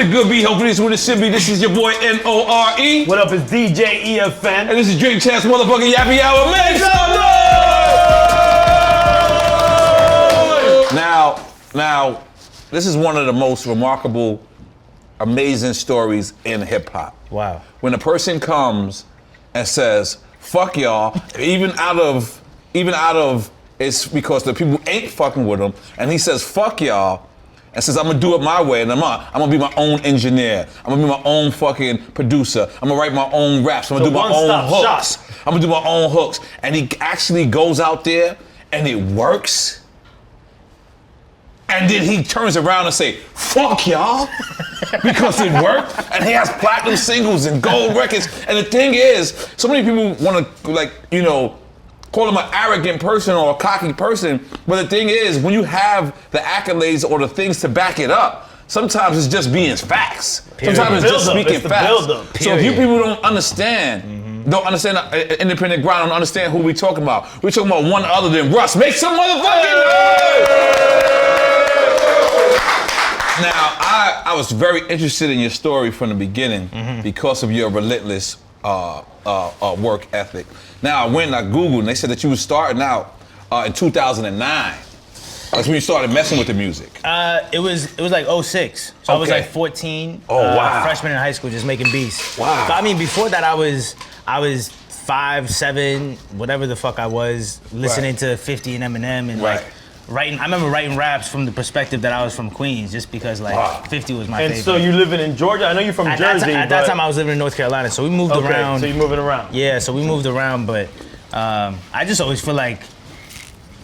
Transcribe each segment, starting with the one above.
it good be? Hopefully it's what it should be. This is your boy N.O.R.E. What up, it's DJ EFN. And this is Drink Chance motherfucking Yappy Hour. Make some noise! Now, this is one of the most remarkable, amazing stories in hip hop. Wow. When a person comes and says, fuck y'all, even out of it's because the people ain't fucking with him, and he says, fuck y'all, and says, I'm gonna do it my way, and I'm gonna be my own engineer. I'm gonna be my own fucking producer. I'm gonna write my own raps. I'm gonna do my own hooks. I'm gonna do my own hooks. And he actually goes out there and it works. And then he turns around and say, fuck y'all, because it worked. And he has platinum singles and gold records. And the thing is, so many people wanna call him an arrogant person or a cocky person, but the thing is, when you have the accolades or the things to back it up, sometimes it's just being facts. Period. Sometimes it's just speaking facts. So if you people don't understand independent grind, don't understand who we talking about. We're talking about one other than Russ. Make some motherfucking noise! Now, I was very interested in your story from the beginning because of your relentless work ethic. Now I went and I Googled and they said that you was starting out in 2009. That's when you started messing with the music. It was like 06. So I was like 14. Oh wow. Freshman in high school, just making beats. Wow. But I mean, before that, I was 5, 7, whatever the fuck I was, listening to 50 and Eminem and like writing. I remember writing raps from the perspective that I was from Queens, just because like 50 was my favorite. And so you living in Georgia? I know you're from Jersey. At that time, I was living in North Carolina, so we moved around. So you're moving around. Yeah, so we moved around, but I just always feel like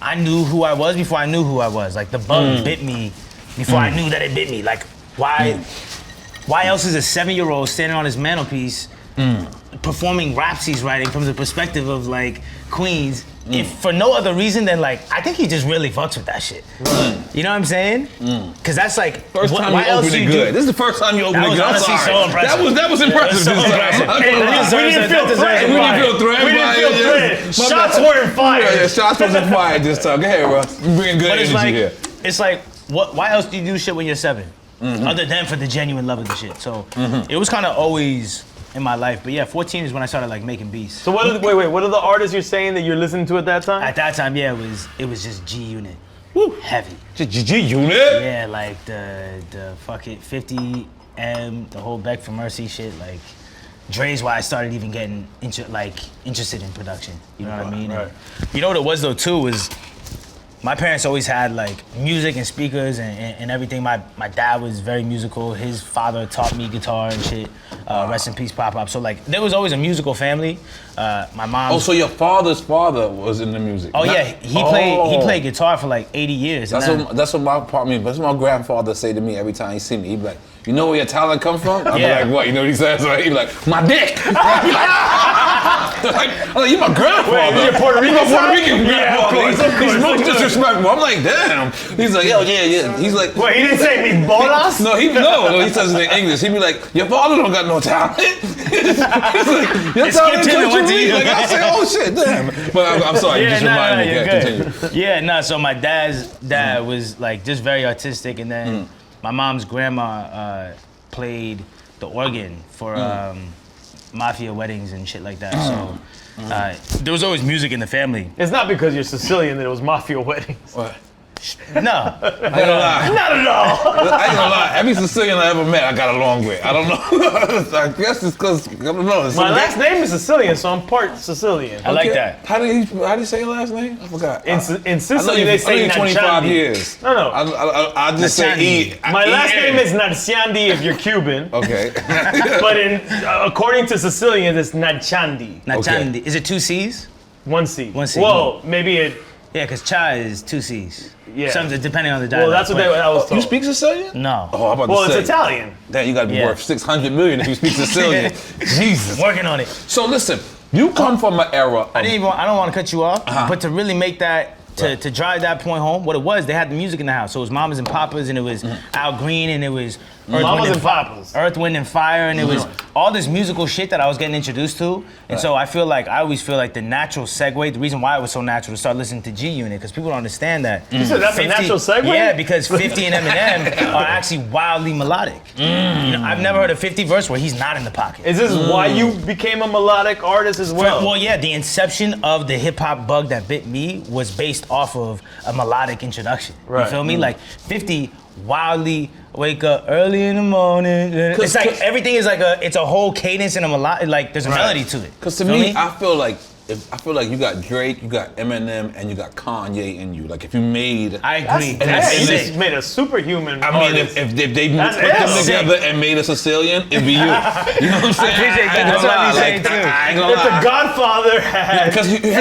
I knew who I was before I knew who I was. Like the bug bit me before I knew that it bit me. Like why else is a 7-year-old standing on his mantelpiece performing raps he's writing from the perspective of like Queens, if for no other reason than like, I think he just really fucks with that shit. You know what I'm saying? Cause that's like, first time you opened it good. This is the first time you opened it good. That was honestly so impressive. That was impressive. We didn't feel threatened. Shots weren't fired. Yeah, shots wasn't fired this time. Go ahead, Russ. You bringing good energy here. It's like, why else do you do shit when you're 7? Other than for the genuine love of the shit. So it was kind of always in my life, but yeah, 14 is when I started like making beats. So what are the artists you're saying that you're listening to at that time? At that time, yeah, it was just G Unit. Woo. Heavy. G Unit? Yeah, like the fucking 50 M, the whole Beck for Mercy shit, like Dre's why I started even getting interested in production. You know what I mean? Right. You know what it was though too was my parents always had like music and speakers and everything. My dad was very musical. His father taught me guitar and shit. Rest in peace, Pop. So like there was always a musical family. My mom. Oh, so your father's father was in the music? Oh yeah, he played guitar for like 80 years. That's what my grandfather say to me every time he see me. He be like, you know where your talent come from? I be like, what? You know what he says? Right? He be like, my dick. I'm like, you my grandfather. Wait, you're Puerto Rican? You my Puerto Rican grandfather. Yeah, He's most disrespectful. I'm like, damn. He's like, yo, yeah. He's like, wait, he didn't say me bolas? No, he says it in English. He be like, your father don't got no talent. He's like, your talent comes to you. Like, I say, oh shit, damn. But I'm sorry, you just reminded me. Yeah, continue. Yeah, so my dad's dad was like just very artistic, and then my mom's grandma played the organ for mafia weddings and shit like that. So there was always music in the family. It's not because you're Sicilian that it was mafia weddings. What? No. I ain't gonna lie. Not at all. I ain't gonna lie. Every Sicilian I ever met, I got along with. I don't know. I guess it's because, I don't know. My last name is Sicilian, so I'm part Sicilian. I like that. How do you say your last name? I forgot. In Sicily, they say 25 years. No. I just say E. My last name is Narciandi if you're Cuban. Okay. But according to Sicilians, it's Nachandi. Nachandi. Okay. Is it 2 C's? 1 C. 1 C. Well, maybe it. Yeah, because cha is 2 C's. Yeah. Something depending on the dialect. Well, that's what I was told. You speak Sicilian? No. Oh, I'm about to say. Well, it's Italian. Damn, you gotta be worth $600 million if you speak Sicilian. Jesus. Working on it. So listen, you come from an era of, I don't want to cut you off, but to really make that, to drive that point home, what it was, they had the music in the house. So it was Mamas and Papas, and it was Al Green, and it was Mamas and Papas. Earth, Wind, and Fire, and it was all this musical shit that I was getting introduced to. And so I always feel like the natural segue, the reason why it was so natural to start listening to G Unit, because people don't understand that. You said that's 50, a natural segue? Yeah, because 50 and Eminem are actually wildly melodic. You know, I've never heard a 50 verse where he's not in the pocket. Is this why you became a melodic artist as well? Well, yeah, the inception of the hip hop bug that bit me was based off of a melodic introduction. Right. You feel me? Like 50 wildly wake up early in the morning. It's like everything is like it's a whole cadence and a melody. Like there's a melody to it. Because to me, I feel like you got Drake, you got Eminem, and you got Kanye in you. Like if you made, I agree. You That's sick. just made a superhuman. I mean, if they put them together and made a Sicilian, it'd be you. You know what I'm saying? I appreciate that. That's what I'm saying too. I ain't gonna If lie. the Godfather had Because you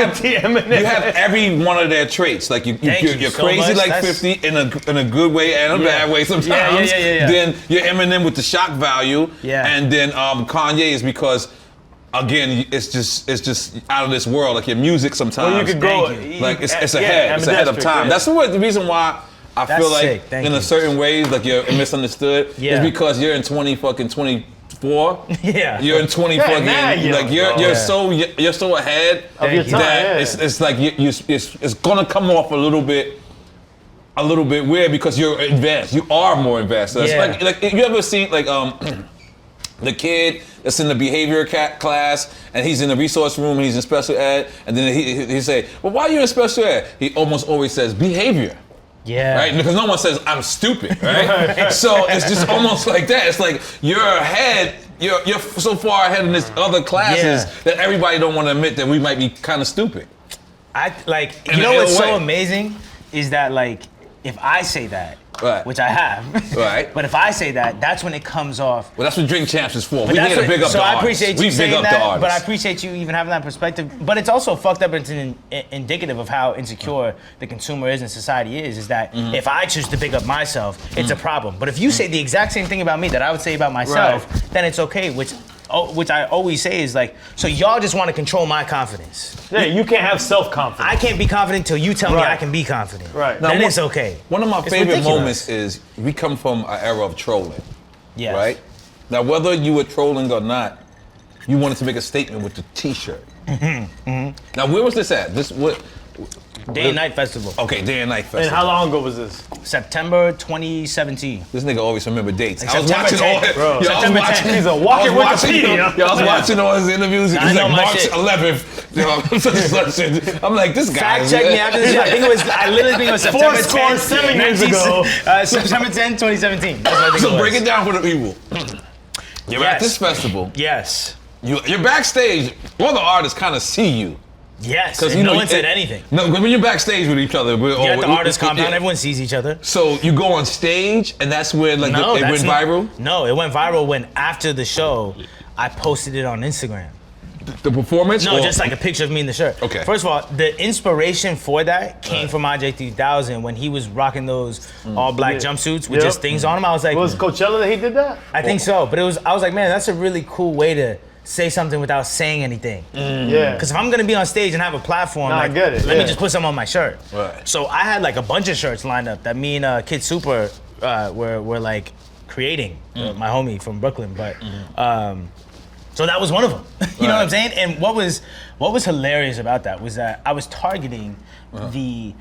have every one of their traits. Like you're so crazy much. like That's- 50 in a good way and a bad way sometimes. Yeah. Then you're Eminem with the shock value. Yeah. And then Kanye is because again it's just out of this world. Like your music sometimes. Well, you could go. Like it's ahead. It's ahead of time. That's the reason why I That's feel like sick. Thank in you. a certain ways like you're misunderstood. Yeah. It's because you're in 24. Yeah. You're in 20 Yeah, fucking mad young, like you're bro. you're so ahead Of your time, that yeah. it's like it's gonna come off a little bit weird because you're advanced. You are more advanced. So it's Yeah. like you ever seen like the kid that's in the behavior class and he's in the resource room and he's in special ed and then he say, well, why are you in special ed? He almost always says behavior. Yeah. Right? Because no one says I'm stupid, right? So it's just almost like that. It's like you're ahead, you're so far ahead in this other classes that everybody don't want to admit that we might be kind of stupid. You know what's so amazing is that like if I say that, Right. which I have, Right. but if I say that, that's when it comes off. Well, that's what Drink Champs is for. But We that's here to what- big up so the I artists. appreciate you We saying big up that, the artists. but I appreciate you even having that perspective. But it's also fucked up. It's indicative of how insecure the consumer is and society is that if I choose to big up myself, it's a problem. But if you say the exact same thing about me that I would say about myself, then it's okay. Which I always say is like, so y'all just want to control my confidence. Yeah, you can't have self-confidence. I can't be confident till you tell me Right. I can be confident. Right. Then Now, it's okay. One of my It's favorite ridiculous. moments is we come from an era of trolling, Yes. right? Now, whether you were trolling or not, you wanted to make a statement with the T-shirt. Now, where was this at? Day and Night Festival. Okay, Day and Night Festival. And how long ago was this? September 2017. This nigga always remember dates. Like I was September watching all 10th, it. bro. Yo, I was September watching. 10th. He's a walking I was watching. Wikipedia. Yo, I was watching all his interviews. It I was know like my March shit. 11th. Yo, such and such. I'm like, this guy. Fact is- check me after this. I literally think it was September 10th. 7 years ago. September 10th, 2017. That's what I think So it break was. it down for the people. You're at Yes. this festival. Yes. You're backstage. All the artists kind of see you. Yes. Because And no one said anything. No, when you're backstage with each other, You're at the artist compound. yeah. Everyone sees each other. So you go on stage, and that's where like No, it went that's not- viral. No, it went viral when after the show, I posted it on Instagram. The performance. No, or- just like a picture of me in the shirt. Okay. First of all, the inspiration for that came from RJ3000 when he was rocking those all black jumpsuits with Yep. just things on them. I was like, Was Coachella that he did that? I think so. But I was like, man, that's a really cool way to say something without saying anything. Yeah. Because if I'm gonna be on stage and have a platform, No, I like, get it, let me yeah. just put some on my shirt. Right. So I had like a bunch of shirts lined up that me and Kid Super were like creating, my homie from Brooklyn. But so that was one of them. You know what I'm saying? And what was hilarious about that was that I was targeting the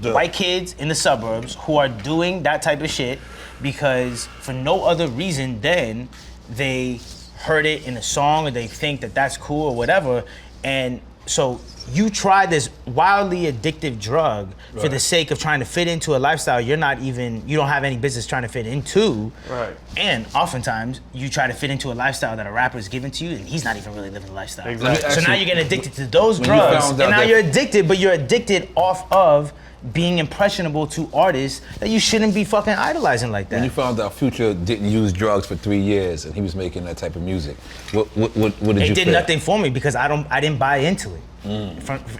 white kids in the suburbs who are doing that type of shit because for no other reason than they heard it in a song or they think that that's cool or whatever. And so you try this wildly addictive drug for the sake of trying to fit into a lifestyle you don't have any business trying to fit into. Right. And oftentimes you try to fit into a lifestyle that a rapper is giving to you and he's not even really living the lifestyle. Exactly. So now you're getting addicted to those When you drugs found and out now that- you're addicted, but you're addicted off of being impressionable to artists that you shouldn't be fucking idolizing like that. When you found out Future didn't use drugs for 3 years and he was making that type of music, what did It you did feel? nothing for me because I didn't buy into it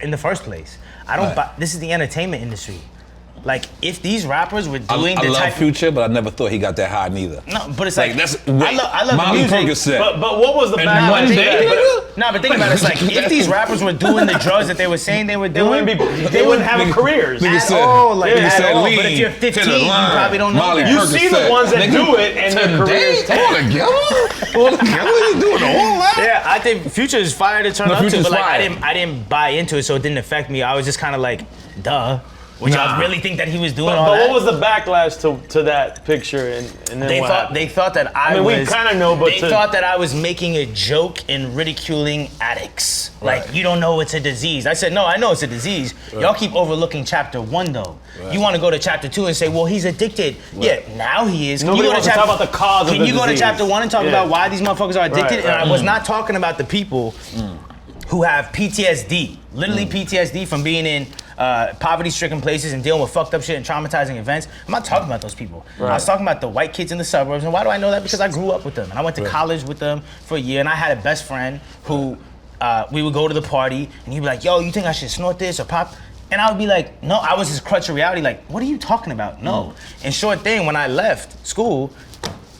in the first place. I don't Right. buy. This is the entertainment industry. Like if these rappers were I doing the love type Future, but I never thought he got that high neither. no, but it's Like like that's I love the Molly music. Perkins said. But what was the And bad one to day, that? nigga? No, but think about it. It's like if these rappers were doing the drugs that they were saying they were doing, they wouldn't have careers. At all. Like, at all. But if you're 15, you line, probably don't know Molly that. You see the ones that do it and their careers all together? You doing all that? Yeah, I think Future is fire to turn No, up to, Future's but like fire. I didn't buy into it, so it didn't affect me. I was just kind of like, duh. Would y'all really think that he was doing all But that? what was the backlash to that picture and then They what thought happened? they thought that I mean, was. we kind of know, but they thought that I was making a joke and ridiculing addicts. Right. Like, you don't know it's a disease. I said, no, I know it's a disease. Right. Y'all keep overlooking chapter 1 though. Right. You want to go to chapter 2 and say, well, he's addicted. Right. Yeah, now he is. Nobody wants to talk about the cause of Can the you go to disease. chapter 1 and talk about why these motherfuckers are addicted? Right, And right. I was not talking about the people who have PTSD, literally PTSD from being in poverty-stricken places and dealing with fucked up shit and traumatizing events. I'm not talking about those people. I was talking about the white kids in the suburbs. And why do I know that? Because I grew up with them. And I went to college with them for a year. And I had a best friend who we would go to the party and he'd be like, yo, you think I should snort this or pop? And I would be like, no, I was his crutch of reality. Like, what are you talking about? No. And short thing, when I left school,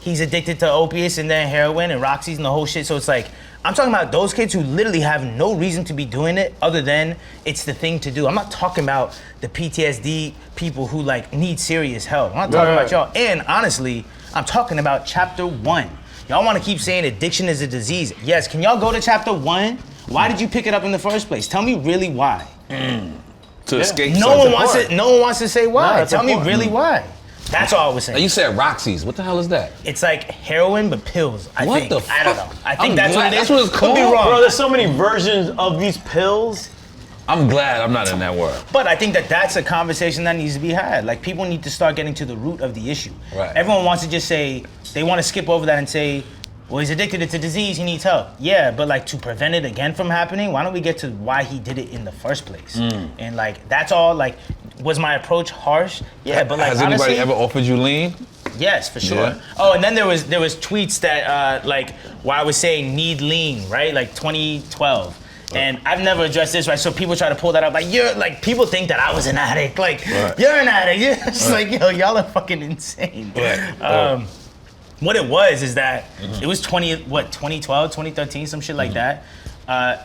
he's addicted to opiates and then heroin and Roxy's and the whole shit. So it's like, I'm talking about those kids who literally have no reason to be doing it other than it's the thing to do. I'm not talking about the PTSD people who like need serious help. I'm not talking about y'all. And honestly, I'm talking about chapter 1. Y'all want to keep saying addiction is a disease. Yes, can y'all go to chapter 1? Why did you pick it up in the first place? Tell me really why. To escape No something. one wants to say why. No, Tell me really why. That's all I was saying. And you said Roxy's. What the hell is that? It's like heroin but pills. I What think. the I don't fuck? know. I think I'm that's glad- what it is. that's what it's Could be called? wrong. Bro, there's so many versions of these pills. I'm glad I'm not in that world. But I think that that's a conversation that needs to be had. Like, people need to start getting to the root of the issue. Right. Everyone wants to just say, they want to skip over that and say, well, he's addicted, it's a disease, he needs help. Yeah, but like to prevent it again from happening, why don't we get to why he did it in the first place? And like, that's all, like, was my approach harsh? Yeah, but like, Has honestly, anybody ever offered you lean? yes, for sure. Yeah. Oh, and then there was tweets that like where I was saying need lean, right? Like 2012. And I've never addressed this, right? So people try to pull that up. Like, you're like, people think that I was an addict. Like, you're an addict. You're just like, yo, y'all are fucking insane. What it was is that it was 2012, 2013, some shit like that.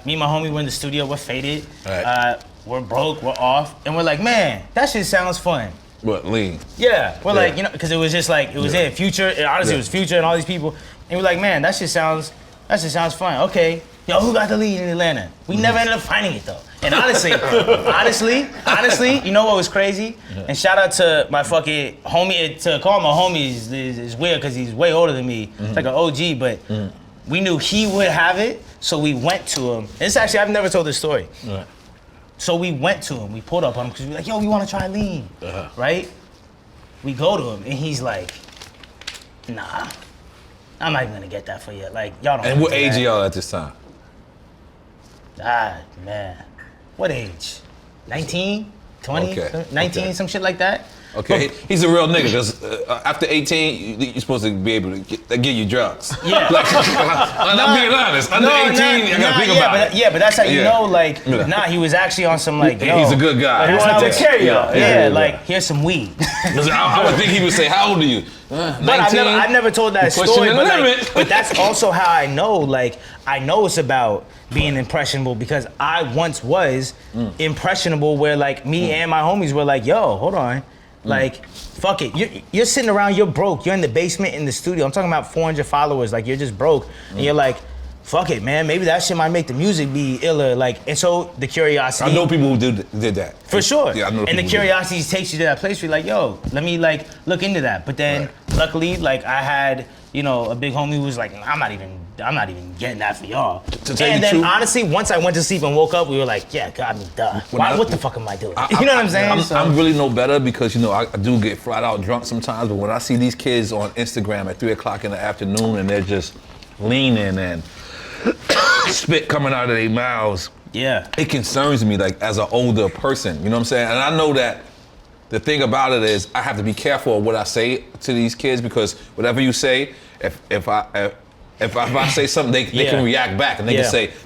Me and my homie were in the studio, we're faded. Right. We're broke, we're off. And we're like, man, that shit sounds fun. What, lean? Yeah, we're like, you know, because it was just like, it was in Future, and honestly, it was Future and all these people. And we're like, man, that shit sounds fun. Okay, yo, who got the lead in Atlanta? We never ended up finding it though. And honestly, you know what was crazy? And shout out to my fucking homie, to call him a homie is weird because he's way older than me. It's like an OG, but we knew he would have it, so we went to him. And it's actually, I've never told this story. Right. So we went to him, we pulled up on him because we were like, yo, we want to try lean, right? We go to him and he's like, nah, I'm not even gonna get that for you. Like, y'all don't. And what do age that. are y'all at this time? Ah, man. What age? 19? 20? Okay, 19, okay. some shit like that? Okay, he's a real nigga because after 18, you're supposed to be able to give you drugs. Yeah. Like, I'm being honest. Under 18, I gotta think about it. Yeah, but that's how you Yeah. know, like, Yeah. nah, he was actually on some, like, yo. He's a good guy. That's He wanna not take what- care of y'all. Yeah, Yeah. like, here's some weed. I would think he would say, how old are you? 19? But I've never told that You're pushing story, the but, limit. like, but that's also how I know, like, I know it's about being impressionable because I once was impressionable where, like, me and my homies were like, yo, hold on. Like, fuck it. You're sitting around, you're broke. You're in the basement in the studio. I'm talking about 400 followers. Like, you're just broke. And you're like, fuck it, man. Maybe that shit might make the music be iller. Like, and so the curiosity. I know people who did that. For sure. Yeah, I know and the people who did curiosity takes you to that place where you're like, yo, let me like look into that. But then luckily, like I had, you know, a big homie who was like, I'm not even getting that for y'all. To tell you And the then truth- honestly, once I went to sleep and woke up, we were like, yeah, God, I mean, duh. What the fuck am I doing? You know what I'm saying? I'm really no better because, you know, I do get flat out drunk sometimes, but when I see these kids on Instagram at 3 o'clock in the afternoon and they're just leaning and spit coming out of their mouths, Yeah. it concerns me, like, as an older person, you know what I'm saying? And I know that the thing about it is I have to be careful of what I say to these kids because whatever you say, if I say something, they can react back and they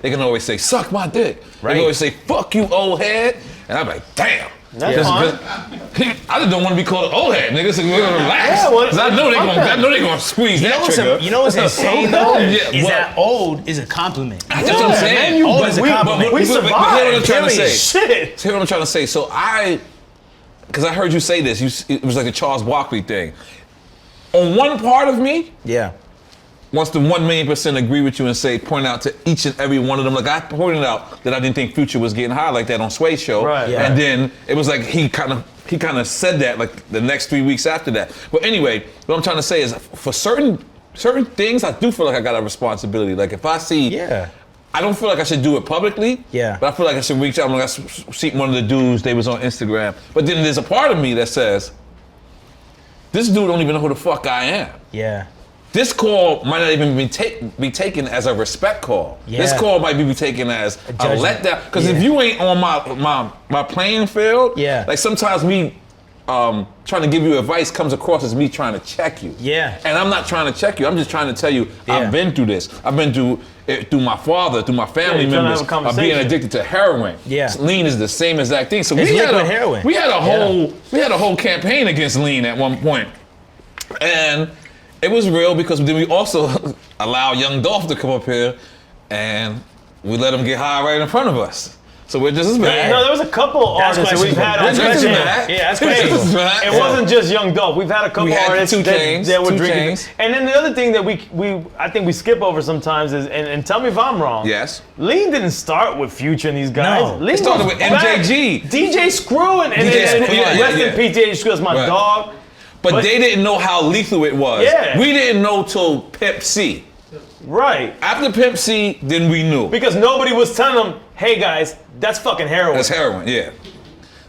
can always say, suck my dick. They Right. can always say, fuck you, old head. And I'm like, damn. That's fine. I just don't want to be called old head, nigga. So we're gonna relax. Yeah, well, 'Cause I know they gonna squeeze that trigger. You know what's insane though? Yeah, Is what? that old is a compliment. That's what I'm saying. man, Old is a compliment. we But here's what I'm survived. trying to Period. say. Shit. Here's what I'm trying to say. So because I heard you say this, it was like the Charles Barkley thing. On one part of me, Yeah. wants to 1,000,000% agree with you and point out to each and every one of them. Like I pointed out that I didn't think Future was getting high like that on Sway's show. Right. Yeah. And then it was like he kind of said that like the next 3 weeks after that. But anyway, what I'm trying to say is for certain things, I do feel like I got a responsibility. Like if I see, Yeah. I don't feel like I should do it publicly. Yeah. But I feel like I should reach out. Like I see one of the dudes, they was on Instagram. But then there's a part of me that says, this dude don't even know who the fuck I am. Yeah. This call might not even be taken as a respect call. Yeah. This call might be taken as a judgment. letdown. Because if Yeah. you ain't on my playing field, Yeah. like sometimes me trying to give you advice comes across as me trying to check you. Yeah. And I'm not trying to check you. I'm just trying to tell you Yeah. I've been through this. I've been through it through my father, through my family you're trying to members have a of being conversation. addicted to heroin. Yeah. Lean is the same exact thing. So It's we had liquid heroin. we had a whole campaign against lean at one point. And it was real because then we also allowed Young Dolph to come up here and we let him get high right in front of us. So we're just as bad. No, there was a couple That's artists that we've questionable. had on That's Resident. questionable. Yeah, that's It's crazy. bad. It wasn't just Young Dope. We've had a couple We had artists 2 that, Chainz, that were 2 drinking. Chainz. And then the other thing that I think we skip over sometimes is, and tell me if I'm wrong. Yes. Lean didn't start with Future and these guys. No. Lean It started was with back. MJG. DJ Screw and DJ Screw, yeah, rest yeah. in peace, DJ Screw is my Right. dog. But they didn't know how lethal it was. Yeah. We didn't know till Pimp C. Right. After Pimp C, then we knew. Because nobody was telling them, hey guys, that's fucking heroin. That's heroin, yeah.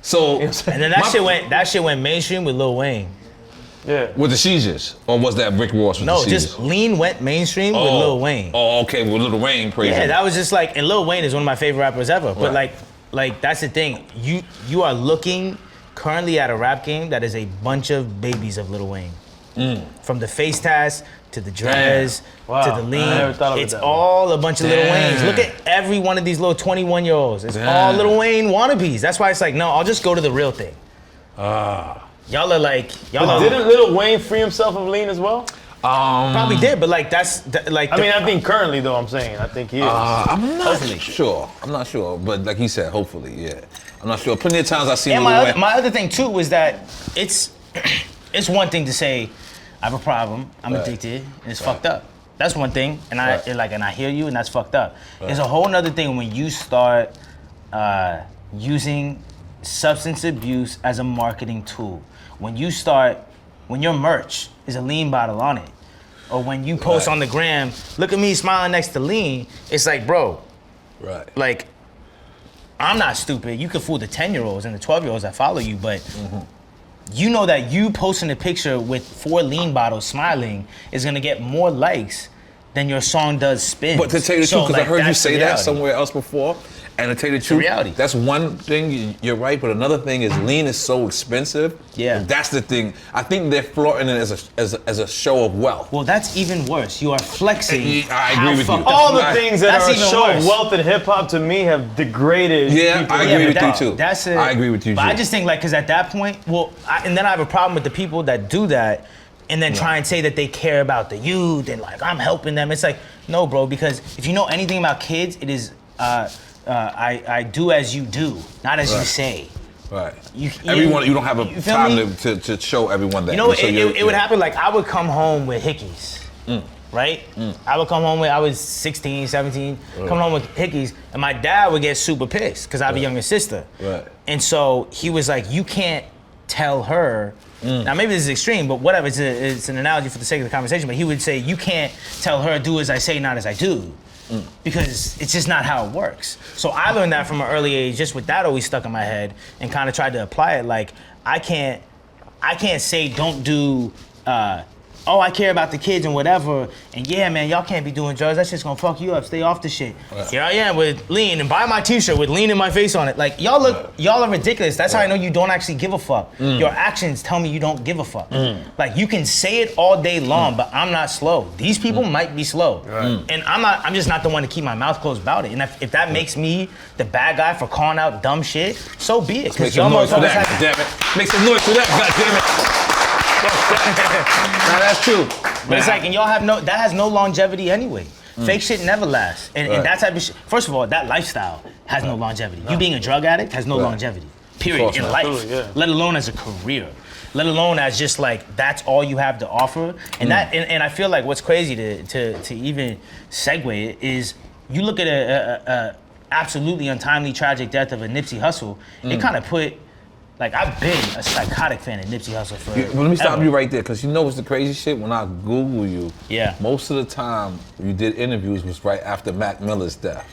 So And then that shit went mainstream with Lil Wayne. Yeah. with the seizures, or was that Rick Ross with No, the seizures? just Lean went mainstream with Lil Wayne. Oh, okay, with Lil Wayne praising. Yeah, that was just like, and Lil Wayne is one of my favorite rappers ever. But Right. like that's the thing. You are looking currently at a rap game that is a bunch of babies of Lil Wayne. From the face tats to the dreads Wow, to the I lean. never thought of it It's that way. all a bunch of Lil Damn. Waynes. Look at every one of these little 21-year-olds. It's all Damn. Lil Wayne wannabes. That's why it's like, no, I'll just go to the real thing. Y'all are like, Didn't Lil Wayne free himself of lean as well? probably did, but like like. I think currently though, I'm saying, I think he is. I'm not Hopefully. sure. I'm not sure, but like he said, hopefully, yeah. I'm not sure. Plenty of times I've seen And Lil Wayne. my other thing too was that it's one thing to say I have a problem, I'm Right. addicted, and it's fucked up. That's one thing, and Right. I hear you, and that's fucked up. There's a whole nother thing when you start using substance abuse as a marketing tool. When your merch is a lean bottle on it, or when you post Right. on the gram, look at me smiling next to lean. It's like, bro, Right. like, I'm not stupid. You can fool the 10-year-olds and the 12-year-olds that follow you, but you know that you posting a picture with 4 lean bottles smiling is gonna get more likes than your song does spins. But to tell you the So, truth, because like, I heard you that's say the that reality. somewhere else before, and to tell you the truth, reality. that's one thing, you're right, but another thing is lean is so expensive. Yeah. That's the thing. I think they're flaunting it as a show of wealth. Well, that's even worse. You are flexing. I how agree with you. fucked up All the Right. things that That's are a even show worse. of wealth in hip hop to me have degraded Yeah, people. I agree but with you too. That's it. I agree with you But too. I just think like, cause at that point, and then I have a problem with the people that do that and then try and say that they care about the youth and like, I'm helping them. It's like, no, bro, because if you know anything about kids, it is, I do as you do, not as you Right. say. Right. You don't have a you feel time me? to show everyone that. You know, So it would happen like I would come home with hickeys, right? I would come home I was 16, 17, come home with hickeys, and my dad would get super pissed because I have a younger sister. Right. And so he was like, you can't tell her, now maybe this is extreme, but whatever, it's an analogy for the sake of the conversation, but he would say, you can't tell her, do as I say, not as I do. Because it's just not how it works. So I learned that from an early age, just with that always stuck in my head, and kind of tried to apply it. Like I can't say don't do oh, I care about the kids and whatever, and yeah, man, y'all can't be doing drugs. That shit's gonna fuck you up. Stay off the shit. Right. Here I am with lean and buy my T-shirt with lean in my face on it. Like y'all are ridiculous. That's how I know you don't actually give a fuck. Your actions tell me you don't give a fuck. Like you can say it all day long, but I'm not slow. These people might be slow, and I'm just not the one to keep my mouth closed about it. And if that makes me the bad guy for calling out dumb shit, so be it. Make some noise for that, damn it. Make some noise for that, goddammit. Nah, that's true. But it's like, and y'all have that has no longevity anyway. Fake shit never lasts. And that type of shit, first of all, that lifestyle has no longevity. You being a drug addict has no longevity, period, in life, let alone as a career. Let alone as just like, that's all you have to offer. And that, and I feel like what's crazy to even segue it is, you look at a absolutely untimely, tragic death of a Nipsey Hussle, it kind of put, like, I've been a psychotic fan of Nipsey Hussle for well, let me stop you right there, because you know what's the crazy shit? When I Google you, most of the time you did interviews was right after Mac Miller's death.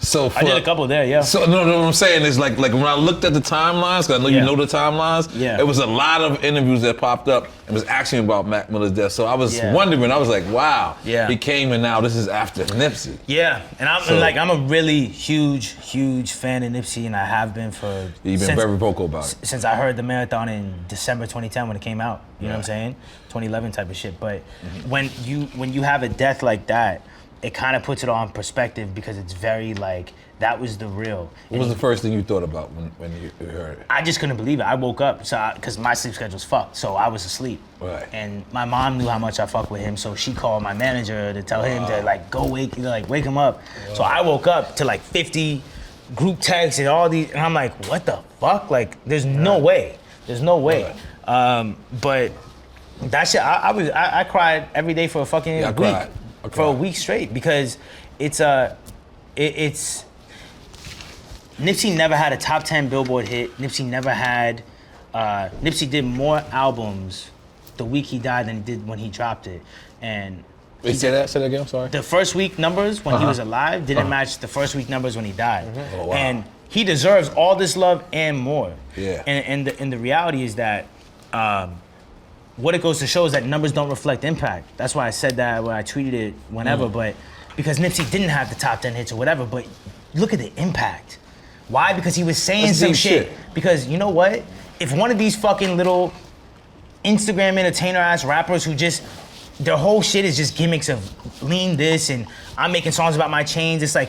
So I did a couple there, yeah. So no, what I'm saying is like when I looked at the timelines, because I know you know the timelines, it was a lot of interviews that popped up and was asking about Mac Miller's death. So I was wondering, I was like, wow, he came and now this is after Nipsey. Yeah, and I'm a really huge fan of Nipsey, and I have been for. You've been very vocal about it. Since I heard the marathon in December 2010 when it came out, you know what I'm saying? 2011 type of shit. But when you have a death like that, it kind of puts it all in perspective, because it's very like, that was the real. What was the first thing you thought about when you heard it? I just couldn't believe it. I woke up, because my sleep schedule's fucked, so I was asleep. Right. And my mom knew how much I fuck with him, so she called my manager to tell him to like, go wake him up. So I woke up to like 50 group texts and all these, and I'm like, what the fuck? Like, there's no way. There's no way. But that shit, I cried every day for a fucking week. For a week straight, because it's Nipsey never had a top 10 Billboard hit. Nipsey did more albums the week he died than he did when he dropped it. And say that again, I'm sorry. The first week numbers when he was alive didn't match the first week numbers when he died. Oh, wow. And he deserves all this love and more. Yeah. And the reality is that what it goes to show is that numbers don't reflect impact. That's why I said that when I tweeted it whenever, but because Nipsey didn't have the top 10 hits or whatever, but look at the impact. Why? Because he was saying some shit. Because you know what? If one of these fucking little Instagram entertainer ass rappers who just, their whole shit is just gimmicks of lean this and I'm making songs about my chains, it's like,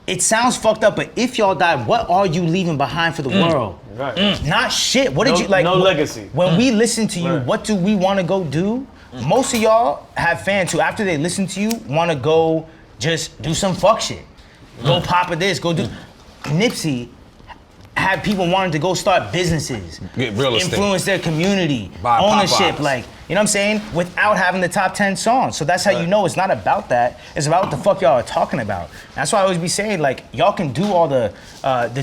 it sounds fucked up, but if y'all die, what are you leaving behind for the world? Right. Not shit. What did you like? No legacy. When we listen to you, what do we want to go do? Most of y'all have fans who, after they listen to you, want to go just do some fuck shit. Go pop of this, go do. Nipsey had people wanting to go start businesses, get real estate, influence their community, buy ownership, like, you know what I'm saying? Without having the top 10 songs. So that's how you know it's not about that. It's about what the fuck y'all are talking about. That's why I always be saying, like, y'all can do all the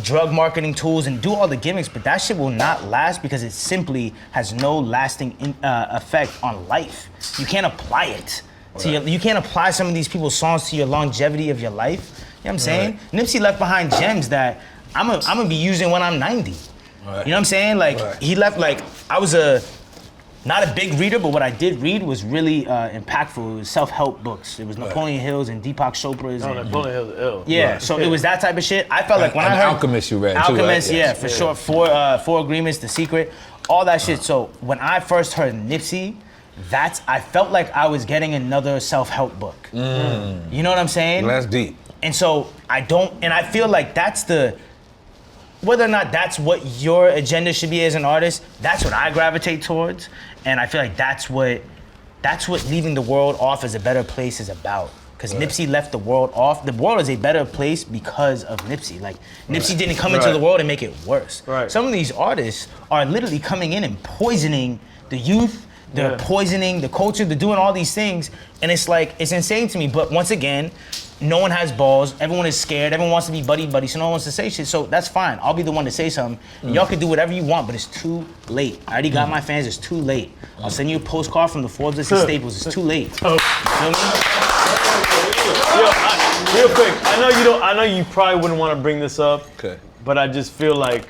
drug marketing tools and do all the gimmicks, but that shit will not last, because it simply has no lasting effect on life. You can't apply it. You can't apply some of these people's songs to your longevity of your life. You know what I'm saying? Nipsey left behind gems that I'm gonna be using when I'm 90. You know what I'm saying? Like, he left, like, I was not a big reader, but what I did read was really impactful. It was self-help books. It was Napoleon Hill's and Deepak Chopra's. Oh, Napoleon Hill's ill. Yeah, so it was that type of shit. I felt like when I heard Alchemist, you read Alchemist, too, right? For sure. Four Agreements, The Secret, all that shit. So when I first heard Nipsey, I felt like I was getting another self-help book. You know what I'm saying? That's deep. And so I feel like that's whether or not that's what your agenda should be as an artist, that's what I gravitate towards. And I feel like that's what leaving the world off as a better place is about. Because Nipsey left the world off. The world is a better place because of Nipsey. Like, Nipsey didn't come into the world and make it worse. Some of these artists are literally coming in and poisoning the youth. They're poisoning the culture. They're doing all these things. And it's like, it's insane to me. But once again, no one has balls. Everyone is scared. Everyone wants to be buddy-buddy, so no one wants to say shit. So that's fine. I'll be the one to say something. Y'all can do whatever you want, but it's too late. I already got my fans. It's too late. I'll send you a postcard from the Forbes list of Staples. It's too late. You know what I mean? Real quick, I know you probably wouldn't want to bring this up. Okay. But I just feel like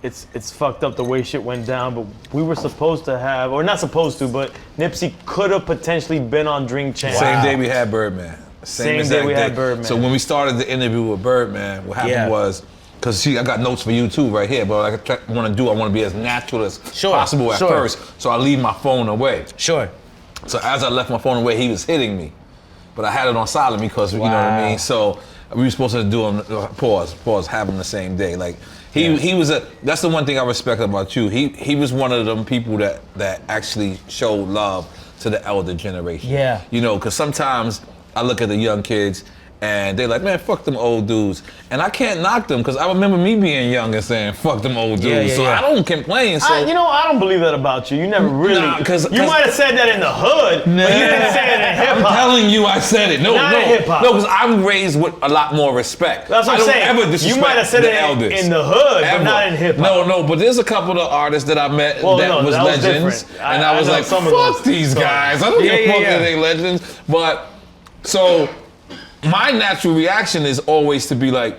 it's fucked up the way shit went down, but we were supposed to have, or not supposed to, but Nipsey could have potentially been on Drink Champs. Same day we had Birdman. Same day we had Birdman. So when we started the interview with Birdman, what happened was, because I got notes for you too right here, but I want to be as natural as possible at first. So I leave my phone away. Sure. So as I left my phone away, he was hitting me, but I had it on silent because you know what I mean. So we were supposed to do them pause, have them the same day. Like he was that's the one thing I respect about you. He was one of them people that actually showed love to the elder generation. Yeah. You know, because sometimes I look at the young kids and they're like, man, fuck them old dudes. And I can't knock them because I remember me being young and saying, fuck them old dudes. I don't complain. So I don't believe that about you. You never really, you might have said that in the hood, but you didn't say it in hip hop. I'm telling you I said it. No, because I'm raised with a lot more respect. That's what I'm saying. Ever disrespect you might have said the it elders. in the hood, but not in hip hop. No, but there's a couple of artists that I met that was legends. And I was like, fuck these guys. I don't give a fuck if they legends. But, so, my natural reaction is always to be like,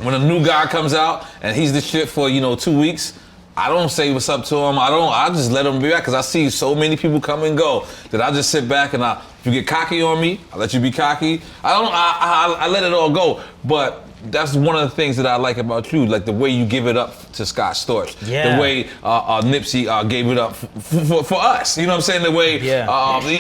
when a new guy comes out and he's the shit for 2 weeks, I don't say what's up to him. I just let him be back because I see so many people come and go that I just sit back and if you get cocky on me, I let you be cocky. I let it all go. But that's one of the things that I like about you, like the way you give it up to Scott Storch. Yeah. The way Nipsey gave it up for us. You know what I'm saying? The way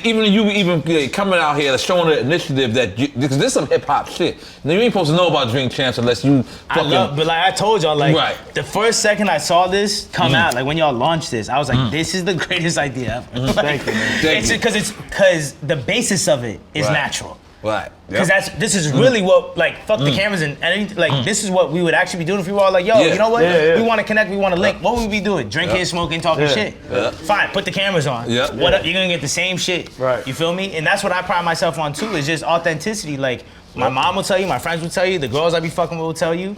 even you coming out here showing the initiative because this is some hip hop shit. Now you ain't supposed to know about Drink Champs unless you fucking. But like I told y'all, the first second I saw this come out, like when y'all launched this, I was like, this is the greatest idea ever. Thank you, man. Because the basis of it is natural. Right. Because this is really what, fuck the cameras and anything, this is what we would actually be doing if we were all like, yo, you know what? We want to connect, we want to link. What would we be doing? Drinking, smoking, talking shit. Fine, put the cameras on. What up? You're going to get the same shit. Right. You feel me? And that's what I pride myself on too, is just authenticity. Like, my mom will tell you, my friends will tell you, the girls I be fucking with will tell you.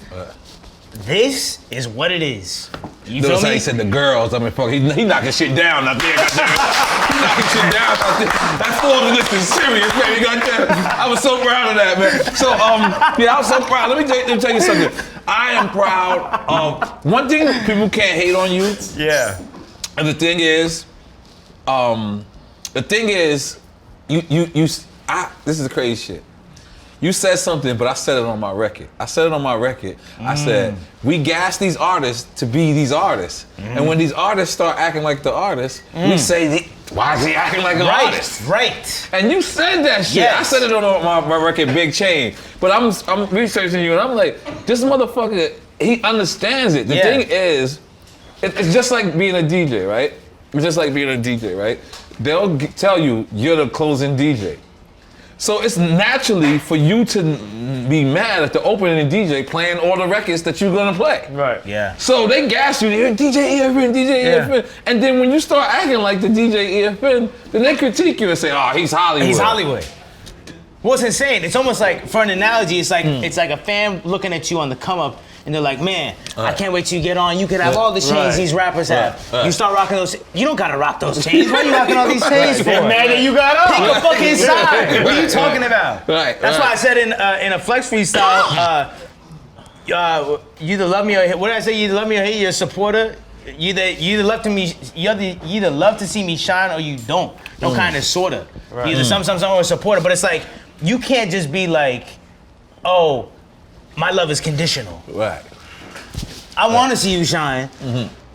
This is what it is. You feel me? He said the girls. I mean, fuck, he knocking shit down out there. He knocking shit down out there. That Florida list is serious, man. You got that? I was so proud of that, man. So, I was so proud. Let me tell you something. I am proud of one thing. People can't hate on you. Yeah. And the thing is, this is crazy shit. You said something, but I said it on my record. I said, we gas these artists to be these artists. And when these artists start acting like the artists, we say, why is he acting like an artist? Right. And you said that shit. Yes. I said it on my record, Big Chain. But I'm researching you and I'm like, this motherfucker, he understands it. The thing is, it's just like being a DJ, right? It's just like being a DJ, right? They'll tell you, you're the closing DJ. So it's naturally for you to be mad at the opening DJ playing all the records that you're gonna play. Right. Yeah. So they gas you, you're DJ EFN, EFN. And then when you start acting like the DJ EFN, then they critique you and say, oh, he's Hollywood. He's Hollywood. What's insane, it's almost like, for an analogy, it's like a fan looking at you on the come up and they're like, man, I can't wait till you get on. You can have all the chains these rappers have. You start rocking those. You don't gotta rock those chains. Why are you rocking all these chains for? Man, that you got on. Pick a fucking side. What are you talking about? That's why I said in a Flex freestyle, you either love me or hate. What did I say? You either love me or hate. You're a supporter. You either love to see me shine or you don't. No kind of sorta. You either some or a supporter. But it's like you can't just be like, oh, my love is conditional. Right. I want to see you shine,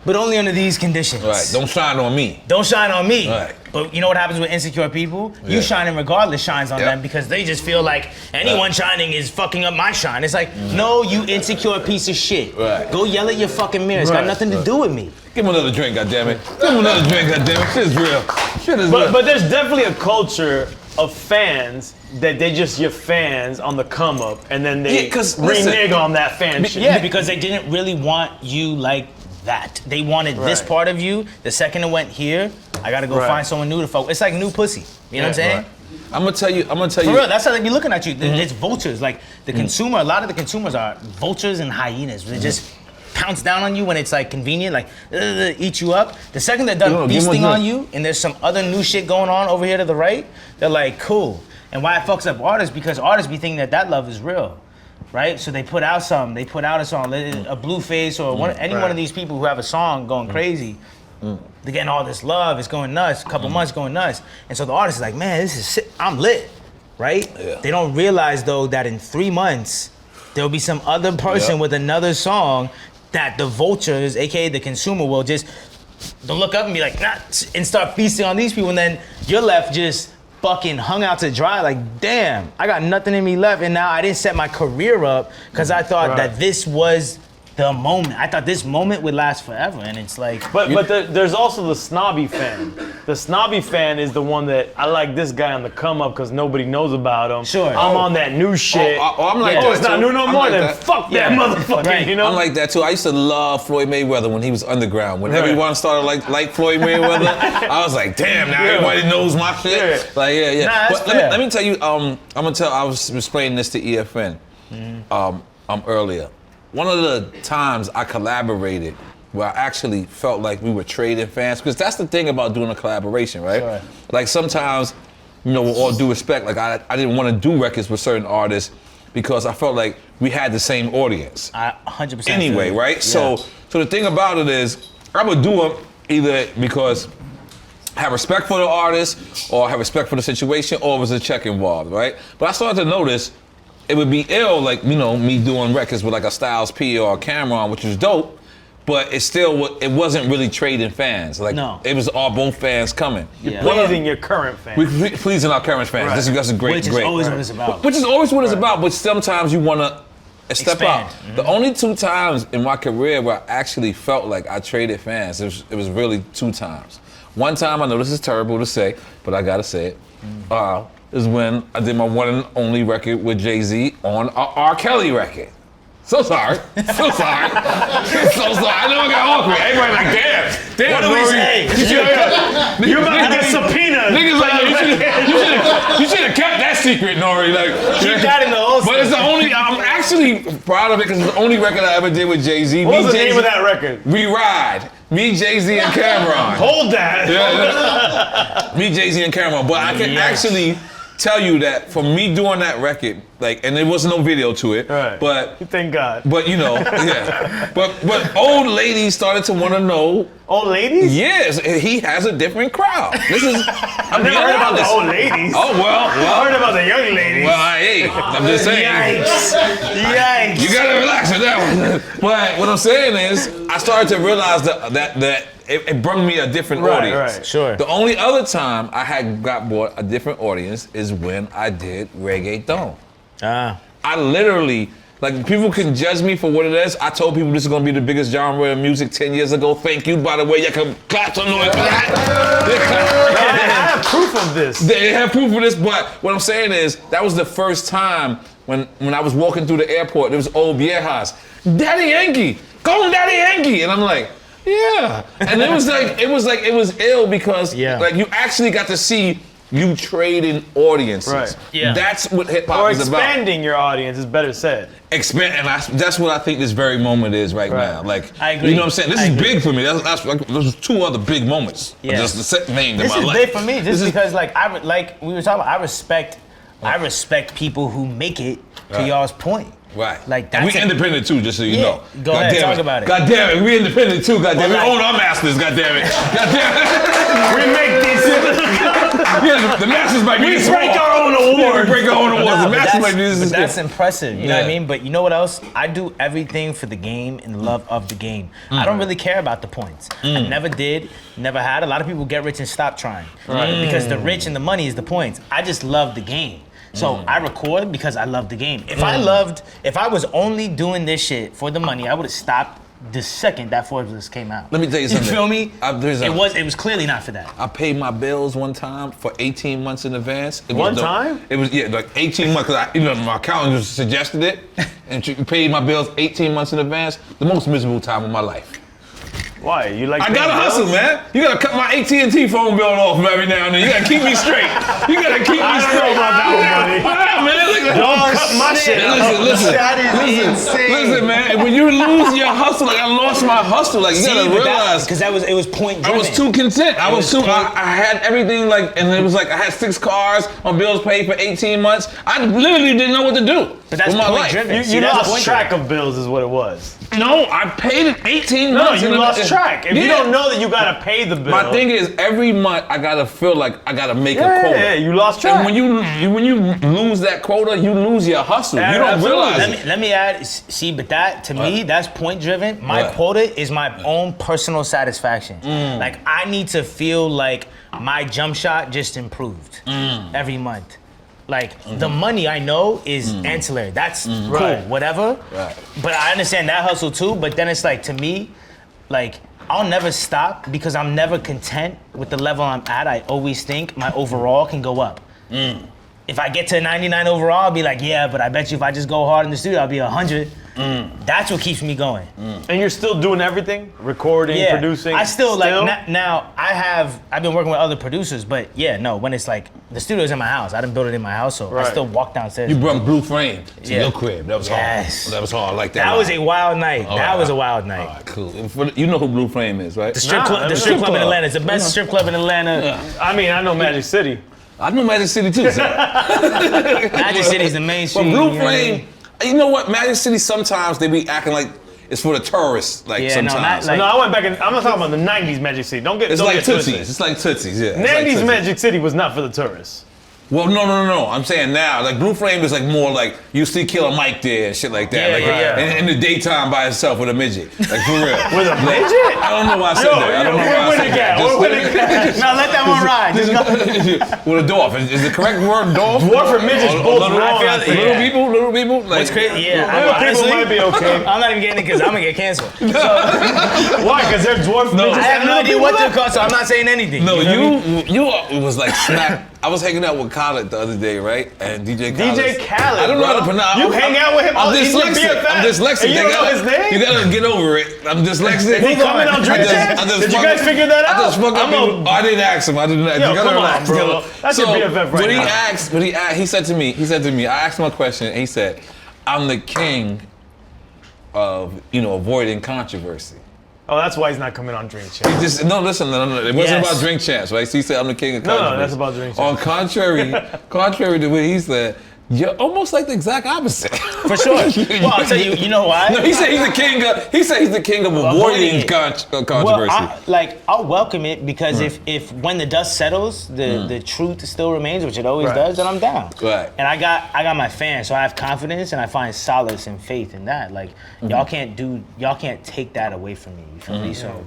but only under these conditions. Right. Don't shine on me. Don't shine on me. Right. But you know what happens with insecure people? You shining regardless shines on them because they just feel like anyone shining is fucking up my shine. It's like, no, you insecure piece of shit. Right. Go yell at your fucking mirror. It's got nothing to do with me. Give him another drink, goddammit. Give him another drink, goddammit. Shit is real. Shit is real. But there's definitely a culture of fans that they just your fans on the come up and then they renege on that fan shit. Yeah, because they didn't really want you like that. They wanted this part of you. The second it went here, I gotta go find someone new to fuck. It's like new pussy. You know what I'm saying? I'm gonna tell you. For real, that's how they be looking at you. It's vultures. Like the consumer, a lot of the consumers are vultures and hyenas. They just pounce down on you when it's like convenient, like eat you up. The second they're done feasting on you and there's some other new shit going on over here to the right, they're like, cool. And why it fucks up artists? Because artists be thinking that love is real. right? So they put out something. They put out a song, a Blueface or any one of these people who have a song going crazy. They're getting all this love. It's going nuts. A couple months going nuts. And so the artist is like, man, this is sick. I'm lit, right? Yeah. They don't realize though that in 3 months there'll be some other person with another song that the vultures, aka the consumer, will just they'll look up and be like, nah, and start feasting on these people, and then you're left just fucking hung out to dry. Like, damn, I got nothing in me left, and now I didn't set my career up because I thought that this was the moment. I thought this moment would last forever, and it's like. But there's also the snobby fan. The snobby fan is the one that I like this guy on the come up because nobody knows about him. Sure. I'm on that new shit. I'm like that it's not too. new no more. Like then that. fuck that motherfucker. Right. You know. I'm like that too. I used to love Floyd Mayweather when he was underground. When everyone started like Floyd Mayweather, I was like, damn, now everybody knows my shit. Yeah. Like, yeah. Nah, But let me tell you, I was explaining this to EFN earlier. One of the times I collaborated where I actually felt like we were trading fans, because that's the thing about doing a collaboration, right? Sure. Like sometimes, with all due respect, like I didn't want to do records with certain artists because I felt like we had the same audience. I 100%. Anyway, right? Yeah. So the thing about it is, I would do them either because I have respect for the artist or I have respect for the situation or it was a check involved, right? But I started to notice it would be ill, like, me doing records with like a Styles P or a Cameron, which was dope, but it wasn't really trading fans. Like, it was all both fans coming. You're pleasing your current fans. We're pleasing our current fans. Right. That's a great. Which is always what it's about. Which is always what it's about, but sometimes you want to step out. Expand. The only 2 times in my career where I actually felt like I traded fans, it was really 2 times. One time, I know this is terrible to say, but I gotta say it, is when I did my one and only record with Jay-Z on a R. Kelly record. So sorry. So sorry. So sorry. I know I got awkward. Everybody like, damn. What do we say? You're about to get subpoenaed. Niggas like, you should have kept that secret, N.O.R.E. Like, Keep that in the holster. But it's the only, I'm actually proud of it because it's the only record I ever did with Jay-Z. What was the name of that record? We Ride. Me, Jay-Z, and Cameron. Hold that. Yeah. Me, Jay-Z, and Cameron. But I can actually tell you that for me doing that record, like, and there was no video to it, right. but thank God. But but old ladies started to want to know. Old ladies? Yes, he has a different crowd. This is. I've never heard about the old ladies. Oh well. I heard about the young ladies. Well, I'm just saying. Yikes! You gotta relax with that one. But what I'm saying is, I started to realize that it brought me a different audience. Right. Sure. The only other time I had got bought a different audience is when I did reggaeton. I literally, like, people can judge me for what it is. I told people this is gonna be the biggest genre of music 10 years ago. Thank you, by the way. You can clap some noise for that. I have proof of this. They have proof of this, but what I'm saying is, that was the first time when I was walking through the airport, there was old viejas. Daddy Yankee, go Daddy Yankee. And I'm like, yeah. And it was ill because like you actually got to see you trading audiences. Right. Yeah. That's what hip hop is about. Or expanding your audience is better said. That's what I think this very moment is right now. Like, I agree. You know what I'm saying? This is big for me. That's like, those 2 other big moments. Yeah. Just the set named in This my is life. big for me, just because like we were talking about, I respect people who make it. To y'all's point. Right. Like, and we independent too, just so you know. Go ahead, talk about it. God damn it, we independent too, God damn it. We own our masters, God damn it. God damn it. We make these. Yeah, the masters might be We this break our own awards. Yeah, we break our own awards. The masters might be this. But that's impressive, you know what I mean? But you know what else? I do everything for the game and the love of the game. I don't really care about the points. I never did, never had. A lot of people get rich and stop trying. Because the rich and the money is the points. I just love the game. So I record because I love the game. If I was only doing this shit for the money, I would have stopped the second that Forbes list came out. Let me tell you something. You feel me? It was clearly not for that. I paid my bills one time for 18 months in advance. One time? It was like 18 months, because my accountant just suggested it, and she paid my bills 18 months in advance. The most miserable time of my life. Why? You like? I gotta hustle, man. You gotta cut my AT&T phone bill off every now and then. You gotta keep me straight. You gotta keep me straight. About that one, buddy. Don't cut my shit. Listen. That is insane. Listen, man. When you lose your hustle, like I lost my hustle. Like you gotta realize, because it was point driven. I was too content. I had everything and it was like I had 6 cars on bills paid for 18 months. I literally didn't know what to do. But that's with my life. driven. You lost track of bills, is what it was. No, I paid it 18 months. No, you lost track. If you don't know that you gotta pay the bill. My thing is, every month I gotta feel like I gotta make a quota. Yeah, you lost track. And when you lose that quota, you lose your hustle. Yeah, you don't absolutely. realize it. Let me add. See, but that to me, that's point driven. My quota is my own personal satisfaction. Like I need to feel like my jump shot just improved every month. Like the money I know is ancillary. That's cool, whatever. Right. But I understand that hustle too. But then it's like to me, like I'll never stop because I'm never content with the level I'm at. I always think my overall can go up. If I get to 99 overall, I'll be like, yeah, but I bet you if I just go hard in the studio, I'll be 100. That's what keeps me going. And you're still doing everything? Recording, producing? I still like, now I've been working with other producers, but when it's like, the studio's in my house. I didn't build it in my house, so I still walk downstairs. You brought Blue Frame to your crib. That was hard. That was hard. I like that. That was a wild night. That was a wild night. All right, cool. You know who Blue Frame is, right? The strip club in Atlanta. It's the best strip club in Atlanta. Yeah. I mean, I know Magic City. I know Magic City too, sir. Magic City's the mainstream. But Blue Frame, you know what? Magic City, sometimes they be acting like it's for the tourists, sometimes. No, I went back I'm not talking about the 90s Magic City. It's like Tootsie's. It's like Tootsie's, yeah. 90s Magic City was not for the tourists. Well, no. I'm saying now, like Blue Frame is like more like you see Killer Mike there and shit like that. In the daytime by himself with a midget, like for real. With a midget? I don't know why I said that. I don't know why I said that. Now let that one ride. With a dwarf. Is the correct word dwarf? Dwarf and midget's both wrong. Little people. Like, What's crazy? Yeah, little people might be okay. I'm not even getting it because I'm gonna get canceled. Why? Because they're dwarf midgets. I have no idea what they're called, so I'm not saying anything. No, you was like smack. I was hanging out with Khaled the other day, right? And DJ Khaled. I don't know how to pronounce. You hang out with him? I'm dyslexic. And you don't know his name? You gotta get over it. I'm dyslexic. Is he coming on Drink Champs? Did you guys figure that out? I didn't ask him. Yo, come on, bro. That's your BFF right now. He said to me, I asked him a question, and he said, I'm the king of, avoiding controversy. Oh, that's why he's not coming on Drink Champs. Listen, it wasn't about Drink Champs, right? So he said, I'm the king of controversy. No, that's about Drink Champs. Contrary to what he said, you're almost like the exact opposite. For sure. Well, I'll tell you, you know why? No, he said he's the king of avoiding controversy. Well, I'll welcome it because if when the dust settles, the truth still remains, which it always does, then I'm down. Right. And I got my fans, so I have confidence and I find solace and faith in that. Like y'all can't take that away from me. You feel me? So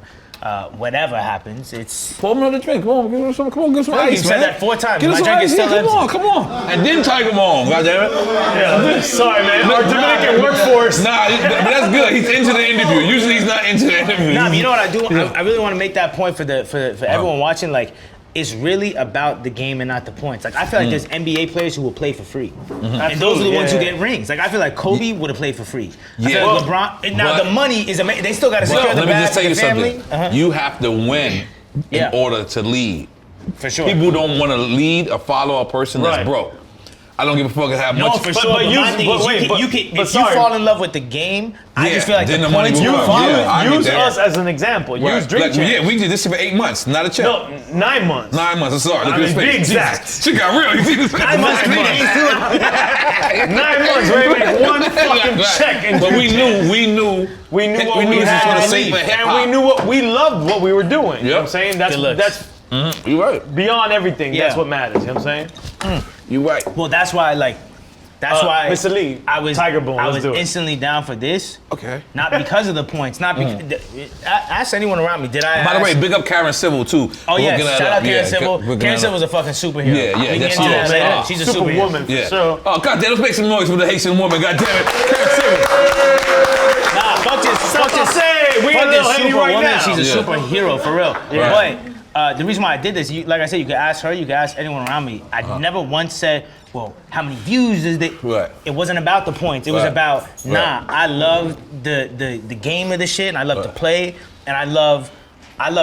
whatever happens, it's. Pour another drink. Come on, get some ice, you said that 4 times. Get My some drink ice. is still empty. Come on. And then Tiger Mom, goddammit. Yeah, sorry, man. Our Dominican workforce. Nah, but that's good. He's into the interview. Usually he's not into the interview. Nah, but you know what I do? I really want to make that point for everyone watching. Like, it's really about the game and not the points. Like, I feel like there's NBA players who will play for free. And those are the ones who get rings. Like, I feel like Kobe would have played for free. I feel like LeBron, now the money is amazing. They still got to secure the bag. Let me just tell you family. something. You have to win in order to lead. For sure. People don't want to lead or follow a person that's broke. I don't give a fuck how much. No, for sure. But my thing is, if you fall in love with the game, I just feel like the points you follow. Use us as an example. Use Drink Champs. Yeah, we did this for 8 months, not a check. No, 9 months. 9 months. I'm sorry. Look at his face. Be exact. She got real. You see this? 9 months. 9 months. We made one fucking check. But we knew what we had, and we knew what we loved, what we were doing. You know what I'm saying? That's you're right. Beyond everything, that's what matters. You know what I'm saying? You're right. Well, that's why, why Mr. Lee, I was Tiger Boom. I was instantly down for this. Okay. Not because of the points. Not because. Ask anyone around me. Did I? By the way, big up Karen Civil too. Oh yeah, shout out Karen Civil. Karen Civil was a fucking superhero. Yeah, that's later. She's a superwoman. Yeah. Sure. Oh god damn, let's make some noise for the Haitian woman. God damn it, Karen Civil. Nah, fuck this. We a little Haiti right now. She's a superhero for real. But the reason why I did this, like I said, you could ask her, you could ask anyone around me. I never once said, well, how many views is it? Right. It wasn't about the points. It was about, I love the game of the shit and I love to play. and I love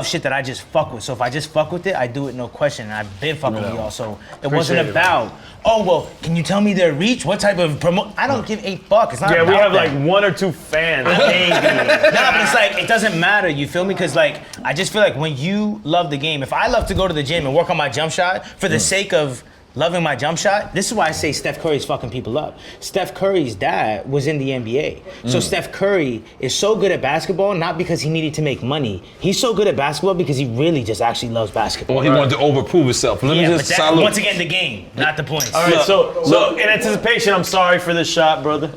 shit that I just fuck with. So if I just fuck with it, I do it no question. And I've been fucking with y'all. So it wasn't about, oh, well, can you tell me their reach? What type of promote? I don't give a fuck. It's not about we have that. like 1 or 2 fans. Maybe. Nah, but it's like, it doesn't matter, you feel me? Because like, I just feel like when you love the game, if I love to go to the gym and work on my jump shot for the sake of loving my jump shot, this is why I say Steph Curry's fucking people up. Steph Curry's dad was in the NBA. So Steph Curry is so good at basketball, not because he needed to make money. He's so good at basketball because he really just actually loves basketball. Well, he wanted to overprove himself. Let me just but salute. once again, the game, not the points. All right, so in anticipation, I'm sorry for this shot, brother.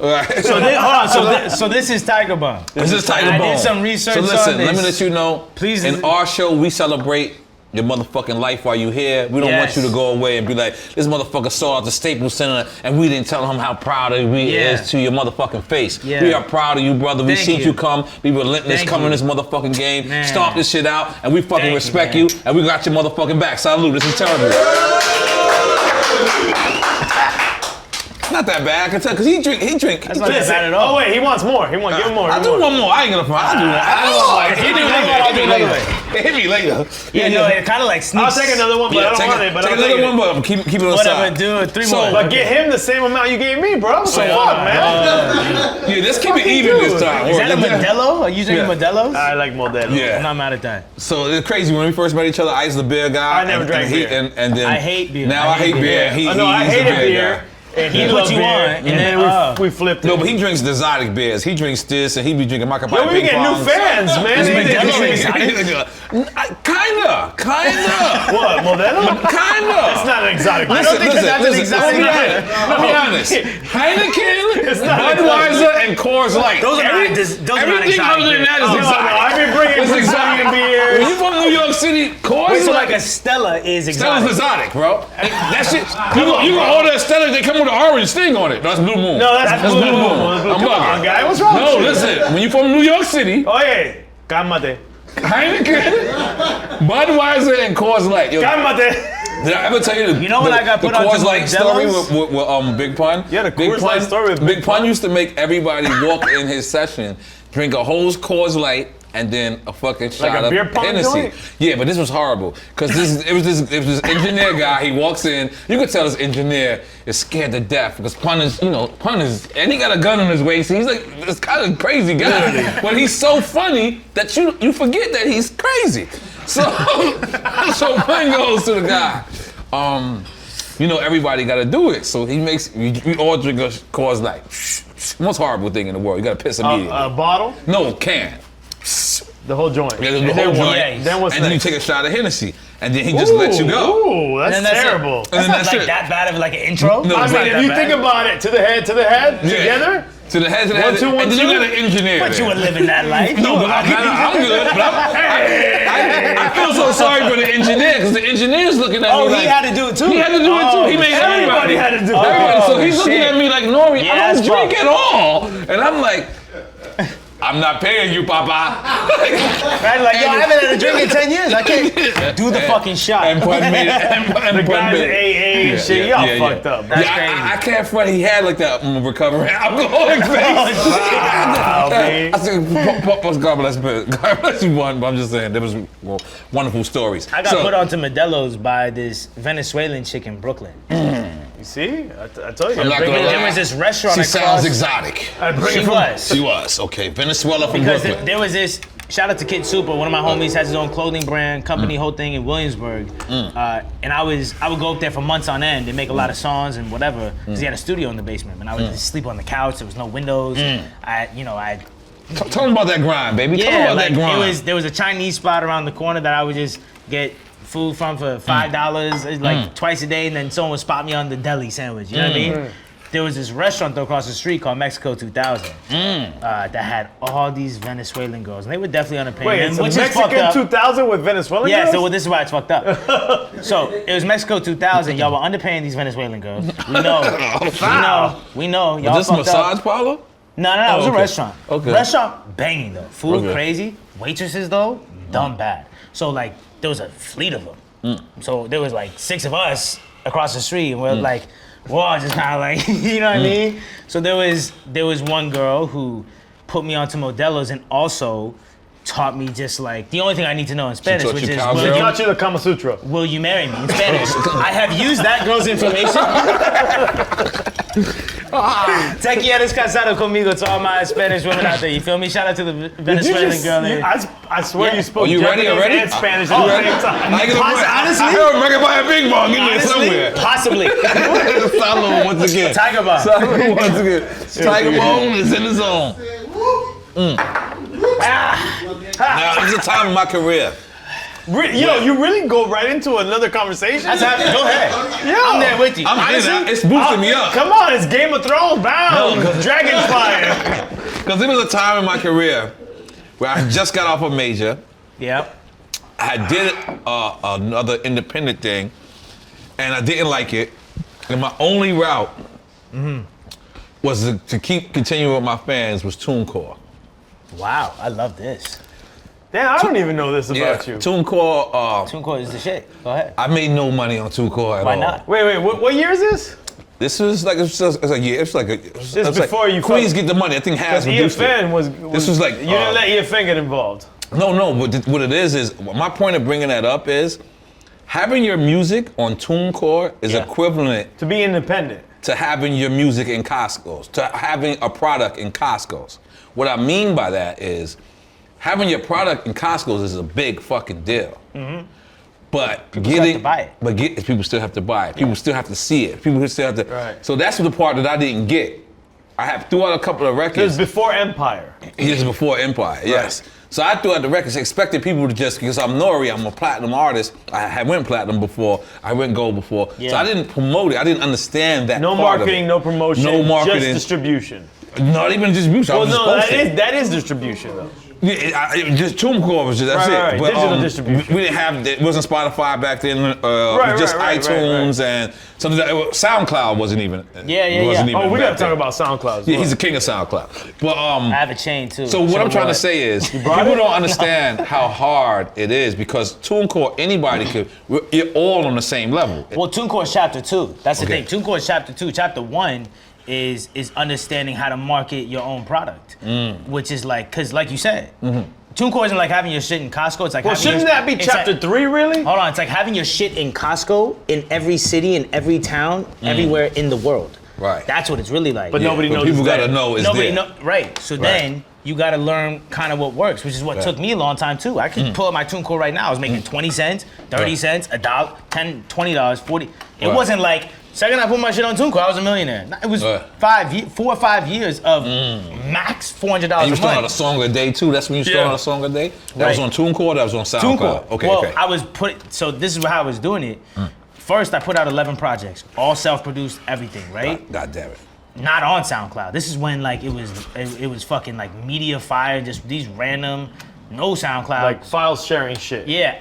So this is Tiger Bomb. This is Tiger Bomb. I did some research So listen, on this. let me let you know. Please. In our show, we celebrate your motherfucking life while you here. We don't want you to go away and be like, this motherfucker saw at the Staples Center and we didn't tell him how proud we is to your motherfucking face. Yeah. We are proud of you, brother. We seen you come. We relentless coming in this motherfucking game. Man. Stomp this shit out and we fucking respect you and we got your motherfucking back. Salute. This is terrible. Not that bad, I can tell, because he drink. That's not that bad at all. Oh wait, he wants more. He wants, give him more. I'll do one more. I ain't gonna front. I'll do that. I'll do later. Hit me later. Yeah, no, it kind of like sneaks. I'll take another one, but I don't want it. But take I'll another one, but keep it on side. Whatever, do 3 more. But get him the same amount you gave me, bro. So fuck, man. Yeah, let's keep it even this time. Is that a Modelo? Are you drinking Modelo's? I like Modelo. Yeah. I'm not mad at that. So it's crazy when we first met each other. I was the beer guy. I never drank beer. And then I hate beer. Now I hate beer. No, I hated beer. And he put you on, and then we flipped it. No, but he drinks the exotic beers. He drinks this, and he be drinking Maka Yo, we get new fans, man. Kinda. What, Modelo? Kinda. It's not an exotic. I don't think that's an exotic. Let me be honest. Heineken, Budweiser, and Coors Light. Those are not Everything other than that is exotic. I've been bringing Brazilian beers. When you from New York City, Coors Wait, so Light. like a Stella is exotic. Stella's exotic, bro. That shit. You can order a Stella. They come with an orange thing on it. That's Blue Moon. No, that's Blue Moon. I'm Come on, bugging. guy. What's wrong with No, you? listen. When you from New York City, Oye, cálmate. Heineken, Budweiser, and Coors Light. Yo, Cálmate. did I ever tell you You know when I got put the onto Coors Light story Modelo's? with Big Pun? Yeah, the Big Coors Light story with Big Pun used to make everybody walk in his session, drink a whole Coors Light, and then a fucking shot a beer of pong Hennessy. joint? Yeah, but this was horrible because it was this engineer guy. He walks in. You could tell this engineer is scared to death because Pun is, and he got a gun on his waist. He's like this kind of crazy guy, but he's so funny that you forget that he's crazy. So Pun goes to the guy. Everybody got to do it. So he makes we all drink a Coors Light. Most horrible thing in the world. You got to piss immediately. A bottle? No, can. The whole joint. Yeah, the whole joint. Then what's and then you next? take a shot of Hennessy, and then he just lets you go. Ooh, that's terrible. That's not like that bad of like an intro. No, I it's mean, not if that you bad. think about it, to the head, together. To the head, 1, 2, 1, and then 2. you got an engineer. But you were living that life. No, but I'm good. But I feel so sorry for the engineer because the engineer's looking at me like. He had to do it too. He had to do it too. He made Everybody had to do it. Everybody. So he's looking at me like, N.O.R.E, I don't drink fucked. at all. And I'm like, I'm not paying you, Papa. Right? Like, yo, I haven't had a drink in 10 years. I can't do the fucking shot. And Pun made it. And The Pun guys made at it. AA and shit, y'all fucked up. That's Yeah, crazy. I can't front. He had like that recovering alcoholic face. man. I said, God bless you, one. But I'm just saying, there was wonderful stories. I got put onto Modelo's by this Venezuelan chick in Brooklyn. You see? I told you. I'm not gonna lie. There was this restaurant She across. sounds exotic. She Was okay. Venezuela from Because Brooklyn. there was this, shout out to Kid Super, one of my homies has his own clothing brand, company, whole thing in Williamsburg. And I would go up there for months on end and make a lot of songs and whatever, because he had a studio in the basement. And I would just sleep on the couch, there was no windows. Tell them about that grind, baby. Tell them Yeah, about like that grind. there was a Chinese spot around the corner that I would just get food from for $5, like twice a day, and then someone would spot me on the deli sandwich. You know what I mean? There was this restaurant though across the street called Mexico 2000 that had all these Venezuelan girls, and they were definitely underpaid. Wait, and, it's which is fucked Mexican up. 2000 with Venezuelan Yeah, girls? so this is why it's fucked up. So it was Mexico 2000. Y'all were underpaying these Venezuelan girls. We know. Y'all Was this fucked massage up. parlor? No, it was a okay. restaurant. Okay. Restaurant banging though. Food Okay. crazy. Waitresses though, dumb bad. So like there was a fleet of them. So there was like 6 of us across the street, and we're like, whoa, just kind of like, you know what I mean? So there was one girl who put me onto Modelo's, and also taught me just like the only thing I need to know in Spanish, taught which you is cowgirl? She taught you the Kama Sutra. will you marry me in Spanish? I have used that girl's information. Te quieres casado conmigo to all my Spanish women out there. You feel me? Shout out to the Venezuelan girl there. I swear you spoke you ready Japanese already? and Spanish at the same time. Honestly? I heard Mega buy a big bong in there somewhere. Possibly. Salud once again. Tiger Bomb. Salud once again. Tiger Bone is in the zone. Now, it's a time in my career. Yo, you really go right into another conversation? That's happening. Go ahead. Yo, I'm there with you. It's boosting me up. Come on, it's Game of Thrones bound. Dragon fire. Because there was a time in my career where I just got off a major. Yep. I did another independent thing, and I didn't like it. And my only route was to keep continuing with my fans was TuneCore. Wow, I love this. Damn, I don't even know this about you. TuneCore. TuneCore is the shit. Go ahead. I made no money on TuneCore at all. Why not? Wait, what year is this? This was like it's like before you Queens get the money. I think has reduced EFN it. was. This was like You didn't let EFN get involved. No. What it is my point of bringing that up is having your music on TuneCore is equivalent To be independent. to having your music in Costco's, to having a product in Costco's. What I mean by that is having your product in Costco's is a big fucking deal. Mm-hmm. But People still have to buy it. People still have to buy it. People still have to see it. People still have to. Right. So that's the part that I didn't get. I have threw out a couple of It was records. before Empire. Years before Empire, yes. So I threw out the records, expecting people to just, because I'm N.O.R.E, I'm a platinum artist. I had went platinum before, I went gold before. Yeah. So I didn't promote it. I didn't understand that No part marketing, of it. no promotion. No marketing. Just distribution. Not even distribution. I Well, was just no, posting. that is distribution though. Just TuneCore was just that's Right, it. right. Digital distribution. We didn't have it wasn't Spotify back then. Just iTunes and something. SoundCloud wasn't even. Yeah. Wasn't even Oh, we gotta back talk then. about SoundCloud. Yeah, he's the king of SoundCloud. But I have a chain too. So what I'm trying to say is, people brought it? don't understand how hard it is because TuneCore, anybody could. You're all on the same level. Well, TuneCore is chapter 2. That's the Okay. thing. TuneCore is chapter 2. Chapter 1 is understanding how to market your own product, which is like, because like you said, TuneCore isn't like having your shit in Costco. It's like Well, having shouldn't your, that be it's chapter like- 3 really? Hold on, it's like having your shit in Costco in every city, in every town, everywhere in the world. Right. That's what it's really like. But nobody But knows. people it's gotta there. know it's Nobody there. know, right. So then you gotta learn kind of what works, which is what took me a long time too. I could pull up my TuneCore right now. I was making 20 cents, 30 cents, $1, $10, $20, 40. It Right. wasn't like, second I put my shit on TuneCore, I was a millionaire. It was Right. 4 or 5 years of max $400 And you a started a month. song a day too. That's when you started Yeah. a song a day. That was Right. on TuneCore. That was on SoundCloud. TuneCore. Okay. Well, okay. I was so this is how I was doing it. First, I put out 11 projects, all self-produced, everything, right? God damn it. Not on SoundCloud. This is when like it was fucking like media fire, just these random, no SoundCloud. Like file sharing shit. Yeah,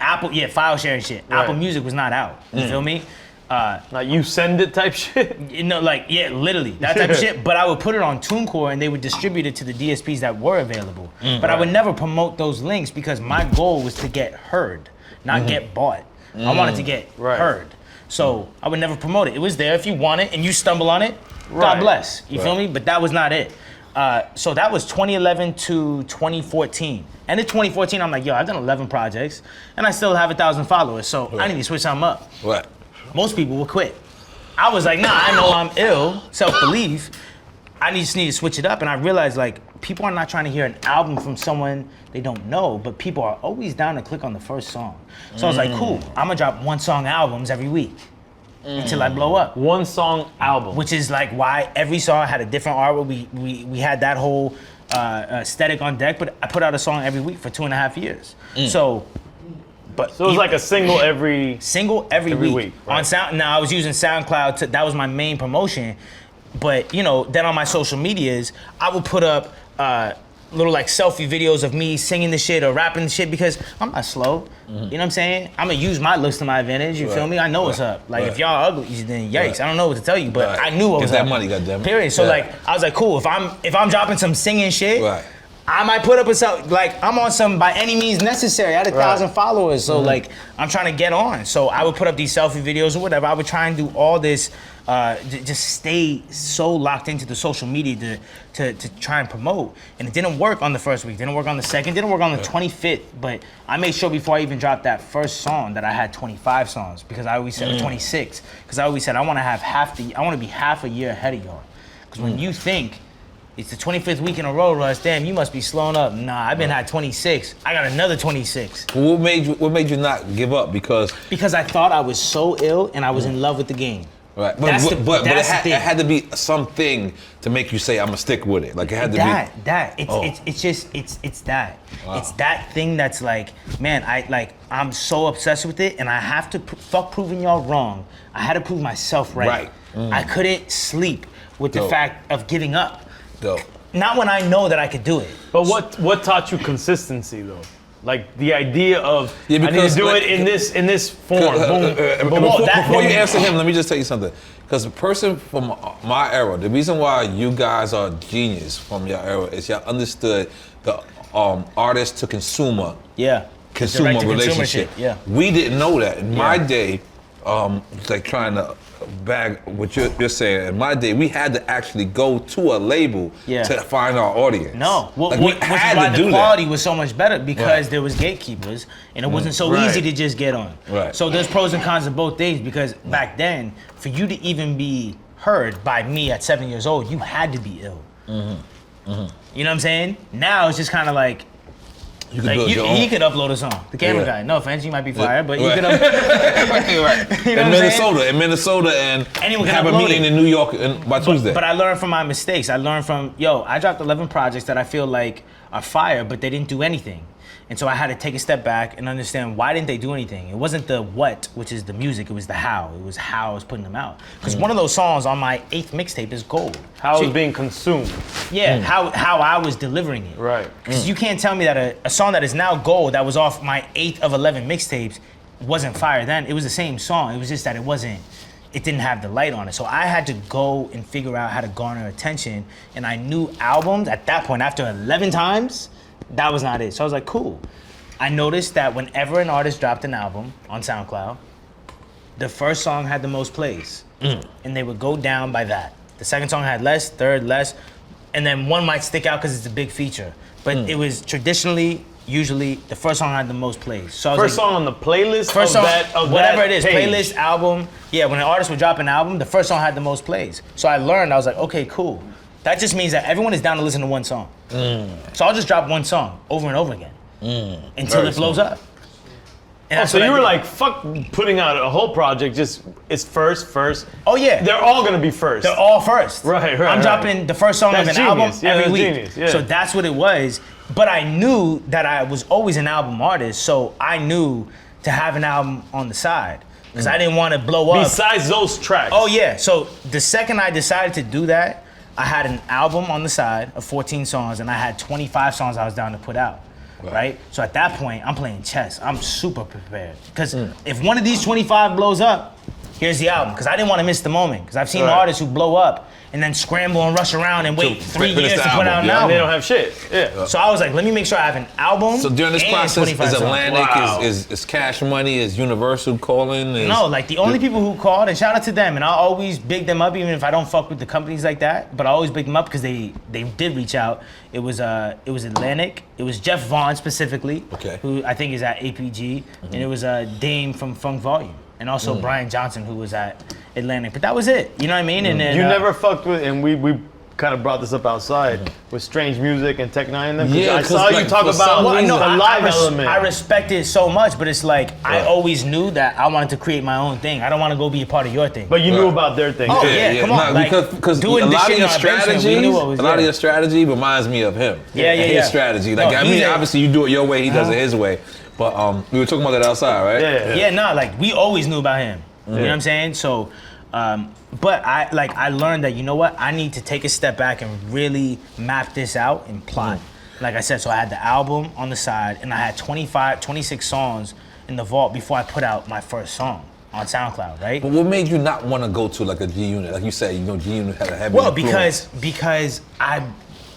file sharing shit. Right. Apple Music was not out. You feel me? Like you send it type shit. You know, like literally that type of shit. But I would put it on TuneCore and they would distribute it to the DSPs that were available. But I would never promote those links because my goal was to get heard, not get bought. I wanted to get heard. So I would never promote it. It was there if you want it and you stumble on it. God Right. bless. You feel me? But that was not it. So that was 2011 to 2014. And in 2014, I'm like, yo, I've done 11 projects and I still have 1,000 followers. So I need to switch something up. What? Most people will quit. I was like, nah, I know I'm ill, self-belief. I just need to switch it up. And I realized like people are not trying to hear an album from someone they don't know, but people are always down to click on the first song. So I was like, cool, I'm gonna drop 1 song albums every week until I blow up. 1 song album. Which is like why every song had a different artwork. We had that whole aesthetic on deck, but I put out a song every week for 2.5 years. So it was like a single every every week. week, right. On Sound. Now I was using SoundCloud that was my main promotion, but you know, then on my social medias, I would put up little like selfie videos of me singing the shit or rapping the shit because I'm not slow. You know what I'm saying? I'm gonna use my looks to my advantage. You feel me? I know what's up. Like if y'all ugly, then yikes. I don't know what to tell you, but I knew what was Get that up. money, goddammit. Period. So like I was like, cool. If I'm dropping some singing shit. Right. I might put up with some, like, I'm on some by any means necessary. I had 1,000 followers, so like, I'm trying to get on. So I would put up these selfie videos or whatever. I would try and do all this, just stay so locked into the social media to try and promote. And it didn't work on the first week, didn't work on the second, didn't work on the 25th. But I made sure before I even dropped that first song that I had 25 songs, because I always said 26. Because I always said I want to be half a year ahead of y'all. Because when you think it's the 25th week in a row, Russ, damn, you must be slowing up. Nah, I've been at 26. I got another 26. What made you not give up? Because I thought I was so ill and I was in love with the game. Right, but it had to be something to make you say I'm gonna stick with it. Like it had to be. It's that. Wow. It's that thing that's like, man, I'm so obsessed with it, and I have to fuck proving y'all wrong. I had to prove myself right. I couldn't sleep with the fact of giving up. Dope. Not when I know that I could do it. But what taught you consistency though? Like the idea of I need to do it in this form. Before you answer him, let me just tell you something. Because the person from my era, the reason why you guys are genius from your era is y'all understood the artist to consumer. Consumer relationship. We didn't know that. In my day, it's like trying to bag what you're saying. In my day, we had to actually go to a label to find our audience. Which is why the quality was so much better, because there was gatekeepers and it wasn't so easy to just get on. So there's pros and cons of both things, because back then, for you to even be heard by me at 7 years old, you had to be ill. You know what I'm saying? Now it's just kind of like, he could upload a song. The camera guy. No offense, you might be fired, but you could upload. You know in Minnesota, and anyone can have a meeting in New York by Tuesday. But I learned from my mistakes. I learned from, I dropped 11 projects that I feel like are fire, but they didn't do anything. And so I had to take a step back and understand, why didn't they do anything? It wasn't the what, which is the music, it was the how. It was how I was putting them out. Because one of those songs on my 8th mixtape is Gold. How it was being consumed. How I was delivering it. Right. Because you can't tell me that a song that is now Gold, that was off my 8th of 11 mixtapes, wasn't fire then. It was the same song. It was just that it didn't have the light on it. So I had to go and figure out how to garner attention. And I knew albums at that point, after 11 times, that was not it. So I was like, cool. I noticed that whenever an artist dropped an album on SoundCloud, the first song had the most plays. And they would go down by that. The second song had less, third less, and then one might stick out because it's a big feature. But it was usually, the first song had the most plays. So first song on the playlist? First song, whatever it is, page. Playlist, album. Yeah, when an artist would drop an album, the first song had the most plays. So I learned, I was like, okay, cool. That just means that everyone is down to listen to one song. So I'll just drop one song over and over again until it blows up. And so you were like, fuck putting out a whole project, just it's first. Oh yeah. They're all gonna be first. They're all first. Right. I'm dropping the first song of an album every week. So that's what it was. But I knew that I was always an album artist, so I knew to have an album on the side. Because I didn't want to blow up. Besides those tracks. Oh yeah. So the second I decided to do that, I had an album on the side of 14 songs, and I had 25 songs I was down to put out, right? So at that point, I'm playing chess. I'm super prepared. Because if one of these 25 blows up, here's the album. Because I didn't want to miss the moment. Because I've seen artists who blow up and then scramble and rush around and wait 3 years to put out an album. They don't have shit. So I was like, let me make sure I have an album. So during this process, is Atlantic, songs. is Cash Money, is Universal calling? No, like the only people who called, and shout out to them, and I'll always big them up even if I don't fuck with the companies like that, but I always big them up because they did reach out. It was Atlantic, it was Jeff Vaughn specifically, who I think is at APG, and it was Dame from Funk Volume. And also Brian Johnson, who was at Atlantic. But that was it, you know what I mean? And then, you never fucked with, and we kind of brought this up outside, with Strange Music and Tech Nine and them. Yeah, I saw you talk about the live element. I respect it so much, but it's like, I always knew that I wanted to create my own thing. I don't want to go be a part of your thing. But you knew about their thing. Oh yeah, come on. Because a lot of your strategy reminds me of him. His strategy. Like, I mean, obviously you do it your way, he does it his way. But we were talking about that outside, right? Like we always knew about him. You know what I'm saying? So, but I learned that, you know what? I need to take a step back and really map this out and plot. Like I said, so I had the album on the side, and I had 26 songs in the vault before I put out my first song on SoundCloud, right? But what made you not want to go to like a G Unit? Like you said, G Unit had a heavy influence. because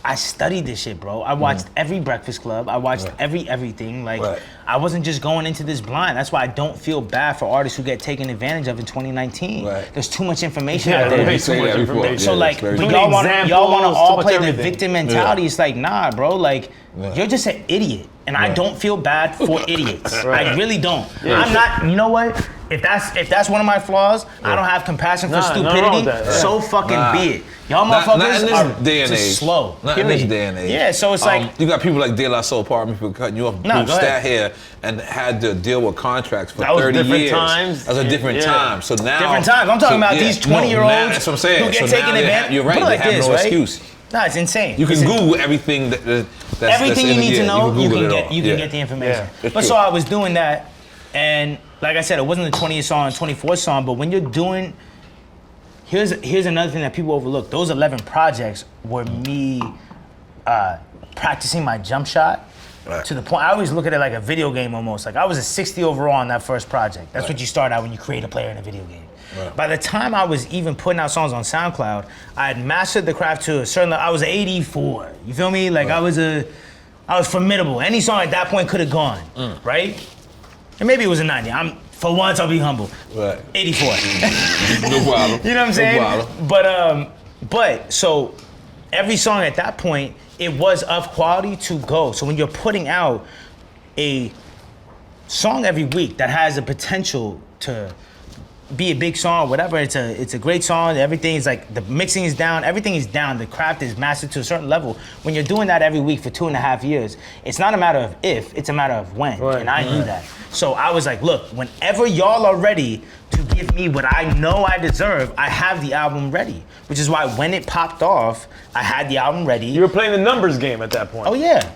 I studied this shit, bro. I watched every Breakfast Club. I watched everything. Like, I wasn't just going into this blind. That's why I don't feel bad for artists who get taken advantage of in 2019. There's too much information out there. Too much information. So like, y'all want to all play the victim mentality. It's like, nah, bro. Like, you're just an idiot, and I don't feel bad for idiots. I really don't. I'm not. You know what? If that's one of my flaws, I don't have compassion for stupidity. So fucking be it. Y'all motherfuckers are day and age. Slow. Not in this day and age. Yeah, so it's like you got people like De La Soul, pardon me for cutting you off. Who sat here and had to deal with contracts for 30 years. Times. That was a different time. So now different times. I'm talking about these 20-year-olds that's what I'm saying. who get taken advantage. You're right. They have no excuse. No, it's insane. You can Google everything that's everything you need to know. You can get the information. But so I was doing that, and like I said, it wasn't the 20th song and 24th song, but when you're doing, here's another thing that people overlook. Those 11 projects were me practicing my jump shot to the point, I always look at it like a video game almost. Like I was a 60 overall on that first project. That's what you start out when you create a player in a video game. By the time I was even putting out songs on SoundCloud, I had mastered the craft to a certain level. I was 84, you feel me? Like I was formidable. Any song at that point could have gone, right? And maybe it was a 90. For once, I'll be humble. 84. No problem. You know what I'm saying? No problem. But so every song at that point, it was of quality to go. So when you're putting out a song every week that has the potential to be a big song, whatever, it's a great song. Everything is like, the mixing is down, everything is down. The craft is mastered to a certain level. When you're doing that every week for 2.5 years, it's not a matter of if, it's a matter of when. And I knew that. So I was like, look, whenever y'all are ready to give me what I know I deserve, I have the album ready. Which is why when it popped off, I had the album ready. You were playing the numbers game at that point. Oh yeah.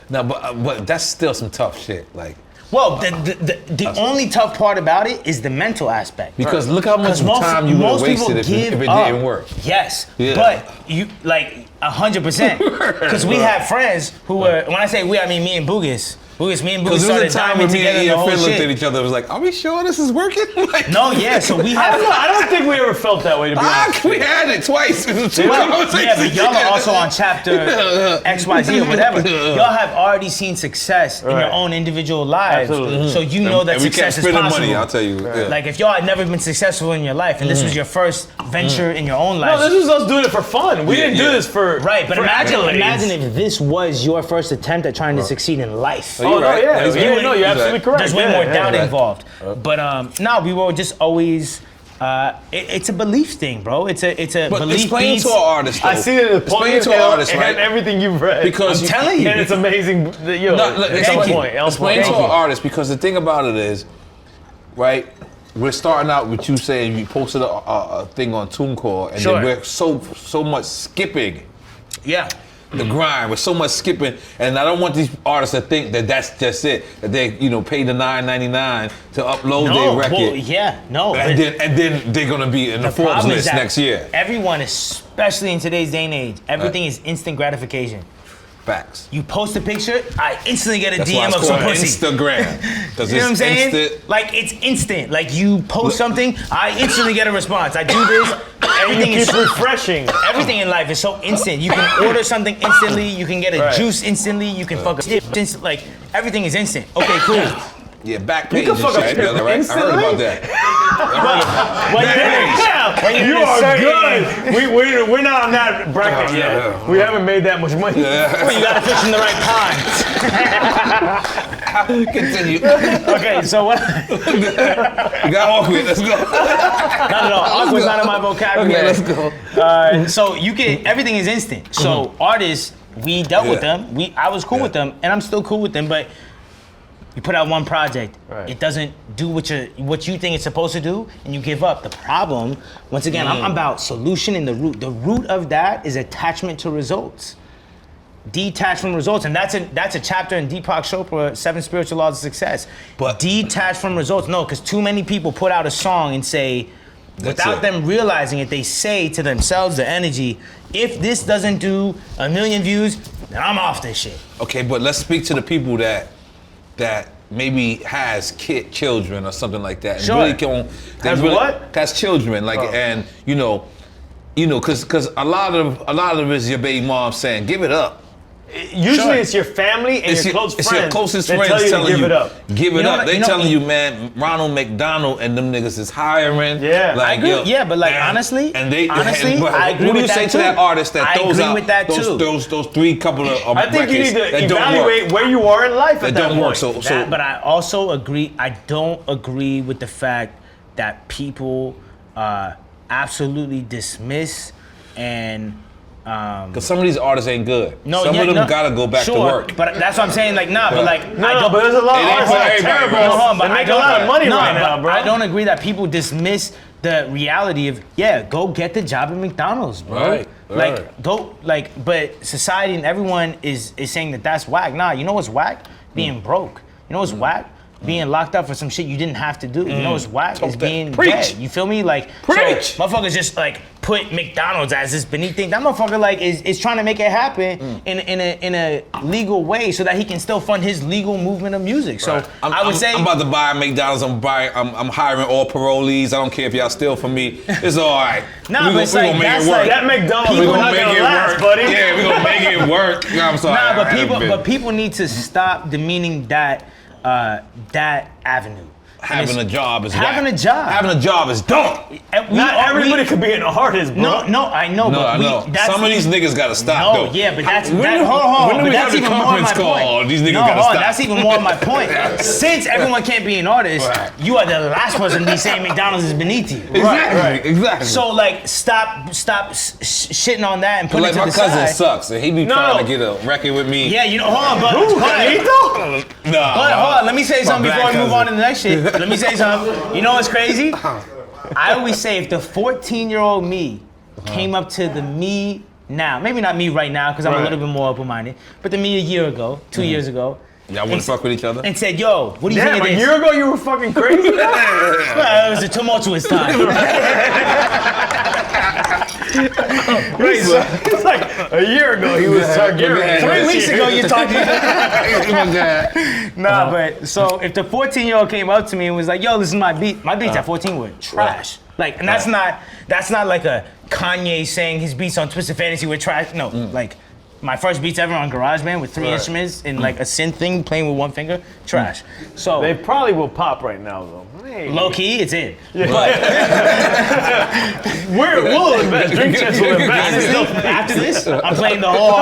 No, but that's still some tough shit. Like, well, the only tough part about it is the mental aspect. Because look how much time you would have wasted if it didn't work. Yes, but you, like, 100%. Because we have friends who were, when I say we, I mean me and Boogus. Me and Boogus started diving together the whole shit. Looked at each other, was like, are we sure this is working? Like, no, yeah, so we have... I don't think we ever felt that way, to be honest. We had it twice. Yeah, but y'all are also on chapter XYZ or whatever. Y'all have already seen success in your own individual lives. Absolutely. So you know that success is possible. Money, I'll tell you. Like if y'all had never been successful in your life and this was your first venture in your own life. No, this was us doing it for fun. We didn't do this for but imagine if this was your first attempt at trying to succeed in life. Oh, no, yeah. You're absolutely correct. There's way more doubt involved. But no, we were just always. It's a belief thing, bro. It's a belief. Explain to an artist. Though. I see it in the explain to an artist, right? And everything you've read. Because I'm telling you, and it's amazing. Explain to an artist, because the thing about it is, right? We're starting out with you saying you posted a thing on TuneCore, and then we're so much skipping. Yeah. The grind with so much skipping, and I don't want these artists to think that that's just it. That they, pay the $9.99 to upload their record. Well, and then they're gonna be in the Forbes list next year. Everyone, especially in today's day and age, everything is instant gratification. Facts. You post a picture, I instantly get a that's DM of some pussy. Instagram. You know what I'm saying? Instant. Like it's instant. Like you post something, I instantly get a response. I do this. Everything is refreshing. Everything in life is so instant. You can order something instantly. You can get a juice instantly. You can fuck a instant. Like everything is instant. Okay, cool. Yeah, back page and shit together, right? I heard about that. You are good. We're not on that bracket yet. We haven't made that much money. Well, you gotta fish in the right pond. Continue. Okay, so what? You got awkward. Let's go. No. Awkward's not in my vocabulary. Okay, let's go. So everything is instant. So artists, we dealt with them. I was cool with them, and I'm still cool with them, but. You put out one project, it doesn't do what you think it's supposed to do, and you give up. The problem, once again, I'm about solution in the root. The root of that is attachment to results. Detach from results, and that's a chapter in Deepak Chopra, 7 Spiritual Laws of Success. But detach from results, no, because too many people put out a song and say, without them realizing it, they say to themselves, the energy, if this doesn't do 1 million views, then I'm off this shit. Okay, but let's speak to the people that maybe has children or something like that. Sure. And really has what? Has children, like, and you know, because a lot of it is your baby mom saying, give it up. Usually it's your family and your close friends. It's your closest friends telling you to give it up. Give it up. They telling you, man, Ronald McDonald and them niggas is hiring. Yeah, like, I agree. But like honestly, I agree what with do you that say too. to that artist that I agree with that too. Those three couple of I think you need to that evaluate where you are in life at that don't work. point. But I also agree. I don't agree with the fact that people absolutely dismiss and. Because some of these artists ain't good. No, some of them gotta go back to work. But that's what I'm saying. Like, but there's a lot of artists that are terrible. They make a lot of money right now, bro. I don't agree that people dismiss the reality of go get the job at McDonald's, bro. Right. But society and everyone is saying that that's whack. Nah, you know what's whack? Being broke. You know what's whack? Being locked up for some shit you didn't have to do. You know what's whack? Is being dead. You feel me? Like, so motherfuckers just like put McDonald's as this beneath thing. That motherfucker like is trying to make it happen in a legal way so that he can still fund his legal movement of music. So I would say I'm about to buy McDonald's. I'm hiring all parolees. I don't care if y'all steal from me. It's all right. Nah, but it's like that's like that McDonald's. We're gonna make it work, buddy. Yeah, we're gonna make it work. I'm sorry. Nah, but people need to stop demeaning that avenue. Having a job is Having whack. a job. Having a job is dumb. Not everybody could be an artist, bro. No, I know, but some of these niggas gotta stop though. Yeah, but that's when do we have the conference call? These niggas gotta stop. That's even more of my point. Since everyone can't be an artist, you are the last person to be saying McDonald's is beneath you. Exactly. So like, stop shitting on that and put it to the side. My cousin sucks, and he be trying to get a record with me. Yeah, hold on, but Carlito? No. Hold on. Let me say something before we move on to the next shit. Let me say something. You know what's crazy? I always say if the 14-year-old me came up to the me now, maybe not me right now because I'm a little bit more open-minded, but the me a year ago, 2 years ago, y'all wouldn't fuck with each other? and said, yo, what do you think of this? A year ago you were fucking crazy? Well, it was a tumultuous time. It's like a year ago he was Targaryen. 3 weeks ago you talked to me. Nah, but so if the 14-year-old came up to me and was like, yo, this is my beat. My beats at 14 were trash. Like, and that's not like a Kanye saying his beats on Twisted Fantasy were trash. No, like my first beats ever on GarageBand with 3 instruments and like a synth thing playing with one finger, trash. So they probably will pop right now though. Hey. Low key, it's in. Yeah. But we'll invest. Drink Chess will invest. After this, I'm playing the whole.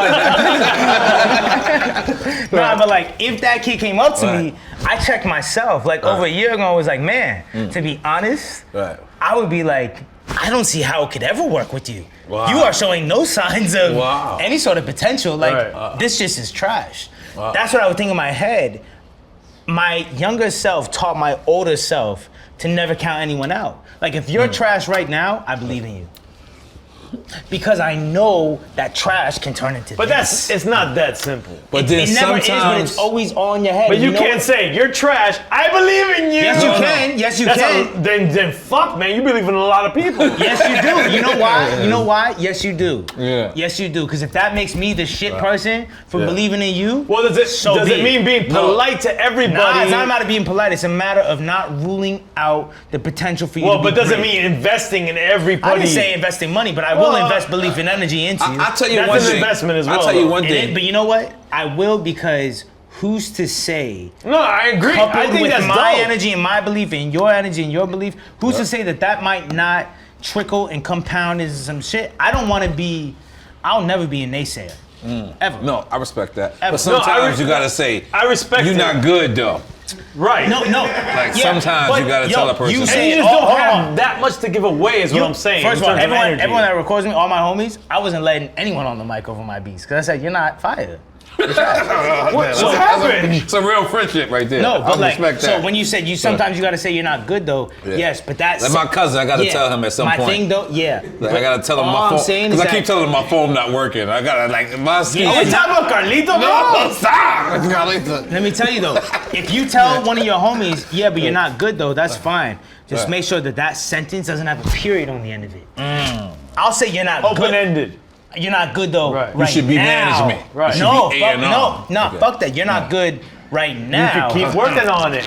Nah, but like if that kid came up to me, I checked myself. Like over a year ago, I was like, man, to be honest, I would be like, I don't see how it could ever work with you. Wow. You are showing no signs of any sort of potential. Like this just is trash. That's what I would think in my head. My younger self taught my older self to never count anyone out. Like if you're trash right now, I believe in you. Because I know that trash can turn into But this. it's not that simple. But then it never is, but it's always all in your head. But you can't say, you're trash, I believe in you. Yes, you can. Yes, you can. Then fuck, man, you believe in a lot of people. Yes, you do. You know why? You know why? Yes, you do. Yeah. Yes, you do. Because if that makes me the shit person for believing in you, well, does it mean being polite to everybody? Nah, it's not a matter of being polite. It's a matter of not ruling out the potential for you to be but does it great. mean investing in everybody? I didn't say investing money, but I will invest belief and energy into you. I'll tell you That's one an thing. investment as well. I'll tell you one thing. But you know what? I will because who's to say? No, I agree. Coupled I think with that's my dope. energy and my belief and your energy and your belief, who's to say that might not trickle and compound into some shit? I'll never be a naysayer. Ever. No, I respect that. Ever. But sometimes you gotta say, I respect you're not good though. Right. No. Like sometimes you gotta tell a person. And you just don't have that much to give away is what I'm saying. First of all, everyone that records me, all my homies, I wasn't letting anyone on the mic over my beats. Because I said, you're not fire. What's happening? It's a real friendship right there. No, but I respect that. So when you said sometimes you gotta say you're not good though, yes, but that's like my cousin, I gotta tell him at some point. My thing though, Like, I gotta tell him my phone. Because I keep telling him my phone not working. I gotta my skin. Are we talking about Carlito? No, stop. Carlito. Let me tell you though, if you tell one of your homies, but you're not good though, that's fine. Just make sure that sentence doesn't have a period on the end of it. I'll say you're not good. Open-ended. You're not good though. Right You should be now. management. Right. No, be fuck, A&R. fuck that. You're not good right now, You can keep working on it.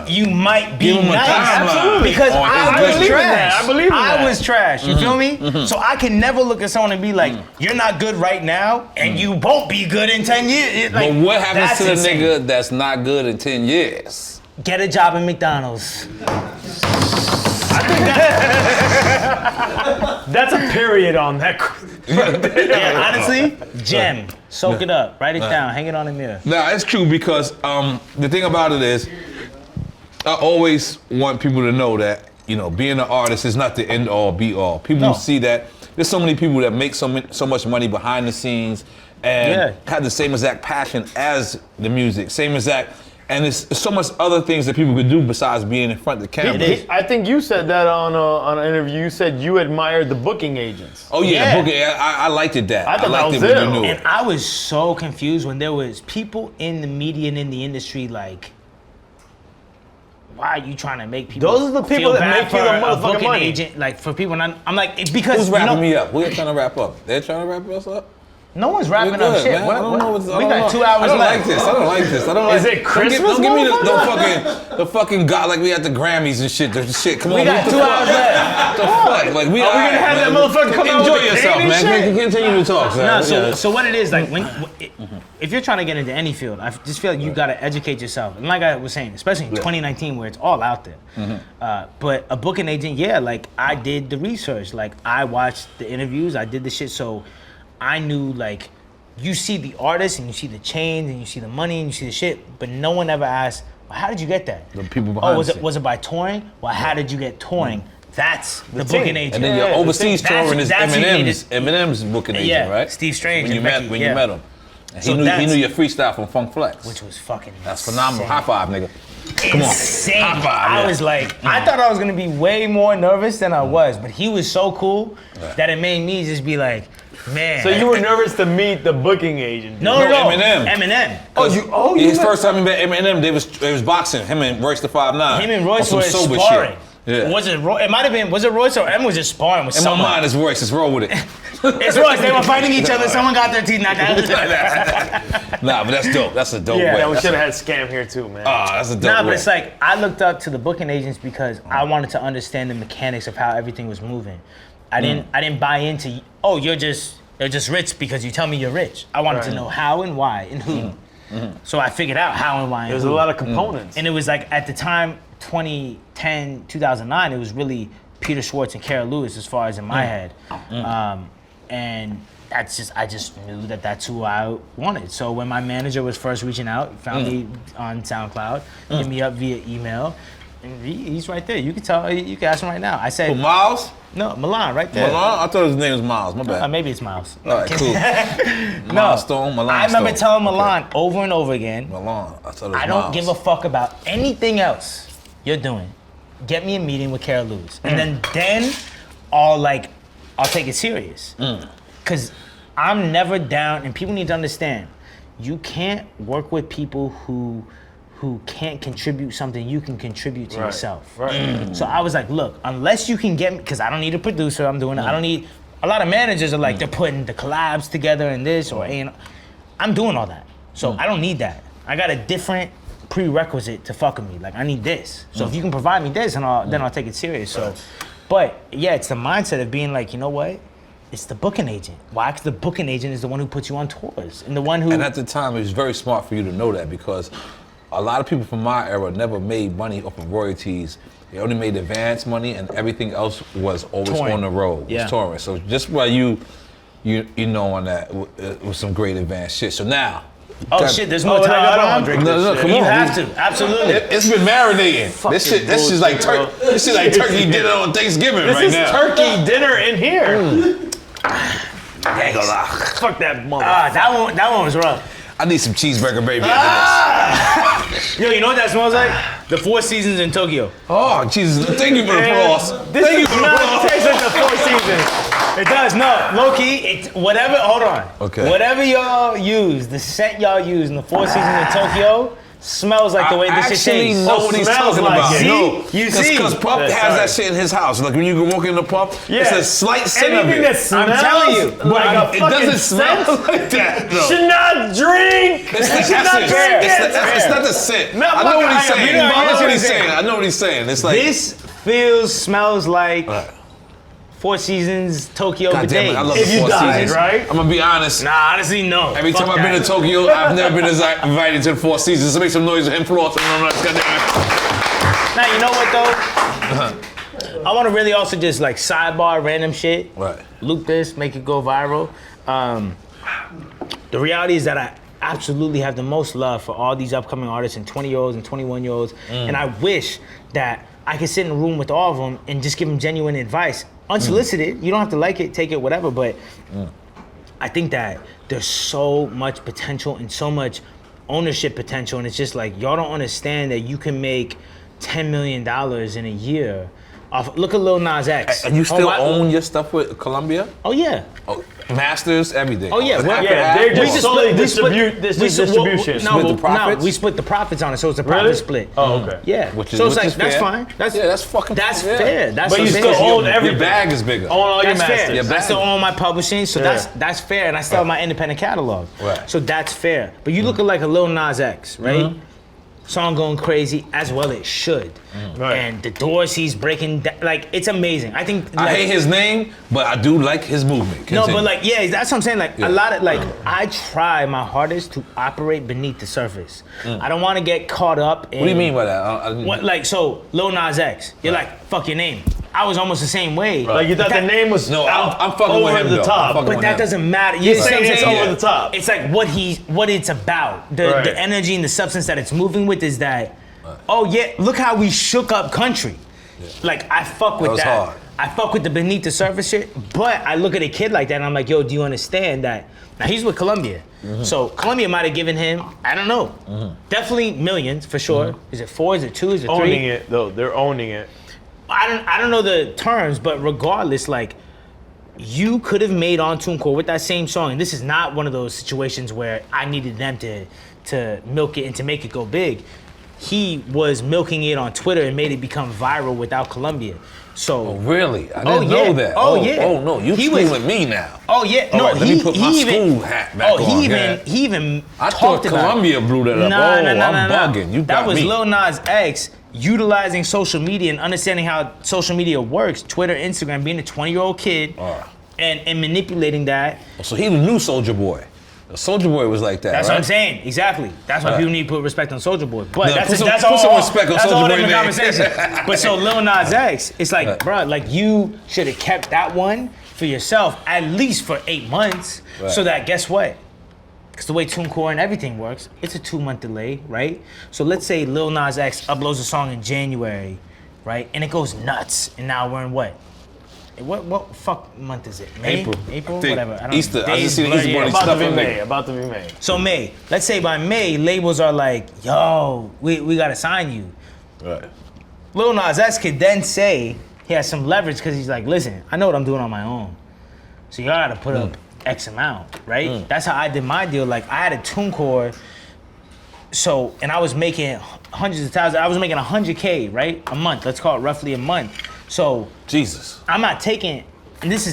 you might be Give him a nice. timeline. Absolutely. Because On I his was list. trash. I believe in that. I was trash. You feel me? So I can never look at someone and be like, "You're not good right now, and you won't be good in 10 years." Like, But what happens that's to the insane. nigga that's not good in 10 years? Get a job at McDonald's. That's a period on that. Yeah, honestly, gem. Soak it up. Write it down. Hang it on the mirror. Nah, it's true because the thing about it is, I always want people to know that, you know, being an artist is not the end all be all. People see that there's so many people that make so much money behind the scenes and have the same exact passion as the music, same exact. And there's so much other things that people could do besides being in front of the camera. I think you said that on an interview. You said you admired the booking agents. Oh yeah, booking. I liked it that. I thought liked that was it when it. you knew And it. I was so confused when there was people in the media and in the industry like, why are you trying to make people? Those are the people feel that bad make you for the a motherfucking booking money. agent? Like for people, and I'm like, it's because Who's you know, wrapping me up? We're trying to wrap up. They're trying to wrap us up. no one's We're wrapping good, up shit. man. What, I don't know what's, we got 2 hours I don't left. like this. I don't like this. I don't like Is it Christmas, Don't give me the motherfucker? fucking God like we at the Grammys and shit. The shit. Come on. We got what the 2 hours fuck? left. What the fuck? Like we Are we gonna have that motherfucker come out Enjoy with the yourself, cane man. and shit? Continue to talk, man. No, Yeah. so what it is, like if you're trying to get into any field, I just feel like you gotta educate yourself. And like I was saying, especially in 2019 where it's all out there. But a booking agent, like I did the research. Like I watched the interviews, I did the shit, so I knew like you see the artist and you see the chains and you see the money and you see the shit, but no one ever asked, well, how did you get that? The people behind was the it was it by touring? Well, how did you get touring? That's the team. booking agent. And then your overseas touring is that's who you Eminem's booking agent, Yeah, right? Steve Strange When you and met Becky, when yeah. you met him. And So he that's- knew your freestyle from Funk Flex. which was fucking That's phenomenal. insane. High five, nigga. Come on. Insane. High five, I yeah. was like, I thought I was gonna be way more nervous than I was, but he was so cool that it made me just be like, man. So you were nervous to meet the booking agent? No, Eminem. Eminem. His first time he met Eminem, they was boxing. Him and Royce the 5'9". Him and Royce on were some sober sparring. shit. Yeah. Was it? It might have been. Was it Royce or Em was just sparring with In my someone? mind, it's Royce. It's roll with it. It's Royce. They were fighting each other. Someone got their teeth knocked out. Nah, but that's dope. That's a dope way. Yeah, we That's should a- have had Scam here too, man. that's a dope Nah, way. but it's like I looked up to the booking agents because I wanted to understand the mechanics of how everything was moving. I didn't buy into you're just rich because you tell me you're rich. I wanted to know how and why and who. So I figured out how and why. There's and a who. lot of components. And it was like at the time, 2010, 2009, it was really Peter Schwartz and Kara Lewis as far as in my head. And I just knew that that's who I wanted. So when my manager was first reaching out, he found me on SoundCloud, hit me up via email, and he's right there. You can tell, you can ask him right now. I said, Miles? no, Milan, right there. Milan? I thought his name was Miles. My bad. Maybe it's Miles. All right, cool. Milestone, Milan. I remember telling Milan over and over again, Milan. I thought it was I don't Miles. give a fuck about anything else you're doing. Get me a meeting with Kara Lewis. And then I'll take it serious. Cause I'm never down, and people need to understand, you can't work with people who can't contribute something you can contribute to yourself. Right. So I was like, look, unless you can get me, because I don't need a producer, I'm doing it. I don't need, a lot of managers are like, they're putting the collabs together and this or A&R. I'm doing all that. So I don't need that. I got a different prerequisite to fuck with me. Like, I need this. So if you can provide me this, then I'll take it serious. So, but yeah, it's the mindset of being like, you know what? It's the booking agent. Why? Because the booking agent is the one who puts you on tours. And the one who... And at the time, it was very smart for you to know that because a lot of people from my era never made money off of royalties. They only made advance money and everything else was always Touring. on the road, was touring. So just while you know on that, it was some great advanced shit. So now... Oh shit, there's more no, time. I don't want to drink this shit. come You on. have to, absolutely. It's been marinating. This shit like bullshit, bro. this shit like turkey dinner on Thanksgiving This right is now. turkey dinner in here. Yikes. Fuck that mother. That one was rough. I need some cheeseburger, baby. After this. Yo, you know what that smells like? The Four Seasons in Tokyo. Oh Jesus! Thank you for the applause. This Thank you does for the not applause. taste like the Four Seasons. It does, no, low key, it's whatever, hold on. Okay. Whatever y'all use, the scent y'all use in the Four Seasons in Tokyo smells like the way this shit tastes. I actually know what he's talking about. You see? Because Puff has that shit in his house. Like when you walk in the Puff, it's a slight scent of Anything it. that smells I'm telling you, like a it fucking doesn't smell like that. though. should not drink. It's the Should not essence. drink. It's not the scent. No, I know what he's fuck, saying. I That's what he's saying. I know what he's saying. It's like This smells like Four Seasons Tokyo God damn it, I bidet. love If the you Four died, Seasons. right? I'm gonna be honest. Nah, honestly, no. Every Fuck time I've that. been to Tokyo, I've never been invited to the Four Seasons. So make some noise with him flossing on us. Now, you know what though? I want to really also just like sidebar random shit. Right. Loop this, make it go viral. The reality is that I absolutely have the most love for all these upcoming artists and 20-year-olds and 21-year-olds. And I wish that I could sit in a room with all of them and just give them genuine advice. Unsolicited, you don't have to like it, take it, whatever, but I think that there's so much potential and so much ownership potential, and it's just like, y'all don't understand that you can make $10 million in a year off. Look at Lil Nas X. And you still own your stuff with Columbia? Oh yeah. Oh, masters, everything. Oh yeah. They're We just just solely split- distribution. Split the profits? No, we split the profits on it, so it's a profit Really? split. Oh, okay. Yeah. Which is- so it's which like is that's fair. fine. That's fucking That's fair. fair. That's But you fair. still own Your everything. bag is bigger. Own all your That's fair. masters. Yeah, I still own my publishing, so that's fair, and I still have my independent catalog. Right. So that's fair. But you look at like a Lil Nas X, right? Song going crazy, as well it should. Right. And the doors he's breaking, like it's amazing. I think I like, hate his name, but I do like his movement. No, Continue. but like, yeah, that's what I'm saying. Like, a lot of, like, I try my hardest to operate beneath the surface. I don't want to get caught up in. What do you mean by that? What, like, so, Lil Nas X, you're like, fuck your name. I was almost the same way. Like you thought the name was No, I'm fucking over with him, the though. top. I'm fucking But with that him. doesn't matter. You're You see saying what I'm it's saying? over the top. It's like what it's about. The energy and the substance that it's moving with is that, oh yeah, look how we shook up country. Like, I fuck with was that. hard. I fuck with the beneath the surface shit, but I look at a kid like that and I'm like, yo, do you understand that? Now he's with Columbia. So Columbia might have given him, I don't know, definitely millions for sure. Is it 4? Is it 2? Is it 3? owning it though. They're owning it. I don't know the terms, but regardless, like, you could have made On TuneCore with that same song, and this is not one of those situations where I needed them to milk it and to make it go big. He was milking it on Twitter and made it become viral without Columbia. So Really? I didn't know that. Oh yeah. Oh no, you He screwing was- with me now. Oh yeah. All No, right, let me put my he even, school hat back on. He even I talked thought about Columbia blew that up. I'm bugging. You that got was me. Lil Nas X utilizing social media and understanding how social media works, Twitter, Instagram, being a 20-year-old kid, and manipulating that. So he the new Soldier Boy. Soldier Boy was like that. That's right? what I'm saying. Exactly. That's why people need to put respect on Soulja Boy. But No, that's put some all respect on that's all Soulja Boy different name. conversation. But so Lil Nas X, it's like, bruh, like you should have kept that one for yourself at least for 8 months, so that guess what? Because the way TuneCore and everything works, it's a 2-month delay, right? So let's say Lil Nas X uploads a song in January, right? And it goes nuts. And now we're in what? What fuck month is it? May? April. April? Think Whatever. I don't Easter. know. I just see the Easter Bunny About stuff to be on May. me. About to be May. So May, let's say by May, labels are like, yo, we gotta sign you. Right. Lil Nas X could then say he has some leverage because he's like, listen, I know what I'm doing on my own. So you gotta put up X amount, right? That's how I did my deal. Like I had a TuneCore, so, and I was making hundreds of thousands, I was making 100K, right? A month, let's call it roughly a month. So Jesus. I'm not taking, and this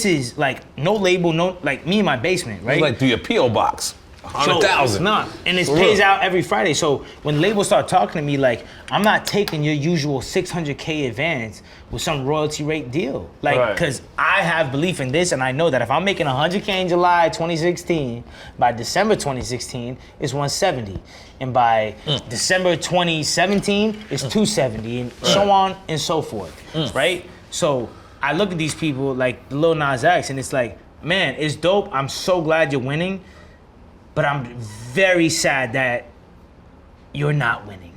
is like no label, no, like me in my basement, right? It's like through your P.O. box. 100,000. It's not, and it For pays real. out every Friday. So when labels start talking to me, like I'm not taking your usual 600K advance with some royalty rate deal, like Right. because I have belief in this, and I know that if I'm making 100K in July 2016, by December 2016 it's 170, and by December 2017 it's 270, and so on and so forth, right? So I look at these people like Lil Nas X, and it's like, man, it's dope. I'm so glad you're winning. But I'm very sad that you're not winning.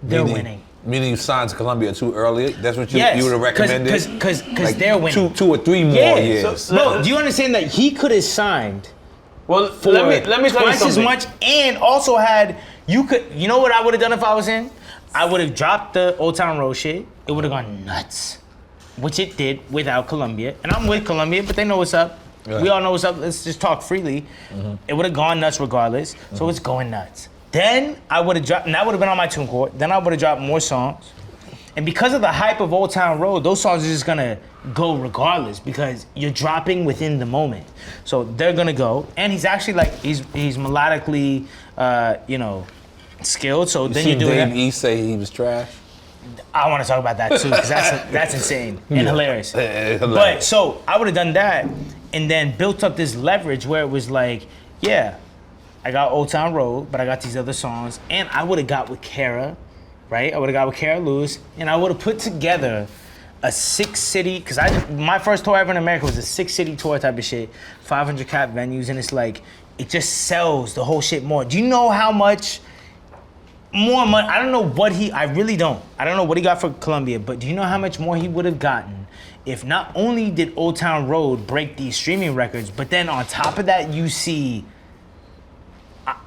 They're winning. Meaning you signed to Columbia too early? That's what you Yes, would have recommended? because Like they're winning. two or three more Yeah. years. Bro, do you understand that he could have signed Well, for let me tell you twice as something. much, and also had you know what I would have done if I was in? I would have dropped the Old Town Road shit. It would have gone nuts, which it did without Columbia. And I'm with Columbia, but they know what's up. Right. We all know what's up. Let's just talk freely. It would have gone nuts regardless. So it's going nuts. Then I would have dropped, and that would have been on my TuneCore. Then I would have dropped more songs. And because of the hype of Old Town Road, those songs are just gonna go regardless because you're dropping within the moment. So they're gonna go. And he's actually like, he's melodically, skilled. So then you do Dave that. E say he was trash. I want to talk about that too because that's insane and hilarious. Hilarious. But so I would have done that and then built up this leverage where it was like, yeah, I got Old Town Road, but I got these other songs, and I would have got with Kara, right? I would have got with Kara Lewis, and I would have put together a 6-city, because my first tour ever in America was a 6-city tour type of shit, 500 cap venues, and it's like, it just sells the whole shit more. Do you know how much more money? I don't know what I really don't. I don't know what he got for Columbia, but do you know how much more he would have gotten if not only did Old Town Road break these streaming records, but then on top of that, you see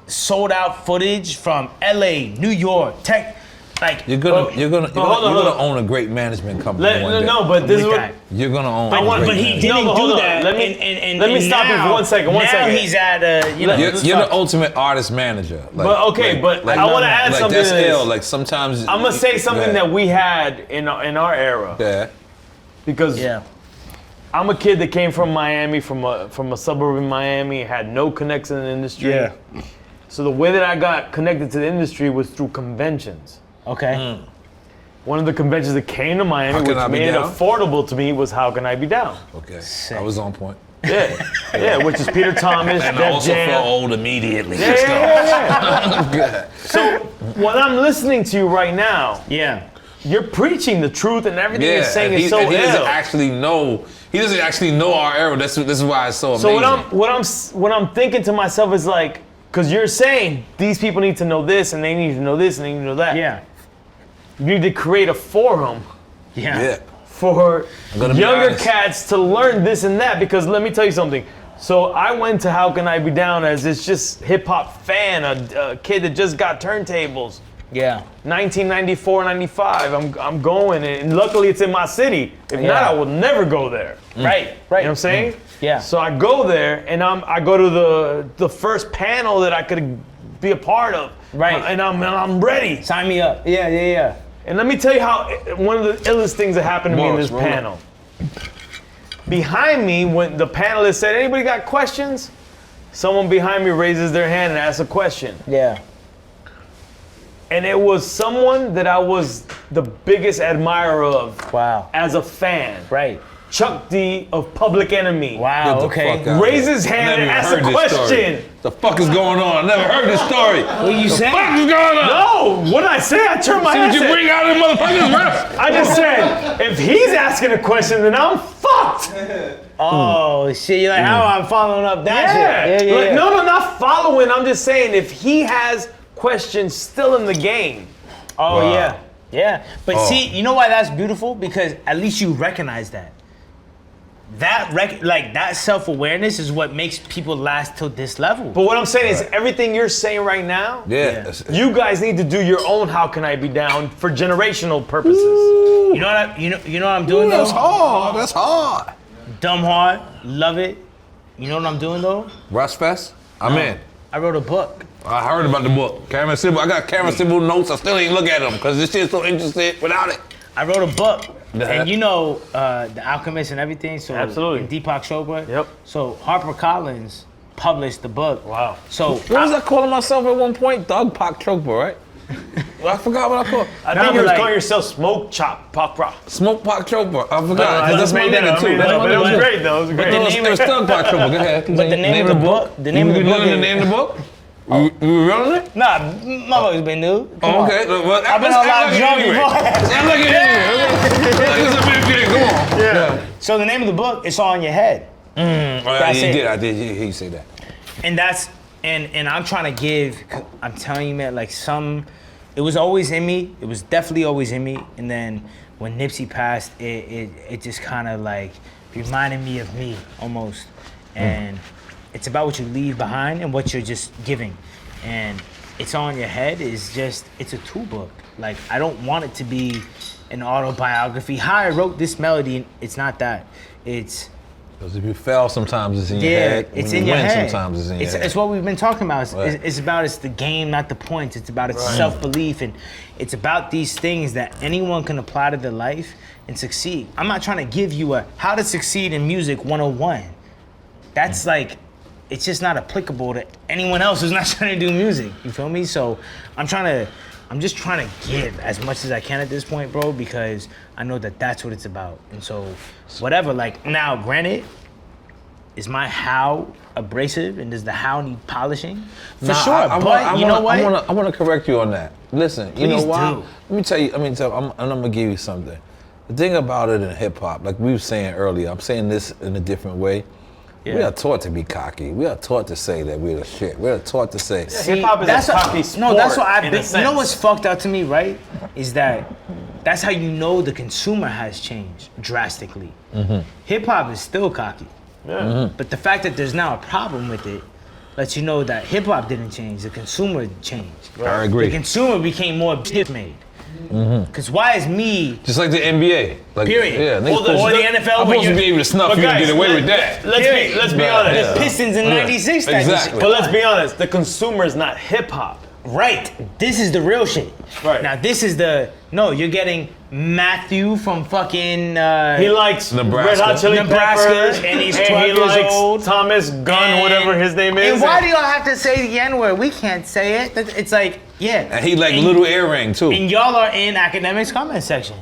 sold out footage from LA, New York, Tech. Like you're gonna own a great management company one day. No, but this is what you're gonna own. But he didn't do that. Let me stop you for 1 second. Now he's at you're the ultimate artist manager. But I want to add something. That's to this. ill. Like sometimes I'm gonna say something that we had in our era. Yeah. Because I'm a kid that came from Miami, from a suburb in Miami, had no connects in the industry. Yeah. So the way that I got connected to the industry was through conventions. Okay. One of the conventions that came to Miami, which made it affordable to me, was How Can I Be Down? Okay. I was on point. Yeah, which is Peter Thomas, and Def I also Jam. felt old immediately. Yeah. So when I'm listening to you right now, you're preaching the truth and everything you're saying is so ill. He doesn't actually know our era. This is why it's so amazing. So what I'm thinking to myself is like, because you're saying these people need to know this and they need to know this and they need to know that. Yeah. You need to create a forum. Yeah. For younger cats to learn this and that, because let me tell you something. So I went to How Can I Be Down as this just hip hop fan, a kid that just got turntables. Yeah. 1994, 95. I'm going, and luckily it's in my city. If not, I will never go there. Right. You know what I'm saying? Yeah. So I go there, and I go to the first panel that I could be a part of. Right. And I'm ready. Sign me up. Yeah. And let me tell you how one of the illest things that happened to me in this panel. Behind me, when the panelist said, "Anybody got questions?" Someone behind me raises their hand and asks a question. Yeah. And it was someone that I was the biggest admirer of. Wow. As a fan. Right. Chuck D of Public Enemy. Wow, okay. Raise his hand and ask a question. The fuck is going on? I never heard this story. What you saying? The fuck is going on? No, what did I say? I turned my head. Did you bring out the motherfucker's ref? I just said, if he's asking a question, then I'm fucked. Oh, shit. You're like, how I'm following up that shit? Yeah. No, not following. I'm just saying, if he has questions still in the game. Oh, wow. Yeah. But see, you know why that's beautiful? Because at least you recognize that. That self-awareness is what makes people last till this level. But what I'm saying is everything you're saying right now, you guys need to do your own How Can I Be Down for generational purposes. Ooh. You know what I'm doing though? That's hard. Dumb hard, love it. You know what I'm doing though? Russ Fest? I'm in. I wrote a book. I heard about the book. Cameron Sybil. I got Cameron Sybil notes. I still ain't look at them because this shit's so interesting without it. I wrote a book. And you know, The Alchemist and everything, so absolutely. And Deepak Chopra. Yep. So HarperCollins published the book. Wow. So what was I calling myself at one point? Doug Pak Chopra, right? I forgot what I called. I think you were calling yourself Smoke Chop Pak Ra. Smoke Pak Chopra. I forgot. I just made that too. It was great though. It was great. It was Doug Pak Chopra. Go ahead. But the name of the book. The name of the book. The name of the book. We rolling it? Nah, motherfuckers been new. Oh, okay. Well, I've been a lot drunk before. I'm looking at you. Come on. Yeah. So the name of the book is On Your Head. I did hear you say that. And that's and I'm trying to give. I'm telling you, man. Like it was always in me. It was definitely always in me. And then when Nipsey passed, it just kind of like reminded me of me almost. And it's about what you leave behind and what you're just giving. And It's On Your Head is just, it's a tool book. Like, I don't want it to be an autobiography. How I wrote this melody, it's not that. It's Because if you fail, sometimes it's in your head. It's when in you your win, head. sometimes it's in your head. It's what we've been talking about. Right. It's the game, not the points. It's about its self-belief, and it's about these things that anyone can apply to their life and succeed. I'm not trying to give you a how to succeed in music 101. That's like, it's just not applicable to anyone else who's not trying to do music. You feel me? So I'm just trying to give as much as I can at this point, bro, because I know that that's what it's about. And so whatever, like now, granted, is my how abrasive and does the how need polishing? For sure, but you know what? I want to correct you on that. Listen, you know Please why? do. Let me tell you, and I'm gonna give you something. The thing about it in hip hop, like we were saying earlier, I'm saying this in a different way. Yeah. We are taught to be cocky. We are taught to say that we're the shit. We are taught to say. Hip hop is a cocky sport. No, that's what I've been. in a You know what's sense. fucked up to me, right? Is that that's how you know the consumer has changed drastically. Hip hop is still cocky, but the fact that there's now a problem with it lets you know that hip hop didn't change. The consumer changed. I agree. The consumer became more hip made. Because why is me? Just like the NBA. Like, Period. Yeah, niggas Or the supposed- NFL I'm when supposed to you- be able to snuff But you and guys, get away with that. Let's be Yeah. honest. The Pistons in '96. Exactly. But let's be honest. The consumer is not hip hop. Right. This is the real shit. Right. Now this is the you're getting Matthew from fucking He likes Nebraska. Red Hot Chili Nebraska, Peppers, and he's he 12 years likes old. Thomas Gunn, whatever his name is. And why do y'all have to say the N-word? We can't say it. It's like, yeah. And he like little earring too. And y'all are in academics comment section.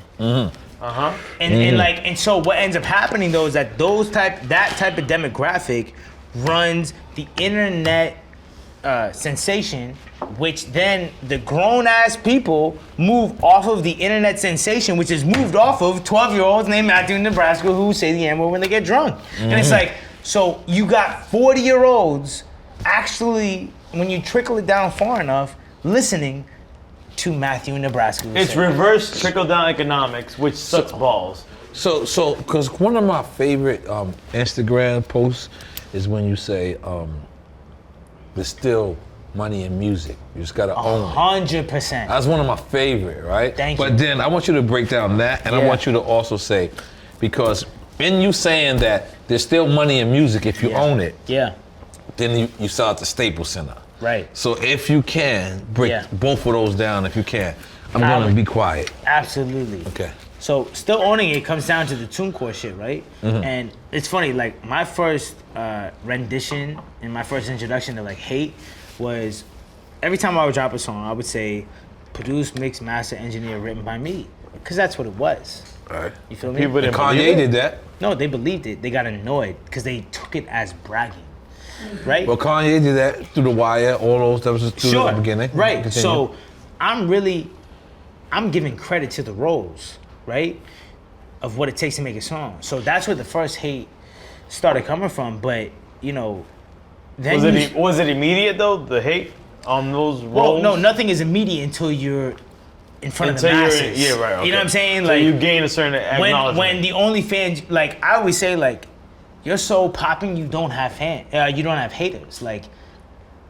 And so what ends up happening though is that that type of demographic runs the internet sensation, which then the grown-ass people move off of the internet sensation, which is moved off of 12-year-olds named Matthew in Nebraska who say the N-word when they get drunk. And it's like, so you got 40-year-olds actually, when you trickle it down far enough, listening to Matthew in Nebraska. It's reverse trickle-down economics, which sucks balls. So, because one of my favorite Instagram posts is when you say, there's still money in music. You just gotta own it. 100%. That's one of my favorite, right? Thank you. But then I want you to break down that, and I Yeah. want you to also say, because in you saying that there's still money in music if you own it, Yeah, then you sell at the Staples Center. right. So if you can, break Yeah. both of those down if you can. I'm I gonna would. be quiet. Absolutely. Okay. So still owning it comes down to the TuneCore shit, right? And it's funny, like my first rendition and my first introduction to like hate was every time I would drop a song, I would say, produced, mixed, master, engineer, written by me. Because that's what it was. Alright. You feel me? People didn't believe Kanye it. did that. No, they believed it. They got annoyed because they took it as bragging. Right? Well, Kanye did that through The Wire, all those, that was just through the beginning. Right. Continue. So I'm giving credit to the roles, right? Of what it takes to make a song. So that's where the first hate started coming from. But, you know, then Was it immediate though, the hate on those well, roles? no, nothing is immediate until you're in front of the Until masses. yeah, right. Okay. You know what I'm saying? So Like you gain a certain acknowledgement. when the OnlyFans, like I always say, like you're so popping, you don't have you don't have haters. Like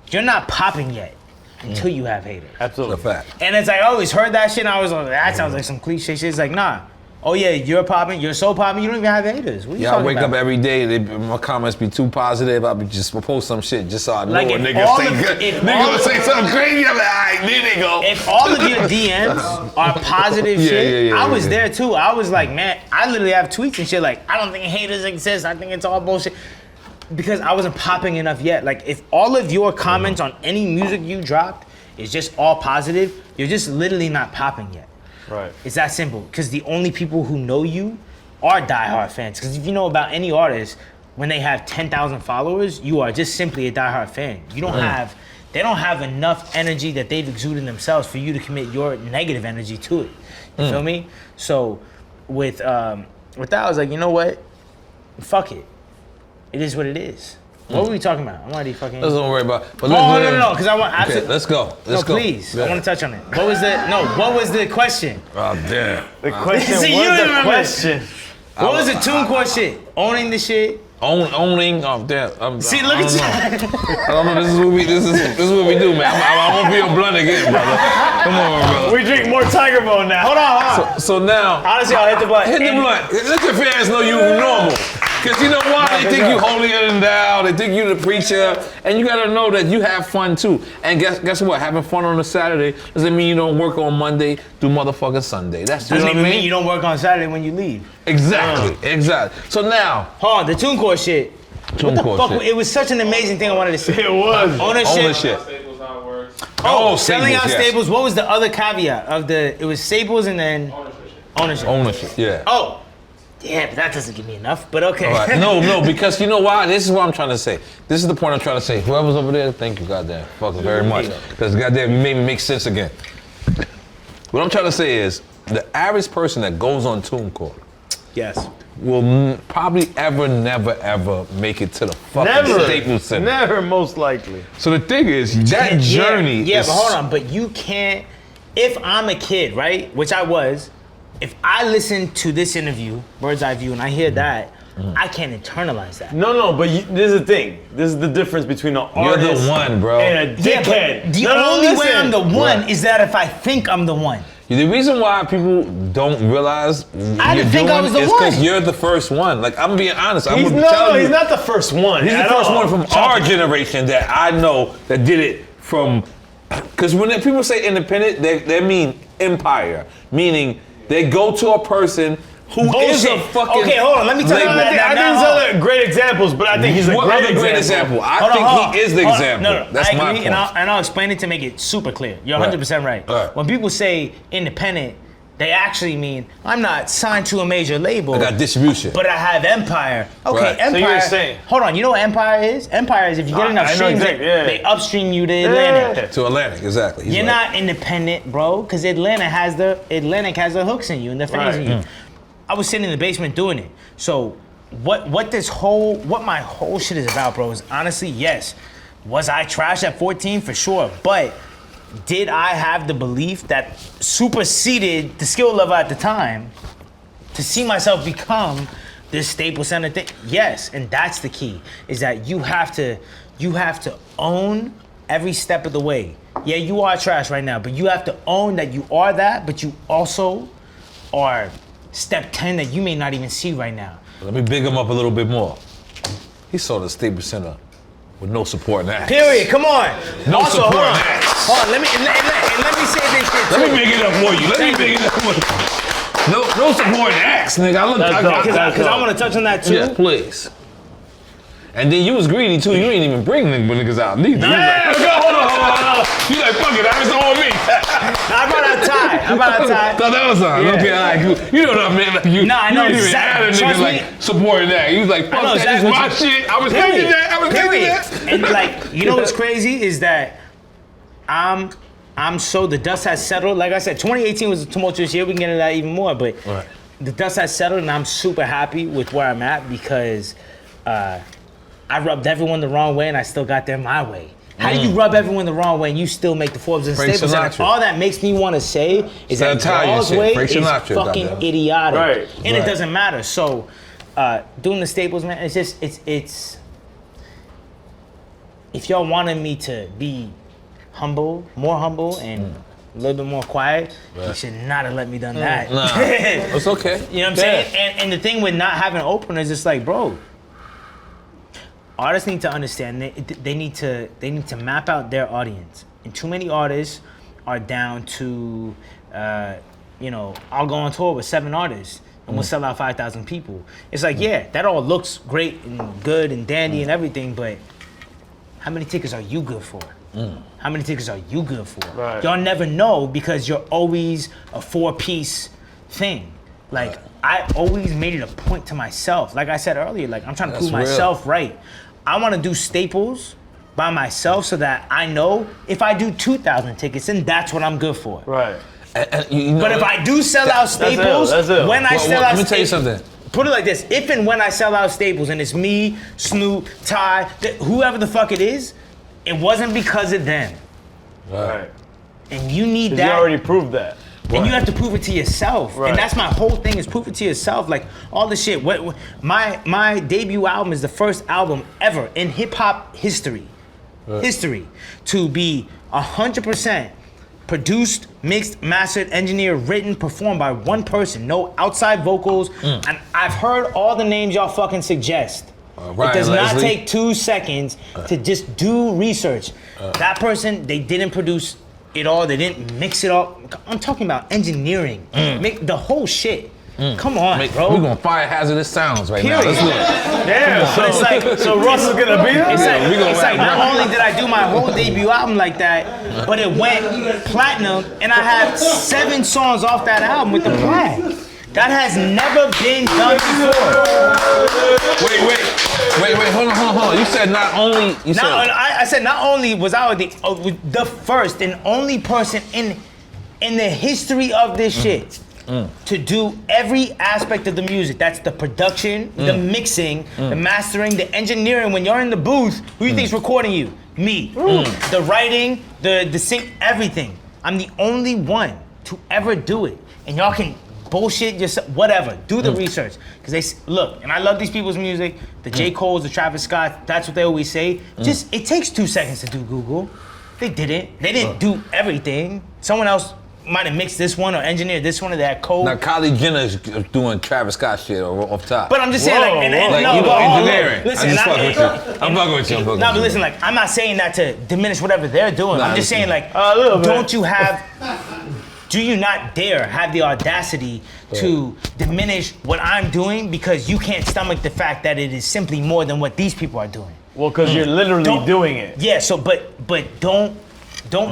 you're not popping yet until you have haters. It's Absolutely. a fact. And it's like I always heard that shit, and I was like, that sounds like some cliche shit. It's like, nah. Oh yeah, you're popping, you're so popping, you don't even have haters. What are you Yeah, I talking wake about? up every day, my comments be too positive, I'll be just post some shit just so I know Like, a if nigga all say of- good. if Nigga all gonna of- say something crazy, I'm like, alright, there they go. If all of your DMs are positive Yeah, shit, yeah, I was yeah. there too. I was like, man, I literally have tweets and shit like, I don't think haters exist. I think it's all bullshit. Because I wasn't popping enough yet. Like, if all of your comments on any music you dropped is just all positive, you're just literally not popping yet. Right. It's that simple. Because the only people who know you are diehard fans. Because if you know about any artist, when they have 10,000 followers, you are just simply a diehard fan. You don't have, they don't have enough energy that they've exuded themselves for you to commit your negative energy to it. You feel me? So with that, I was like, you know what? Fuck it. It is what it is. What were we talking about? I'm already fucking. Let's don't worry about. But No, because I want. Okay, let's go. Let's go. Please. Yeah. I want to touch on it. What was the question? Oh damn. The question See, you was the remember. question. What was the TuneCore shit? Owning the shit? Owning. Oh damn. See, look at you. I don't know. This is what we do, man. I won't be a blunt again, brother. Come on, brother. We drink more Tiger Bone now. Hold on. So now, Honestly, I'll hit the button. hit the blunt. Let your fans know you normal. Because you know why? They think you holier than thou. They think you the preacher. And you got to know that you have fun too. And guess what? Having fun on a Saturday doesn't mean you don't work on Monday through motherfucking Sunday. That's doesn't even mean you don't work on Saturday when you leave. Exactly. So now. Hold on, the TuneCore shit. What the fuck? It was such an amazing thing I wanted to say. It was. Ownership. Selling out Staples. What was the other caveat of the? It was Staples and then ownership. Yeah. Oh, yeah, but that doesn't give me enough. But okay. All right. No, because you know why? This is what I'm trying to say. This is the point I'm trying to say. Whoever's over there, thank you, goddamn, fuck it very much. Because goddamn, you made me make sense again. What I'm trying to say is, the average person that goes on TuneCore, yes, will probably never ever make it to the fucking Staples Center. Never, most likely. So the thing is, that journey is... but hold on, but you can't... If I'm a kid, right, which I was, if I listen to this interview, Bird's Eye View, and I hear that, I can't internalize that. No, but this is the thing. This is the difference between an artist You're the one, bro. and a dickhead. The only way I'm the one is that if I think I'm the one. The reason why people don't realize I didn't think I was the one. is because you're the first one. Like, I'm being honest. He's not the first one. He's the first one from our generation that I know that did it from. Because when people say independent, they mean empire, meaning they go to a person who is a fucking. Okay, hold on. Let me tell you. I think these other great examples, but I think he's a great example. I think he is the example. No, that's my point. And I'll explain it to make it super clear. You're 100% right. When people say independent, they actually mean I'm not signed to a major label. I got distribution, but I have empire. Okay, empire. So you're saying, hold on. You know what empire is? Empire is if you get enough streams, they upstream you to Atlantic. To Atlantic, exactly. You're not independent, bro, because Atlantic has the hooks in you and the fans in you. I was sitting in the basement doing it. So what my whole shit is about, bro, is honestly, yes, was I trash at 14? For sure. But did I have the belief that superseded the skill level at the time to see myself become this Staples Center thing? Yes, and that's the key, is that you have to own every step of the way. Yeah, you are trash right now, but you have to own that you are that, but you also are step 10 that you may not even see right now. Let me big him up a little bit more. He saw the Staples Center with no supporting acts. Period. Come on. No also, supporting acts. Hold on. Let me say this shit too. Let me make it up for you. No supporting acts, nigga. Because I want to touch on that too. Yes, please. And then you was greedy too. You ain't even bring niggas out neither. Nah. Hold on. You like, fuck it, it's on me. I brought out Ty. Thought that was on. Yeah. Okay, all right. You know what I mean? Like you. Nah, I know exactly. Trust me. Like supporting that. He was like, fuck that, exactly. Is my shit. I was thinking that. And like, you know what's crazy is that I'm so the dust has settled. Like I said, 2018 was a tumultuous year. We can get into that even more, but the dust has settled, and I'm super happy with where I'm at because I rubbed everyone the wrong way, and I still got there my way. How do you rub everyone the wrong way and you still make the Forbes and Staples? All that makes me want to say is that Raw's way is fucking idiotic, right. And it doesn't matter. So doing the Staples, man, it's. If y'all wanted me to be humble, more humble, and a little bit more quiet, you should not have let me done that. Nah, it's okay. You know what I'm saying? And the thing with not having openers, it's like, bro. Artists need to understand they need to map out their audience. And too many artists are down to, I'll go on tour with 7 artists and we'll sell out 5,000 people. It's like, yeah, that all looks great and good and dandy and everything, but how many tickets are you good for? How many tickets are you good for? Right. Y'all never know because you're always a 4-piece thing. Like, I always made it a point to myself. Like I said earlier, like I'm trying to prove myself right. I want to do Staples by myself so that I know if I do 2,000 tickets, then that's what I'm good for. Right. You know, but if I do sell out Staples, when I sell out let me tell you something. Put it like this: if and when I sell out Staples, and it's me, Snoop, Ty, whoever the fuck it is, it wasn't because of them. Right. And you need that. You already proved that. And you have to prove it to yourself. Right. And that's my whole thing, is prove it to yourself. Like, all the shit. My debut album is the first album ever in hip-hop history. History. To be 100% produced, mixed, mastered, engineered, written, performed by one person. No outside vocals. And I've heard all the names y'all fucking suggest. It does not take 2 seconds to just do research. That person, they didn't produce it all. They didn't mix it all. I'm talking about engineering. Make the whole shit. Come on, bro. We're gonna fire hazardous sounds right now. Let's do it. Yeah, so it's like, so Russ is gonna be there? It's like not only did I do my whole debut album like that, but it went platinum, and I have 7 songs off that album with the plat. That has never been done before. Wait, hold on. You said not only, I said not only was I the first and only person in the history of this shit to do every aspect of the music. That's the production, the mixing, the mastering, the engineering. When you're in the booth, who do you think's recording you? Me. The writing, the sing, everything. I'm the only one to ever do it. And y'all can bullshit yourself, whatever. Do the research. Because they look, and I love these people's music, the J. Cole's, the Travis Scott, that's what they always say. Just, it takes 2 seconds to do Google. They didn't. They didn't do everything. Someone else might have mixed this one or engineered this one or that code. Now Kylie Jenner's doing Travis Scott shit off top. But I'm just saying, engineering. Listen, I'm fucking with you. No, but listen, like, I'm not saying that to diminish whatever they're doing. I'm just saying, like, do you not dare have the audacity to diminish what I'm doing because you can't stomach the fact that it is simply more than what these people are doing? Well, because you're literally doing it. Yeah, so, but don't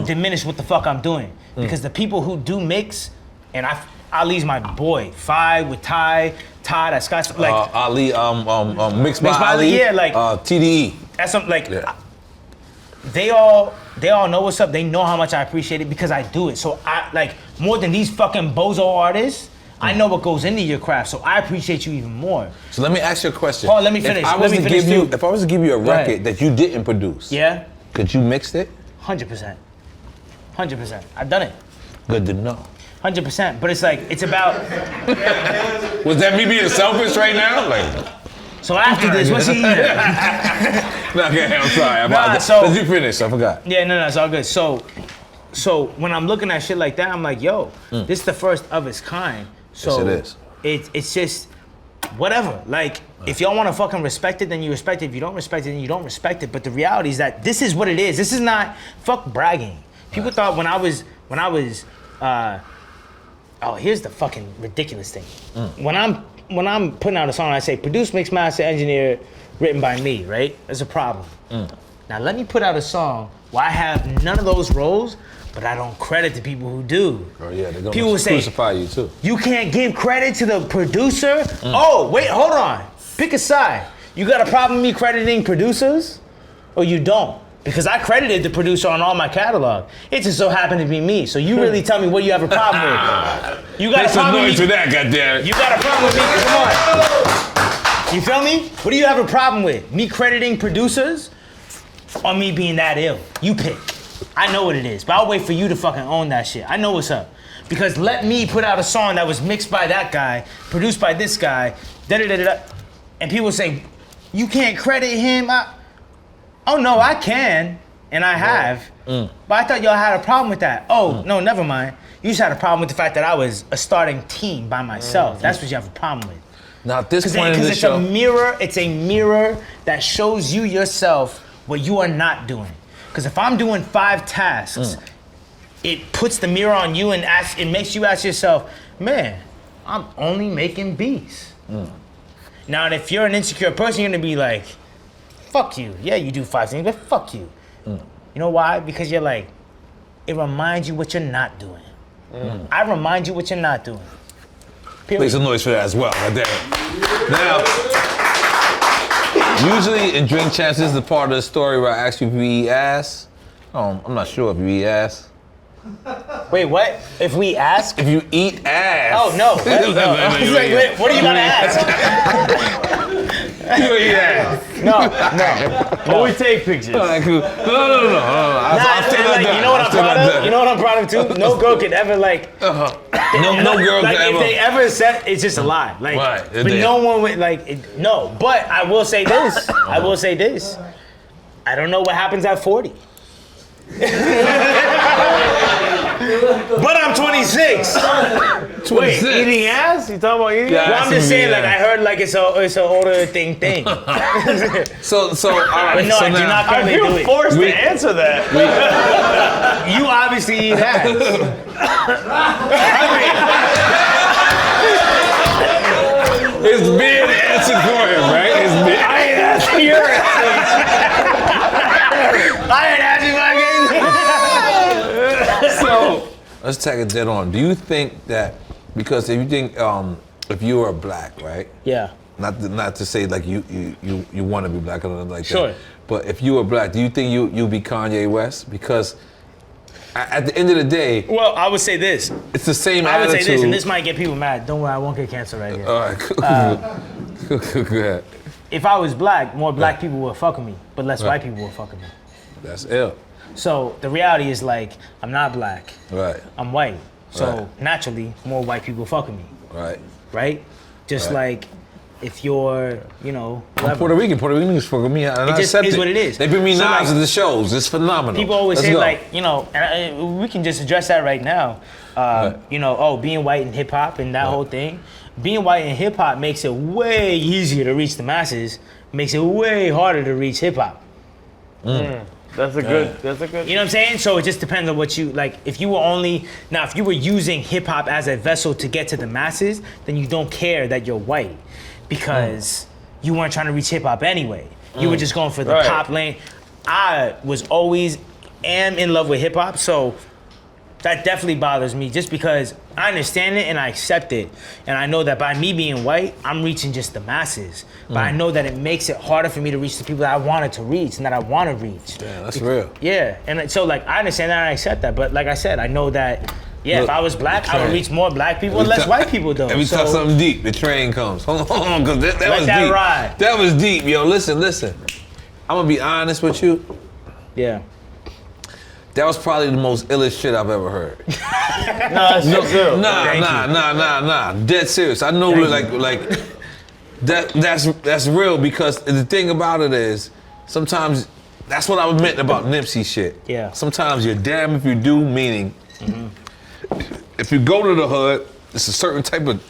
diminish what the fuck I'm doing. Because the people who do mix, and Ali's my boy, Fi with Ty, that's got like Ali, mixed by Ali, yeah, like TDE. That's something like they all know what's up. They know how much I appreciate it because I do it. So I like more than these fucking bozo artists. I know what goes into your craft, so I appreciate you even more. So let me ask you a question. Oh, let me finish. If I was to give you a record that you didn't produce, could you mix it? 100%. 100%. I've done it. Good to know. 100%. But it's like, it's about. Was that me being selfish right now? Like. So after this, what's he eating? Okay, I'm sorry. Let you finish. I forgot. Yeah, no, it's all good. So when I'm looking at shit like that, I'm like, yo, this is the first of its kind. So yes, it is. It's just whatever. Like, if y'all want to fucking respect it, then you respect it. If you don't respect it, then you don't respect it. But the reality is that this is what it is. This is not fuck bragging. People thought when I was here's the fucking ridiculous thing. When I'm putting out a song, I say produced, mixed, master, engineered, written by me, right? There's a problem. Now let me put out a song where I have none of those roles, but I don't credit the people who do. Oh yeah, they're gonna people say, crucify you too. You can't give credit to the producer? Oh, wait, hold on. Pick a side. You got a problem with me crediting producers? Or you don't? Because I credited the producer on all my catalog. It just so happened to be me. So you really tell me what you have a problem with. You got a problem with me. That, goddammit. You got a problem with me? Come on. You feel me? What do you have a problem with? Me crediting producers or me being that ill? You pick. I know what it is, but I'll wait for you to fucking own that shit. I know what's up. Because let me put out a song that was mixed by that guy, produced by this guy, da-da-da-da-da, and people say, you can't credit him. Oh no, I can, and I have, but I thought y'all had a problem with that. Oh, no, never mind. You just had a problem with the fact that I was a starting team by myself. That's what you have a problem with. Now at this point in the show, it's a mirror that shows you yourself what you are not doing. Because if I'm doing 5 tasks, it puts the mirror on you and it makes you ask yourself, man, I'm only making beats. Now, if you're an insecure person, you're gonna be like, fuck you. Yeah, you do 5 things, but fuck you. You know why? Because you're like, it reminds you what you're not doing. I remind you what you're not doing. Period. Make some noise for that as well, right there. Now, usually in Drink Champs, this is the part of the story where I ask you if you eat ass. I'm not sure if you eat ass. Wait, what? If we ask? If you eat ass. Oh, no. I was like, wait, what are you gonna ask? You eat ass. No. We take pictures. No. You know what I'm proud of? You know what I'm proud of too? No girl could ever like. No girl like could ever. If they ever said, it's just a lie. Like, right. But no one would like. No. But I will say this. I don't know what happens at 40. But I'm 26. Wait, eating ass? You talking about eating ass? Well, I'm just saying, like, I heard like it's an older thing. So all right. But no, so I do now, not I currently do feel it. forced to answer that. You obviously eat ass. It's being answered for him, right? It's being. I ain't asking your ass. I ain't asking my game. So let's take it dead on. Do you think that because if you think if you are black, right? Yeah. Not to say like you want to be black or nothing like Sure. that. But if you were black, do you think you be Kanye West? Because at the end of the day, Well, I would say this. it's the same I would attitude. say this, and this might get people mad. Don't worry, I won't get canceled right here. All right, cool. Go ahead. If I was black, more black people would fuck with me, but less white people would fuck with me. That's ill. So the reality is like, I'm not black, Right, I'm white. So Right. naturally, more white people fuck with me, right. right? Just Right. like if you're, you know, I'm whatever. Puerto Ricans fuck with me, and I just accept is it. what it is. They bring me So, knives like, to the shows. It's phenomenal. People always Let's say go. like, you know, and we can just address that right now. You know, being white in hip hop and that whole thing. Being white in hip hop makes it way easier to reach the masses. Makes it way harder to reach hip hop. That's a good. You know what I'm saying? So it just depends on what you like. If you were using hip hop as a vessel to get to the masses, then you don't care that you're white because you weren't trying to reach hip hop anyway. You were just going for the Right. pop lane. I was always am in love with hip hop, so that definitely bothers me just because I understand it and I accept it. And I know that by me being white, I'm reaching just the masses. But I know that it makes it harder for me to reach the people that I wanted to reach and that I want to reach. Yeah, that's real. Yeah, and so like I understand that and I accept that, but like I said, I know that if Look, I was black, I would okay. reach more black people and less white people though. Every time something deep, the train comes. Hold on, because that Let was that deep. ride. That was deep, yo. Listen. I'm gonna be honest with you. Yeah. That was probably the most illest shit I've ever heard. No, that's real. Nah. Dead serious. I know like that's real because the thing about it is sometimes that's what I meant about Nipsey shit. Yeah. Sometimes you're damn if you do, meaning if you go to the hood, it's a certain type of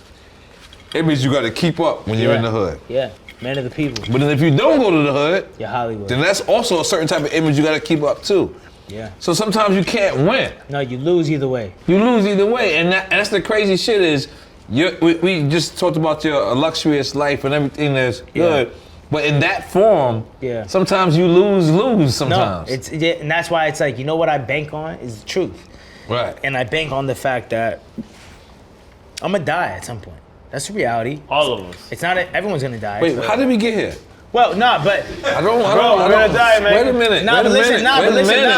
image you gotta keep up when you're in the hood. Yeah, man of the people. But then if you don't go to the hood, You're Hollywood. then that's also a certain type of image you gotta keep up too. Yeah. So sometimes you can't win. No, you lose either way. You lose either way, and that's the crazy shit is, we just talked about your illustrious life and everything that's good, but in that form, sometimes you lose sometimes. No, and that's why it's like, you know what I bank on is the truth. Right. And I bank on the fact that I'm gonna die at some point. That's the reality. All of us. It's not, everyone's gonna die. Wait, how did we get here? Well, no, but I don't. we're gonna die, man. Wait a minute. Nah, but listen, man. I'm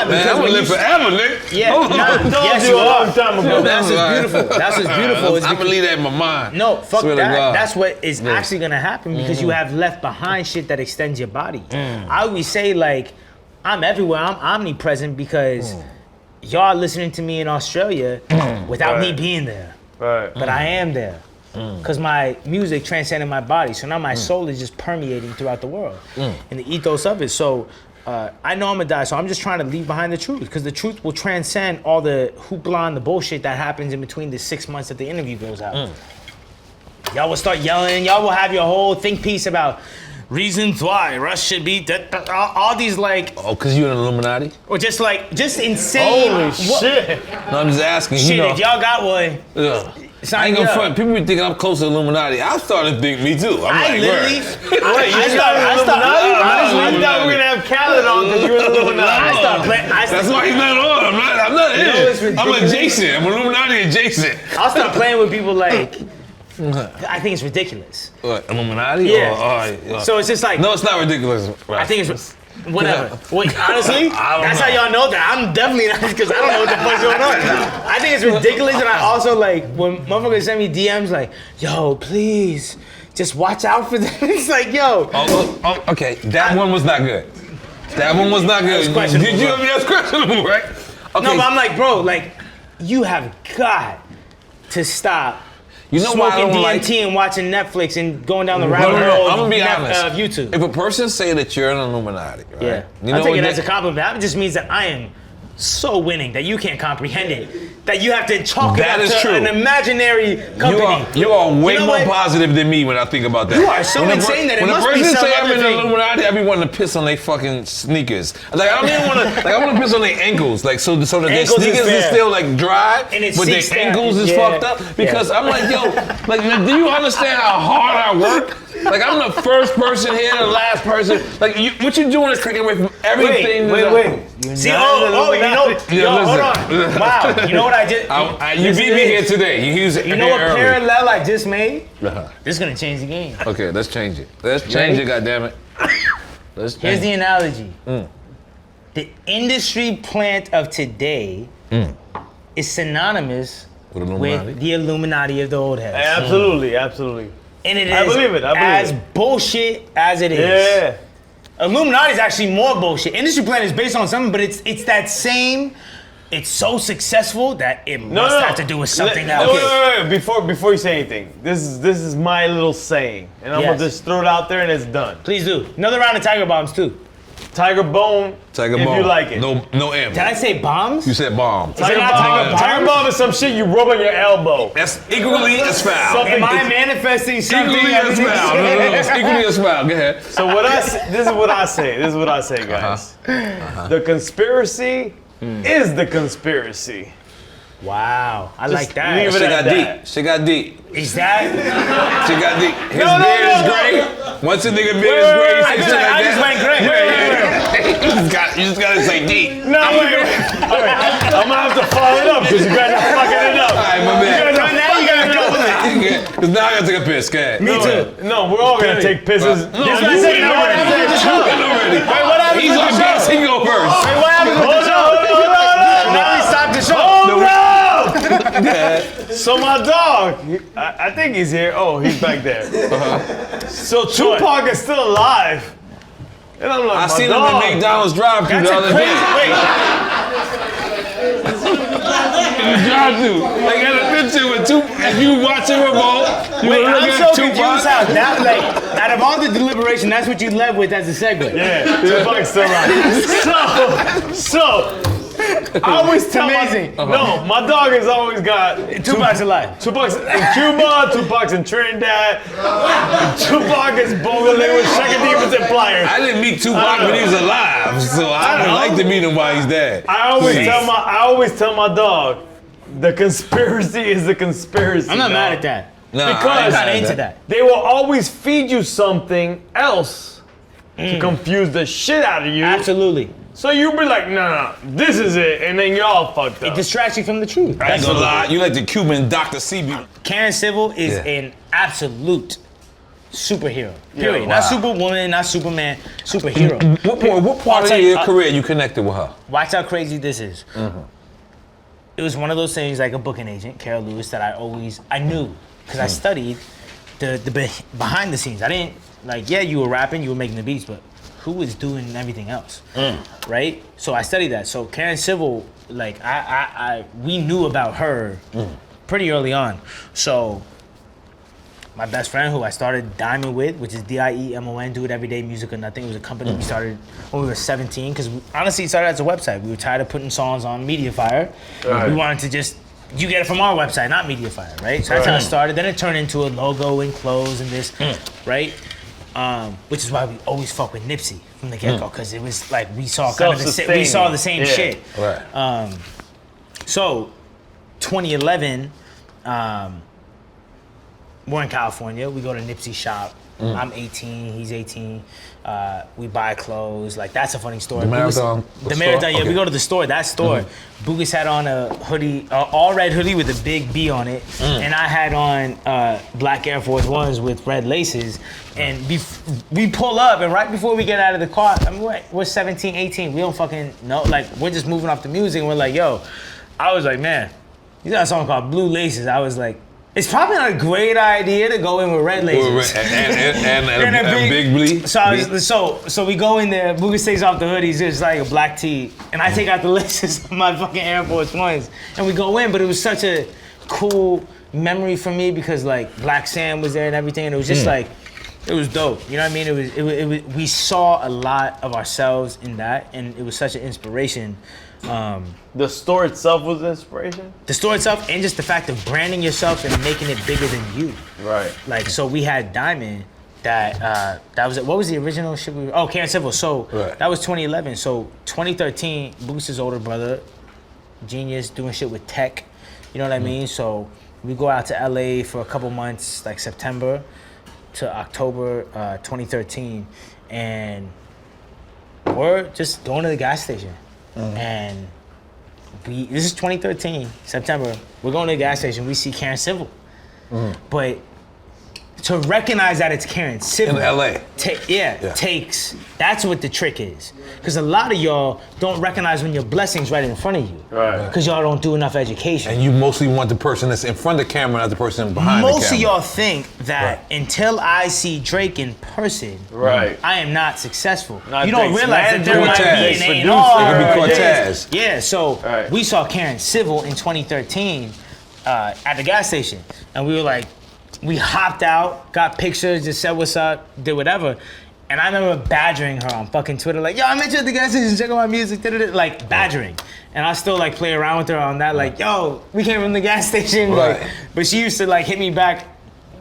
Because gonna when live you- forever, nigga. yeah, Hold on. yes, you you a are. long time ago. No, that's what's beautiful. That's what's beautiful. is I'm gonna leave that in my mind. No, fuck Swear to that. God. That's what is actually gonna happen because you have left behind shit that extends your body. I always say like, I'm everywhere. I'm omnipresent because y'all listening to me in Australia without me being there. Right. But I am there. Because my music transcended my body. So now my soul is just permeating throughout the world. And the ethos of it. So I know I'm gonna die. So I'm just trying to leave behind the truth. Because the truth will transcend all the hoopla and the bullshit that happens in between the 6 months that the interview goes out. Y'all will start yelling. Y'all will have your whole think piece about reasons why Russ should be all these like, Oh, cause you an Illuminati? or just insane. Holy shit. No, I'm just asking. Shit, you know. if y'all got one, Yeah. it's I not ain't gonna yeah. front. People be thinking I'm close to Illuminati. I'm starting to think me too. I'm I like, literally, word. I I thought we were gonna have Khaled on because you were the Illuminati. I started playing. That's why he's not on. I'm not in. it's I'm ridiculous. adjacent. I'm Illuminati adjacent. I'll start playing with people like, I think it's ridiculous. What, Illuminati? Yeah. Or, So it's just like, no, it's not ridiculous. I think it's whatever. Wait, honestly, I don't that's know. how y'all know that. I'm definitely not because I don't know what the fuck's going on. I think it's ridiculous, and I also like when motherfuckers send me DMs like, "Yo, please, just watch out for them." It's like, yo. Oh, okay. That one was not good. That one was not good. questionable, Did you? bro. That's questionable, right? Okay. No, but I'm like, bro, like, you have got to stop. You know why I smoking don't DMT like? and watching Netflix and going down the No, rabbit hole I'm gonna be of honest. YouTube. If a person say that you're an Illuminati, right? Yeah, You know I take what it they- as a compliment. That just means that I am so winning that you can't comprehend it. That you have to chalk it That up is to true. an imaginary company. You are way You know more what? positive than me when I think about that. You are so when insane that it when must a be person some say I'm other in the thing. Illuminati, I be wanting to piss on their fucking sneakers. Like I don't even want to. Like I want to piss on their ankles. Like so that their Ankles is sneakers is fair. still like dry, And it but their seeks that. ankles is Yeah. fucked up. Because I'm like, yo, like do you understand how hard I work? Like I'm the first person here, the last person. Like what you doing is taking away from everything. Wait. See, you know, Yeah, hold on. listen. Wow, you know what I just? You beat me here today. You know what parallel I just made? Uh-huh. This is gonna change the game. Okay, let's change it. Let's change it, goddammit. Let's change Here's the it. analogy. The industry plant of today is synonymous With Illuminati? with the Illuminati of the old heads. Absolutely. And it is I believe it. as bullshit as it is. Yeah. Illuminati is actually more bullshit. Industry plan is based on something, but it's that same. It's so successful that it must have to do with something else. Wait. Before you say anything, this is my little saying, and I'm Yes. gonna just throw it out there, and it's done. Please do. Another round of Tiger Bombs too. Tiger Bone. Tiger if bomb. you like it. No M. Did I say bombs? You said bomb. Is it not Tiger Bombs? Tiger Bomb is some shit you rub on your elbow. That's equally as foul. Something- Am I manifesting something? Equally as foul. No, it's equally as foul. Go ahead. So this is what I say. This is what I say, guys. The conspiracy is the conspiracy. Wow, I Just like that. leave it Shit at got that. deep. Shit got deep. Is that? Shit got deep. His No, beard is no. gray. Once a nigga beard is gray, you say shit like I just that. went great. You just gotta say deep. No, wait. I'm gonna have to follow it up because you guys are fucking it up. All right, my man. Now you gotta go with it. Because now I gotta take a piss. Go ahead. Me too. No, we're all gonna take pisses. No, This you is win it already. already. You win already. Wait, what happened He's to on the gas. He go first. What happened to the show? Now we stopped the show. So my dog, I think he's here. Oh, he's back there. So Tupac is still alive. And I'm like, I my seen him dog. at McDonald's drive-thru the other day. In the drive-thru. They got a picture with Tupac. If you watching Revolt, you Wait, will look I'm at so confused Tupac. how that, like, out of all the deliberation, that's what you led with as a segue. Yeah, Tupac's still alive. So I always tell amazing. No, my dog has always got Tupac's alive. Tupac's in Cuba, Tupac's in Trinidad, Tupac is bogling with Shaggy Demons and Pliers. I didn't meet Tupac when he was alive, so I would know. like to meet him while he's dead. I always Please. tell my dog, the conspiracy is the conspiracy. I'm not dog. mad at that. No, Because- I ain't I'm not mad at into that. They will always feed you something else to confuse the shit out of you. Absolutely. So you be like, no, this is it, and then you're all fucked It up. distracts you from the truth. I ain't gonna lie, you like the Cuban Dr. Sebi. Karen Civil is Yeah. an absolute superhero. Period. wow. Not superwoman, not Superman, superhero. What part tell of you, your career you connected with her? Watch how crazy this is. It was one of those things like a booking agent, Carol Lewis, that I knew because I studied the behind the scenes. I didn't you were rapping, you were making the beats, but who was doing everything else, right? So I studied that. So Karen Civil, we knew about her pretty early on. So my best friend, who I started Diamond with, which is DIEMON, Do It Every Day, Music or Nothing. It was a company we started when we were 17, because honestly, it started as a website. We were tired of putting songs on Mediafire. Right. We wanted to just, you get it from our website, not Mediafire, right? So that's how it started. Then it turned into a logo and clothes and this, right? Which is why we always fuck with Nipsey from the get-go, because it was like we saw kind of the same shit. Right. So 2011, we're in California. We go to Nipsey's shop. I'm 18, he's 18. We buy clothes. Like, that's a funny story. The Marathon The store? Marathon, yeah, Okay. we go to the store, that store. Boogus had on a hoodie, all red hoodie with a big B on it. And I had on black Air Force Ones with red laces. And we pull up, and right before we get out of the car, I mean, we're 17, 18. We don't fucking know. Like, we're just moving off the music, and we're like, yo. I was like, man, you got a song called Blue Laces. I was like, it's probably not a great idea to go in with red laces. And a big bleed. So we go in there, Boogus takes off the hoodies, it's like a black tee, and I take out the laces of my fucking Air Force Ones, and we go in, but it was such a cool memory for me because like Black Sam was there and everything, and it was just like, it was dope. You know what I mean? It was we saw a lot of ourselves in that, and it was such an inspiration. The store itself was the inspiration? The store itself, and just the fact of branding yourself and making it bigger than you. Right. Like, so we had Diamond, that was it. What was the original shit? Karen Civil. So that was 2011. So 2013, Boost's older brother, genius, doing shit with tech. You know what I mean? So we go out to LA for a couple months, like September to October 2013, and we're just going to the gas station. And this is 2013, September. We're going to the gas station. We see Karen Civil. But to recognize that it's Karen Civil in LA. Takes, that's what the trick is. Because a lot of y'all don't recognize when your blessing's right in front of you. Right. Because y'all don't do enough education. And you mostly want the person that's in front of the camera, not the person behind the camera. Most of y'all think that until I see Drake in person, I am not successful. You don't realize that there might be an A&R. It could be Cortez. Yeah, so we saw Karen Civil in 2013 at the gas station. And we were like, we hopped out, got pictures, just said what's up, did whatever. And I remember badgering her on fucking Twitter, like, yo, I met you at the gas station, check out my music, like badgering. And I still like play around with her on that, like, yo, we came from the gas station. Like, but she used to like hit me back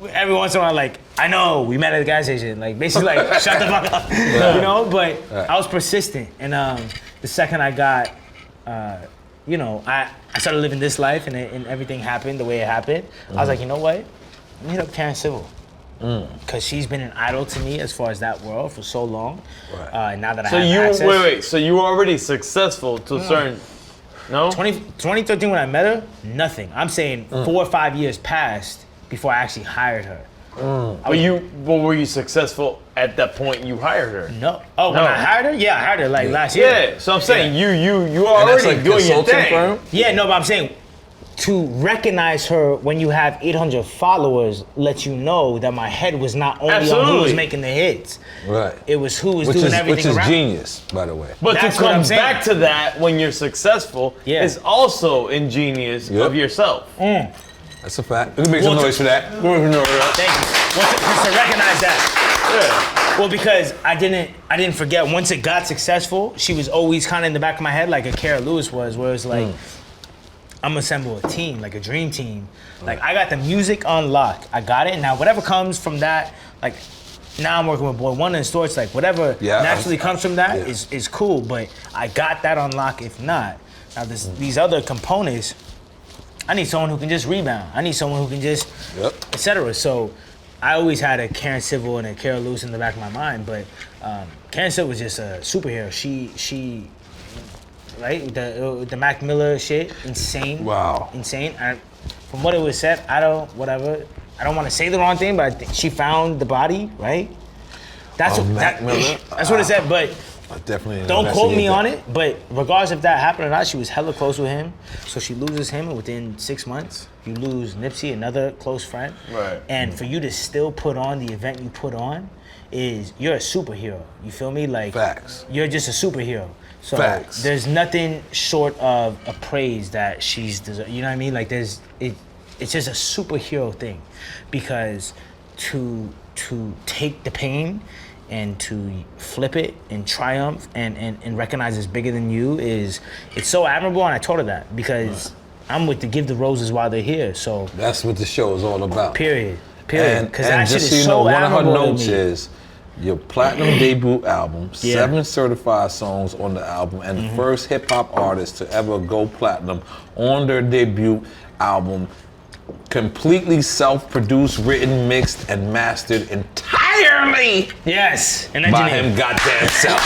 every once in a while, like, I know, we met at the gas station. Like, basically like, shut the fuck up, you know? But I was persistent. And the second I got, you know, I started living this life and everything happened the way it happened. I was like, you know what? Let me hit up Karen Civil. Because she's been an idol to me as far as that world for so long. Now that I have access. Wait, so you were already successful to a certain, no? 2013 when I met her, nothing. I'm saying 4 or 5 years passed before I actually hired her. But were you successful at that point you hired her? No. Oh, when I hired her? Yeah, I hired her like last year. Yeah, so I'm saying you are already like doing your thing. Firm? Yeah, no, but I'm saying to recognize her when you have 800 followers lets you know that my head was not only on who was making the hits. Right. It was who was doing everything around. Which is genius, by the way. But to come back to that when you're successful is also ingenious of yourself. That's a fact. We can make some noise for that. Thank you. Well, just to recognize that. Well, because I didn't forget, once it got successful, she was always kind of in the back of my head like a Kara Lewis was, where it's like, I'm gonna assemble a team, like a dream team. Like, I got the music on lock. I got it. Now, whatever comes from that, like, now I'm working with Boy Wonder and Storch, like, whatever naturally comes from that is cool, but I got that on lock if not. Now, these other components, I need someone who can just rebound. I need someone who can just, etc. So, I always had a Karen Civil and a Kara Lewis in the back of my mind, but Karen Civil was just a superhero. She right? The Mac Miller shit, insane. Wow. Insane. From what it was said, I don't want to say the wrong thing, but I think she found the body, right? That's what it said, but definitely don't quote me on it, but regardless if that happened or not, she was hella close with him. So she loses him, and within 6 months, you lose Nipsey, another close friend. Right. And for you to still put on the event you put on, you're a superhero. You feel me? Like, facts. You're just a superhero. So facts. There's nothing short of a praise that she's deserved. You know what I mean? Like, it's just a superhero thing, because to take the pain and to flip it and triumph and recognize it's bigger than you it's so admirable. And I told her that because I'm with the give the roses while they're here. So that's what the show is all about. Period. Because that shit just is so so one of her admirable notes to me. is your platinum debut album, 7 certified songs on the album, and the first hip hop artist to ever go platinum on their debut album, completely self-produced, written, mixed, and mastered entirely. Yes, and by him goddamn self.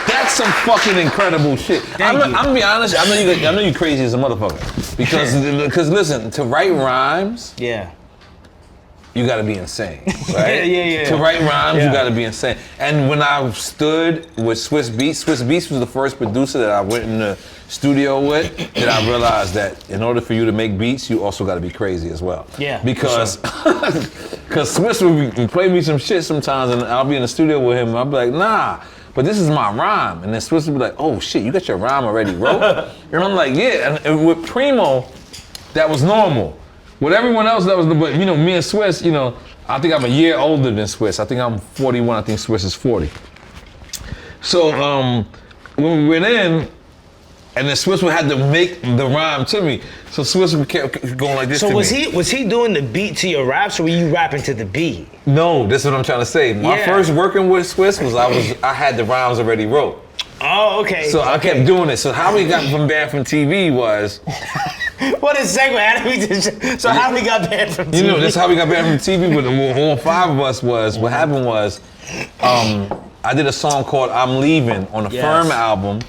That's some fucking incredible shit. I'm gonna be honest. I know you crazy as a motherfucker because listen, to write rhymes. You gotta be insane, right? To write rhymes, you gotta be insane. And when I stood with Swiss Beats was the first producer that I went in the studio with, that I realized that in order for you to make beats, you also gotta be crazy as well. Because Swiss would play me some shit sometimes, and I'll be in the studio with him, and I'll be like, nah, but this is my rhyme. And then Swiss would be like, oh shit, you got your rhyme already wrote? And I'm like, yeah. And with Primo, that was normal. With everyone else, that was me and Swiss, I think I'm a year older than Swiss. I think I'm 41, I think Swiss is 40. So when we went in, and then Swiss had to make the rhyme to me. So Swiss kept going like this. So to was me. he doing the beat to your raps, or were you rapping to the beat? No, this is what I'm trying to say. My first working with Swiss was I had the rhymes already wrote. Oh, okay. So I kept doing it. So how we got banned from TV was. What a segue. How we got banned from TV? You know, that's how we got banned from TV. But all 5 of us was. What happened was, I did a song called "I'm Leaving" on the Firm album.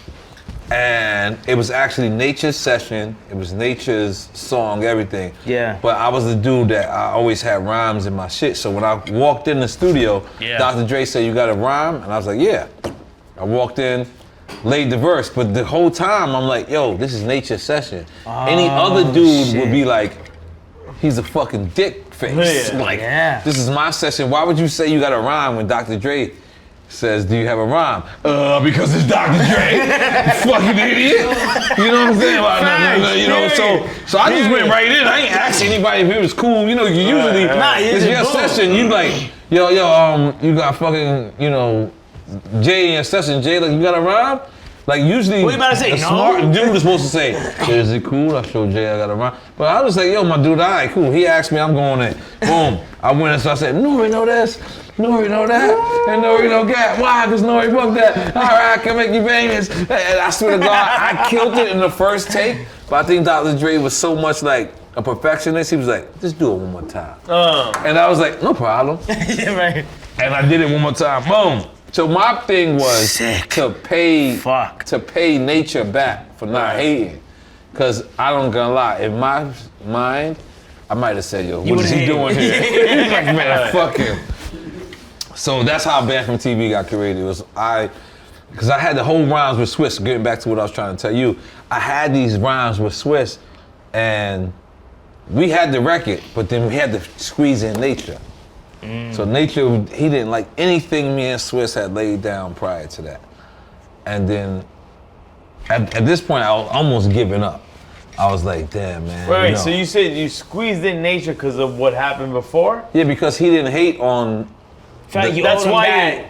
And it was actually Nature's session. It was Nature's song, everything. Yeah. But I was the dude that I always had rhymes in my shit. So when I walked in the studio, Dr. Dre said, "You got a rhyme?" And I was like, "Yeah." I walked in, laid the verse, but the whole time I'm like, "Yo, this is Nature's session." Any other dude would be like, "He's a fucking dick face." Like, this is my session. Why would you say you got a rhyme when Dr. Dre says, "Do you have a rhyme?" Because it's Dr. Dre. Fucking idiot. You know what I'm saying? You know, so I just went right in. I ain't asked anybody if it was cool. You know, you usually it's your session. You like, yo, you got fucking, you know, Jay in your session. Jay, like, you got a rhyme? Like, usually what you about to say? a smart dude is supposed to say, "Is it cool?" I showed Jay I got a rhyme. But I was like, "Yo, my dude, all right, cool." He asked me, I'm going in. Boom. I went and so I said, "N.O.R.E know this. N.O.R.E know that, and N.O.R.E know that. Why? Because N.O.R.E booked that. All right, I can make you famous." And I swear to God, I killed it in the first take. But I think Dr. Dre was so much like a perfectionist. He was like, "Just do it one more time." And I was like, "No problem." Yeah, right. And I did it one more time. Boom. So my thing was to pay Nature back for not hating. Cause I don't gonna lie, in my mind, I might have said, "Yo, what is he doing here?" Like, man, fuck him. So that's how Banned from TV got created. It was because I had the whole rhymes with Swiss. Getting back to what I was trying to tell you, I had these rhymes with Swiss, and we had the record, but then we had to squeeze in Nature. So Nature, he didn't like anything me and Swiss had laid down prior to that. And then at this point, I was almost giving up. I was like, "Damn, man." Wait, so you said you squeezed in Nature because of what happened before? Yeah, because he didn't hate on. That's why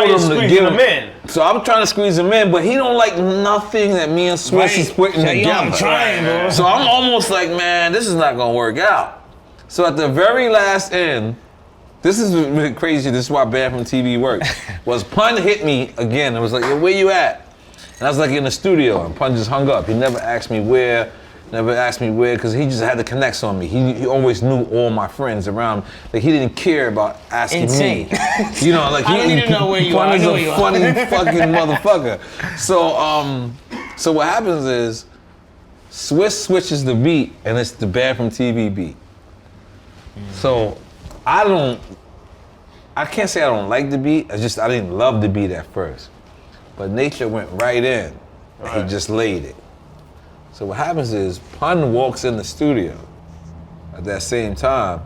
you squeezed him in. So I'm trying to squeeze him in, but he don't like nothing that me and Swiss is putting together. I'm trying, bro. So I'm almost like, man, this is not gonna work out. So at the very last end, this is really crazy. This is why Banned from TV works. Was Pun hit me again? It was like, "Yo, where you at?" And I was like in the studio, and Pun just hung up. He never asked me where, because he just had the connects on me. He always knew all my friends around. Like, he didn't care about asking me. You know, like, I don't even know where you are. Pun is a funny fucking motherfucker. So what happens is, Swiss switches the beat, and it's the Banned from TV beat. So I can't say I don't like the beat. I didn't love the beat at first. But Nature went right in. And he just laid it. So what happens is Pun walks in the studio at that same time,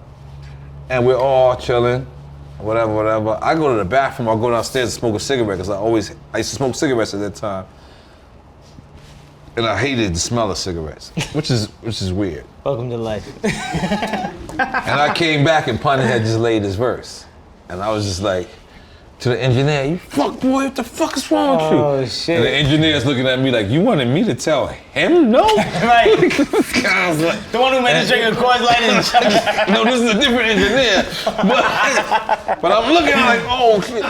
and we're all chilling, whatever. I go to the bathroom. I go downstairs and smoke a cigarette because I used to smoke cigarettes at that time, and I hated the smell of cigarettes, which is weird. Welcome to life. And I came back and Pun had just laid his verse. And I was just like, to the engineer, "You fuck boy, what the fuck is wrong with you?" Oh, shit. And the engineer's looking at me like, "You wanted me to tell him no?" Right. The one who made us drink a Coors Light and shut up. No, this is a different engineer. But I'm looking like, oh shit.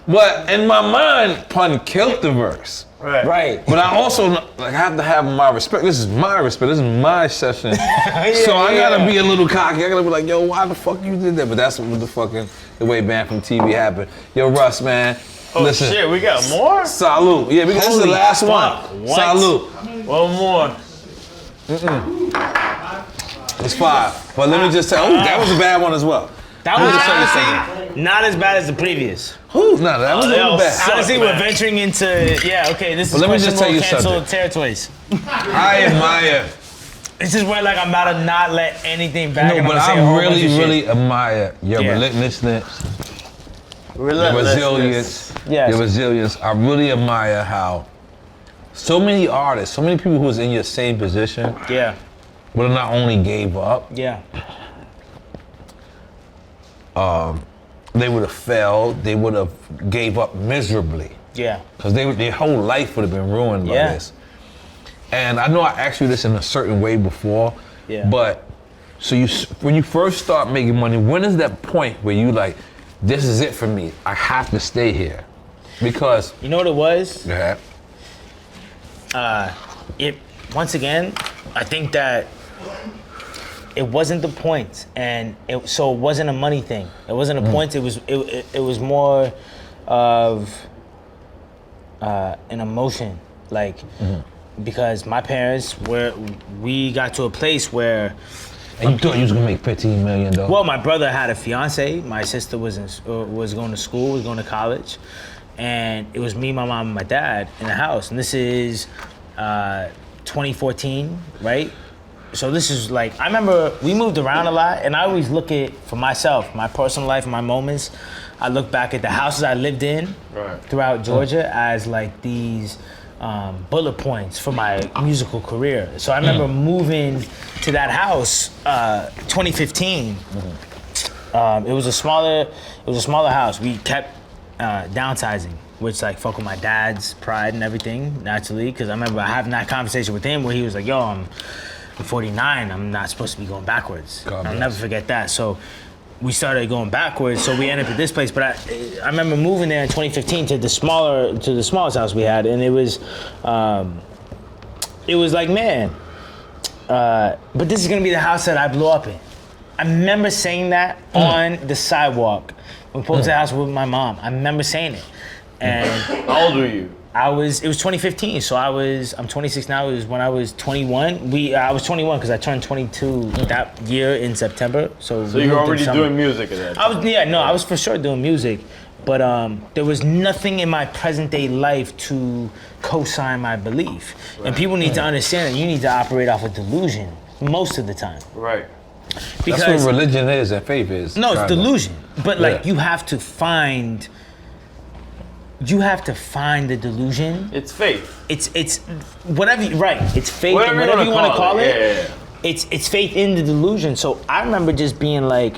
But in my mind, Pun killed the verse. Right. But I also have to have my respect. This is my respect. This is my session. So I gotta be a little cocky. I gotta be like, "Yo, why the fuck you did that?" But that's what the way Banned from TV happened. Yo, Russ, man. Oh, listen. shit, we got more? Salute. Yeah, this is the last one. What? Salute. One more. It's 5. But let me just tell you, that was a bad one as well. That was honestly not as bad as the previous. No, that was a little bad. Honestly, we're venturing into, this is let me just tell you canceled something. territories. I admire. This is where, like, I'm about to not let anything back. No, but I really admire your relentlessness, your resilience, your resilience. I really admire how so many artists, so many people who was in your same position, but not only gave up, they would have failed, they would have gave up miserably. Yeah. Because their whole life would have been ruined by this. And I know I asked you this in a certain way before, but so when you first start making money, when is that point where you like, this is it for me, I have to stay here? Because... You know what it was? Yeah. Once again, I think that it wasn't the point, and so it wasn't a money thing. It wasn't a point. It was more of an emotion, like because my parents we got to a place where. And you thought you was gonna make $15 million? Well, my brother had a fiance. My sister was going to school, was going to college, and it was me, my mom, and my dad in the house. And this is 2014, right? So this is like, I remember we moved around a lot, and I always look at, for myself, my personal life, my moments, I look back at the houses I lived in throughout Georgia as like these bullet points for my musical career. So I remember moving to that house, 2015. It was a smaller house. We kept downsizing, which like fuck with my dad's pride and everything, naturally, because I remember having that conversation with him where he was like, yo, I'm 49, I'm not supposed to be going backwards. I'll never forget that. So we started going backwards, so we ended up at this place. But I remember moving there in 2015 to the smallest house we had, and it was like, man, but this is gonna be the house that I blew up in. I remember saying that on the sidewalk when we pulled to the house with my mom. I remember saying it. And how old were you? It was 2015, so I'm 26 now. It was when I was 21. I was 21 because I turned 22 that year in September. So you were already doing music at that time? I was for sure doing music, but there was nothing in my present day life to co-sign my belief. Right. And people need to understand that you need to operate off of delusion most of the time. Right. Because that's what religion is and faith is. No, it's delusion. But like you have to find the delusion. It's faith. It's whatever. It's faith. Whatever you want to call it. Yeah. It's faith in the delusion. So I remember just being like,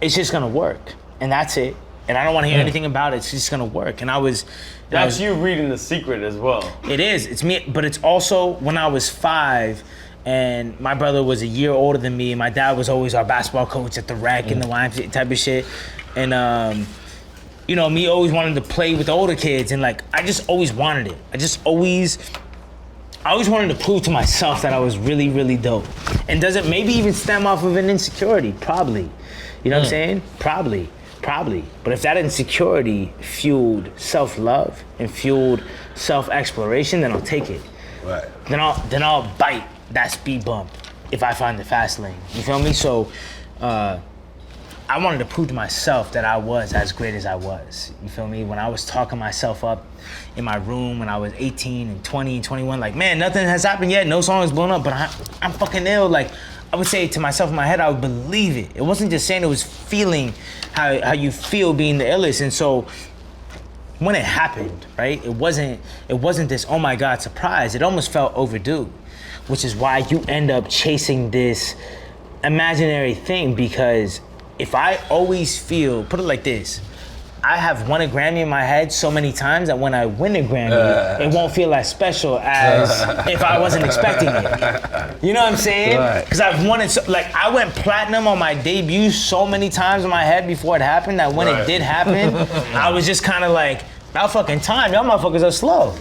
it's just gonna work, and that's it. And I don't want to hear anything about it. It's just gonna work. And that's you reading The Secret as well. It is. It's me. But it's also when I was 5. And my brother was a year older than me, and my dad was always our basketball coach at the rec and the YMCA type of shit. And me always wanted to play with the older kids, and like I just always wanted it. I always wanted to prove to myself that I was really, really dope. And does it maybe even stem off of an insecurity? Probably. You know what I'm saying? Probably. But if that insecurity fueled self-love and fueled self-exploration, then I'll take it. Right. Then I'll bite that speed bump if I find the fast lane. You feel me? So I wanted to prove to myself that I was as great as I was. You feel me? When I was talking myself up in my room when I was 18 and 20 and 21, like, man, nothing has happened yet. No song is blown up, but I'm fucking ill. Like, I would say to myself in my head, I would believe it. It wasn't just saying, it was feeling how you feel being the illest. And so when it happened, right, it wasn't this, oh my God, surprise. It almost felt overdue, which is why you end up chasing this imaginary thing. Because if I always feel, put it like this, I have won a Grammy in my head so many times that when I win a Grammy, it won't feel as special as if I wasn't expecting it. You know what I'm saying? Because I've won it, like I went platinum on my debut so many times in my head before it happened that when it did happen, I was just kind of like, about fucking time, y'all motherfuckers are slow.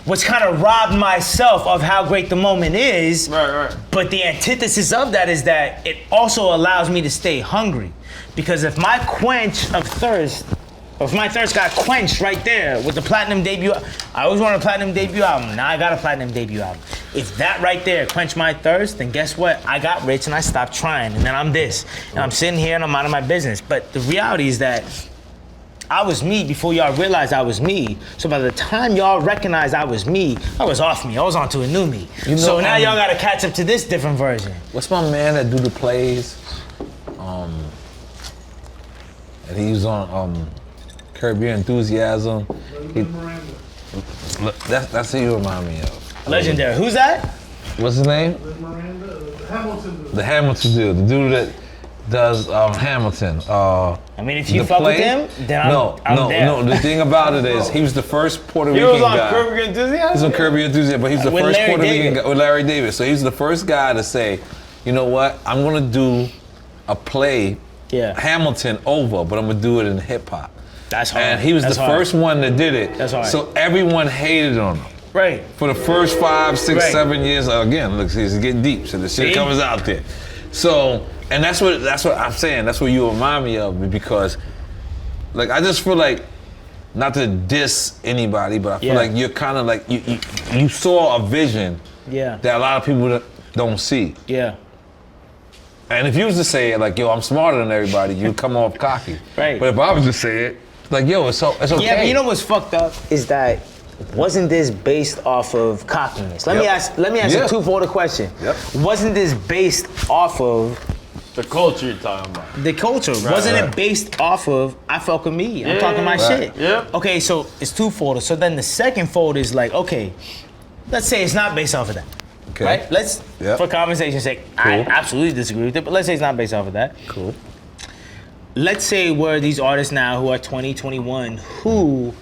Which kind of robbed myself of how great the moment is. But the antithesis of that is that it also allows me to stay hungry. Because if my thirst got quenched right there with the platinum debut, I always wanted a platinum debut album, now I got a platinum debut album. If that right there quenched my thirst, then guess what? I got rich and I stopped trying, and then I'm this. And I'm sitting here and I'm out of my business. But the reality is that I was me before y'all realized I was me. So by the time y'all recognized I was me, I was off me. I was onto a new me. So now y'all gotta catch up to this different version. What's my man that do the plays? And he was on Curb Your Enthusiasm. That's who you remind me of. Legendary. Who's that? What's his name? Hamilton. The Hamilton dude. The dude that does Hamilton. I mean, if you fuck with him, then I'm there. No. The thing about it is, he was the first Puerto Rican guy. He was on Curb Your Enthusiasm? He's on Curb Your Enthusiasm, but he's the first Puerto Rican guy with Larry David. So he's the first guy to say, you know what? I'm gonna do a play, Hamilton over, but I'm gonna do it in hip hop. That's hard. And he was the first one that did it. That's hard. So everyone hated on him. Right. For the first 5, 6, 7 years. Again, look, he's getting deep. So the shit comes out there. So, and that's what I'm saying. That's what you remind me of, because, like, I just feel like, not to diss anybody, but I feel like you're kind of like you saw a vision that a lot of people don't see. Yeah. And if you was to say it like, yo, I'm smarter than everybody, you'd come off cocky. Right. But if I was to say it, like, yo, it's okay. Yeah, but you know what's fucked up is that wasn't this based off of cockiness? Let me ask a two-fold question. Wasn't this based off of the culture you're talking about? The culture. Wasn't it based off of I fuck with me? I'm talking my shit. Yeah. Okay, so it's twofold. So then the second fold is like, okay, let's say it's not based off of that. Okay. Right? Let's, for conversation's sake, I absolutely disagree with it, but let's say it's not based off of that. Cool. Let's say we're these artists now who are 20, 21, who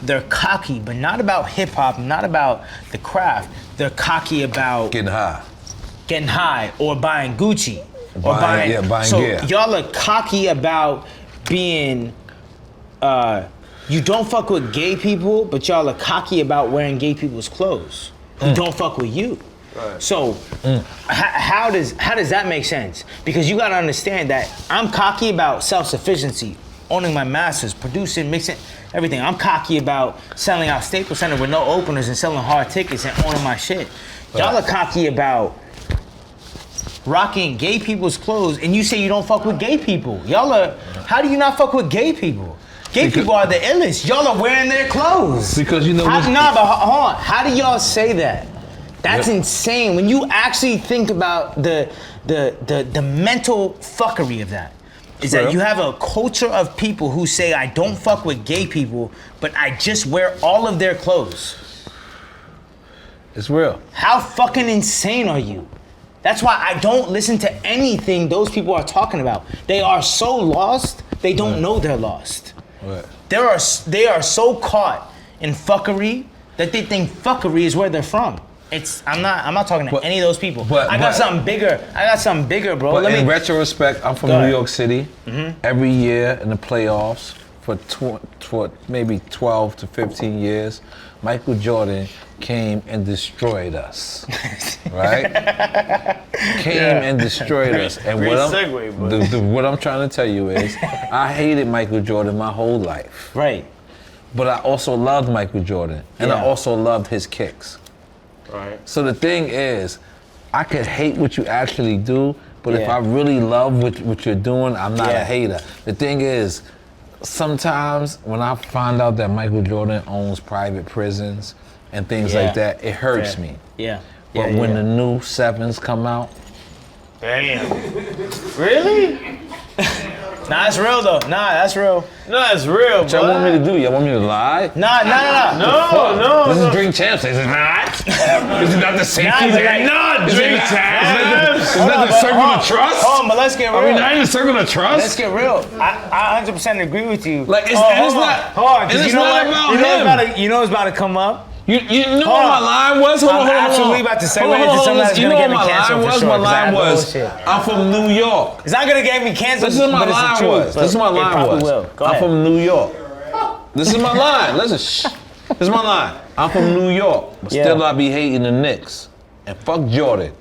they're cocky, but not about hip hop, not about the craft. They're cocky about getting high, or buying Gucci, buying gear. Y'all are cocky about being. You don't fuck with gay people, but y'all are cocky about wearing gay people's clothes. Who don't fuck with you. Right. So, how does that make sense? Because you gotta understand that I'm cocky about self-sufficiency, owning my masters, producing, mixing, everything. I'm cocky about selling out Staples Center with no openers and selling hard tickets and owning my shit. Y'all are cocky about rocking gay people's clothes, and you say you don't fuck with gay people. Y'all are, how do you not fuck with gay people? Gay people are the illest. Y'all are wearing their clothes. Because you know but hold on. How do y'all say that? That's insane. When you actually think about the mental fuckery of that, is that you have a culture of people who say, I don't fuck with gay people, but I just wear all of their clothes. It's real. How fucking insane are you? That's why I don't listen to anything those people are talking about. They are so lost, they don't know they're lost. Right. They are so caught in fuckery that they think fuckery is where they're from. I'm not talking to any of those people. I got something bigger, bro. But in retrospect, I'm from New York City. Every year in the playoffs for maybe 12 to 15 years, Michael Jordan came and destroyed us. Right? Came and destroyed us. And what I'm trying to tell you is, I hated Michael Jordan my whole life. Right. But I also loved Michael Jordan. And I also loved his kicks. Right. So the thing is, I could hate what you actually do, but if I really love what you're doing, I'm not a hater. The thing is, sometimes when I find out that Michael Jordan owns private prisons and things like that, it hurts me. Yeah. But when the new Sevens come out, damn. Really? Nah, that's real though. That's real. No, that's real, what y'all want me to do? Y'all want me to lie? No. This is Drink Champs. Is it not? Is it not the same thing? Not Drink Champs. Is that the circle of trust? Oh, but let's get real. Are we not in the circle of trust? Let's get real. I 100% agree with you. Like, it's not. Hold on, it's not about him. You know what's about to come up? You know what my line was? I'm absolutely about to segue into something that's gonna get me canceled for sure. My line was, I'm from New York. It's not gonna get me canceled. This is my line was. I'm from New York. This is my line. Listen, this is my line. I'm from New York, but still I be hating the Knicks. And fuck Jordan.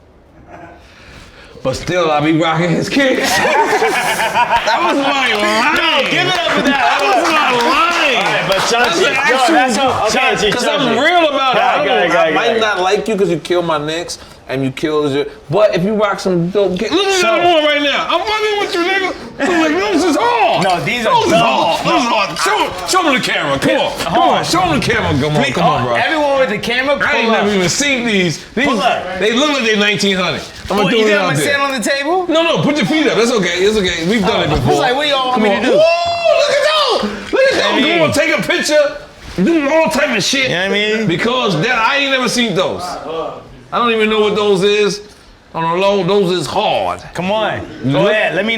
But still I be rocking his kicks. That was my line. No, give it up for that. That was my line. All right, but Chauncey, because I'm real about it. I might not like you because you killed my Knicks and you killed your. But if you rock some dope kicks, look at that one right now. I'm fucking with you, nigga. I'm like, this is hard. No, these are hard. Show me the camera. Come on. Show me the camera. Come on, bro. Everyone with the camera, pull up. I ain't never even seen these. Pull up. They look like they 1900. I'm gonna do it out there. Stand on the table? No, put your feet up. That's okay. It's okay. We've done it before. It's like, what y'all want me to do? Look at those. Go on, take a picture. Do all type of shit. You know what I mean? Because I ain't never seen those. I don't even know what those is. On the low, those is hard. Come on. Go ahead. Let me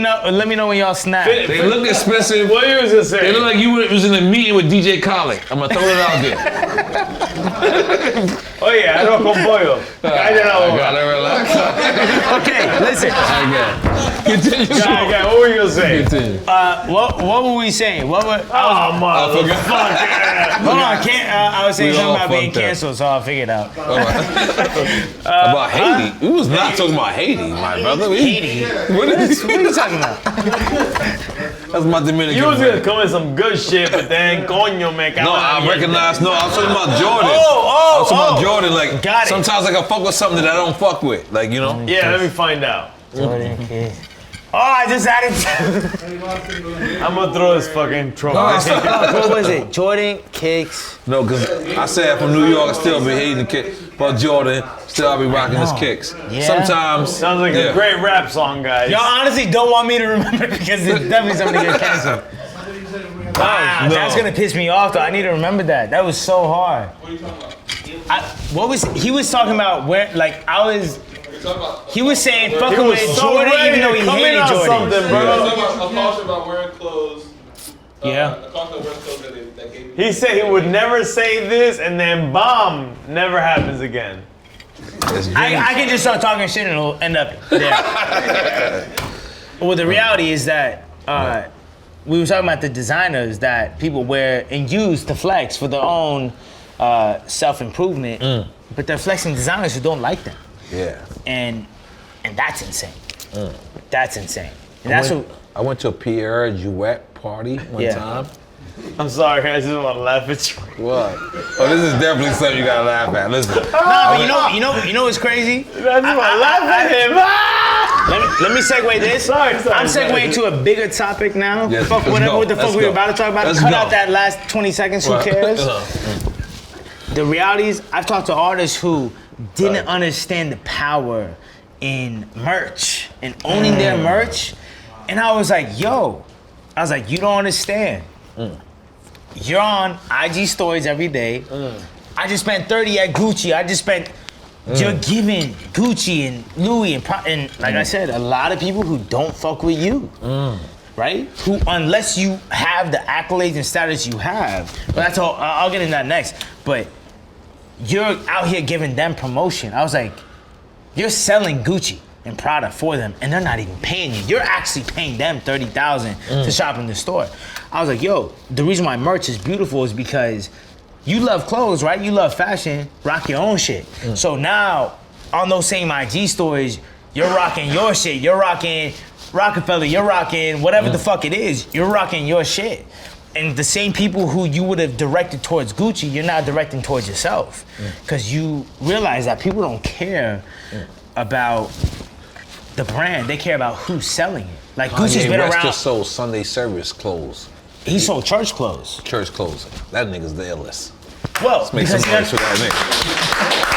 know when y'all snap. They look expensive. What you was gonna say? They look like you was in a meeting with DJ Khaled. I'm gonna throw it out there. Oye, arroz con pollo. Cállate la boca. Gotta relax. Okay, listen. Continue. Yeah, what were you gonna say? Continue. What were we saying? What were? Oh, motherfucker. Hold on, I was saying We something all about being fucked up. canceled, so I'll figure it out. About Haiti. We was not talking about Haiti, my brother. Haiti. What is What are you talking about? That's my Dominican You was friend. gonna come with some good shit, but then coño me cago. No, I recognize. No, I was talking about Jordan. I was talking about Jordan. Like Got it. sometimes I can fuck with something that I don't fuck with. Like you know. Yeah, let me find out. Jordan Kid. Oh, I just added. I'm gonna throw this fucking trophy. What was it? Jordan kicks. No, because I said from New York, I still be hating the kick. But Jordan, still I be rocking his kicks. Yeah. Sometimes. Sounds like a great rap song, guys. Y'all honestly don't want me to remember because it's definitely something to get canceled. Wow, No. that's gonna piss me off though. I need to remember that. That was so hard. What are you talking about? He was talking about where, like, he was saying fucking with so Jordan ready even though he to come in hated on Jordan. something, bro. A caution about wearing clothes. Yeah. A caution about wearing clothes that gave you. He said he would never say this, and then bomb never happens again. I can just start talking shit and it'll end up there. Well, the reality is that we were talking about the designers that people wear and use to flex for their own self-improvement, but they're flexing designers who don't like them. Yeah. And that's insane. That's insane. And that's what. I went to a Pierre Jouet party one time. I'm sorry, I just want to laugh at you. What? Oh, this is definitely something you gotta laugh at. Listen. Nah, but you know what's crazy? I just want to laugh at him. Let me segue this. Sorry. I'm segueing to a bigger topic now. Yes, Fuck let's whatever go. what the fuck Let's we were go. about to talk about. Let's Cut go. out that last 20 seconds. Who cares? The reality is, I've talked to artists who didn't understand the power in merch and owning their merch, and I was like, yo, you don't understand. You're on IG stories every day. I just spent 30 at Gucci. You're giving Gucci and Louis and like I said, a lot of people who don't fuck with you, right? Who, unless you have the accolades and status you have, but that's all. I'll get into that next. But you're out here giving them promotion. I was like, you're selling Gucci and Prada for them, and they're not even paying you. You're actually paying them $30,000 to shop in the store. I was like, yo, the reason why merch is beautiful is because you love clothes, right? You love fashion, rock your own shit. So now, on those same IG stories, you're rocking your shit. You're rocking Rockefeller, you're rocking whatever the fuck it is, you're rocking your shit. And the same people who you would have directed towards Gucci, you're now directing towards yourself. Because you realize that people don't care about the brand, they care about who's selling it. Like Gucci's been West around. just sold Sunday service clothes. He sold church clothes. Church clothes. That nigga's the illest. Well, Make some because noise for that nigga.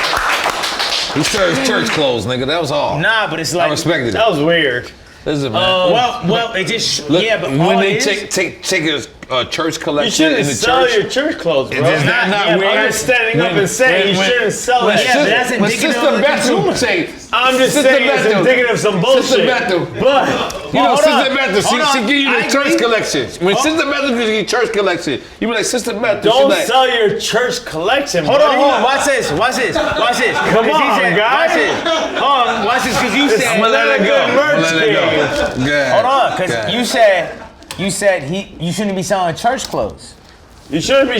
He serves church clothes, nigga. That was all. nah, but it's like I respected it. That was weird. Listen, man. well, it just Look, yeah, but all when they it is, take his church You collection shouldn't in the sell church. your church clothes, bro. Is that not yeah, but weird? I'm just standing up and saying you shouldn't sell when that Yeah, but shit. that's when indicative Sister of the Bethel consumer. say, I'm just Sister saying it's Bethel. indicative of some bullshit. Sister Bethel. But You know, hold on. Sister Bethel, Hold on. she give you I the church agree. collection. When Sister Bethel gives you church collection, you be like, Sister Bethel, don't she like, sell your church collection. Hold on, buddy. watch this. Come Come on, guys. Watch this. Hold on, watch this, because you It's said. not a good merch game. Hold on, because you said you shouldn't be selling church clothes. You shouldn't be.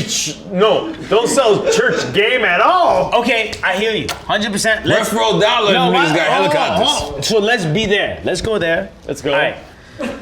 Don't sell church game at all. Okay, I hear you, 100%. Rough Roll Dollar niggas got helicopters. So let's be there. Let's go there. Let's go. All right.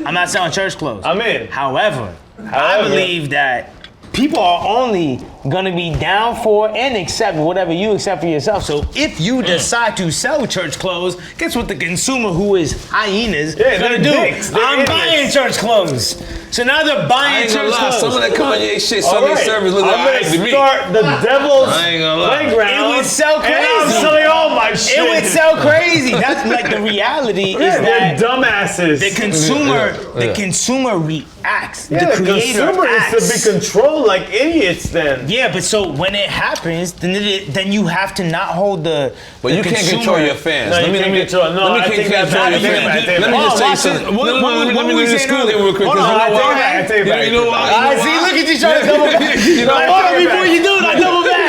I'm not selling church clothes. I'm in. However, I believe that people are only gonna be down for and accept whatever you accept for yourself. So if you decide to sell church clothes, guess what the consumer who is hyenas Yeah, gonna they're do? dicks. They're I'm idiots. buying church clothes. So now they're I buying ain't gonna church lie, clothes. some of that Kanye shit, All Sunday right. service look I'm alright gonna to me. start the devil's I ain't gonna lie. playground. It would sell And I'm crazy. selling all my shit. It would sell crazy. crazy. That's like the reality is they're that dumbasses. the consumer reacts. Yeah, the creator consumer acts. is to be controlled like idiots then. Yeah, but so when it happens, then you have to not hold the. But you can't control your fans. No, let you me can't control. No, I think that's control bad. your fans. Let me just say something. Let me do the school here real quick. Hold on, I take it back. You know why? See, look at you trying to double back. You know Hold on, why? before you do it, I double back.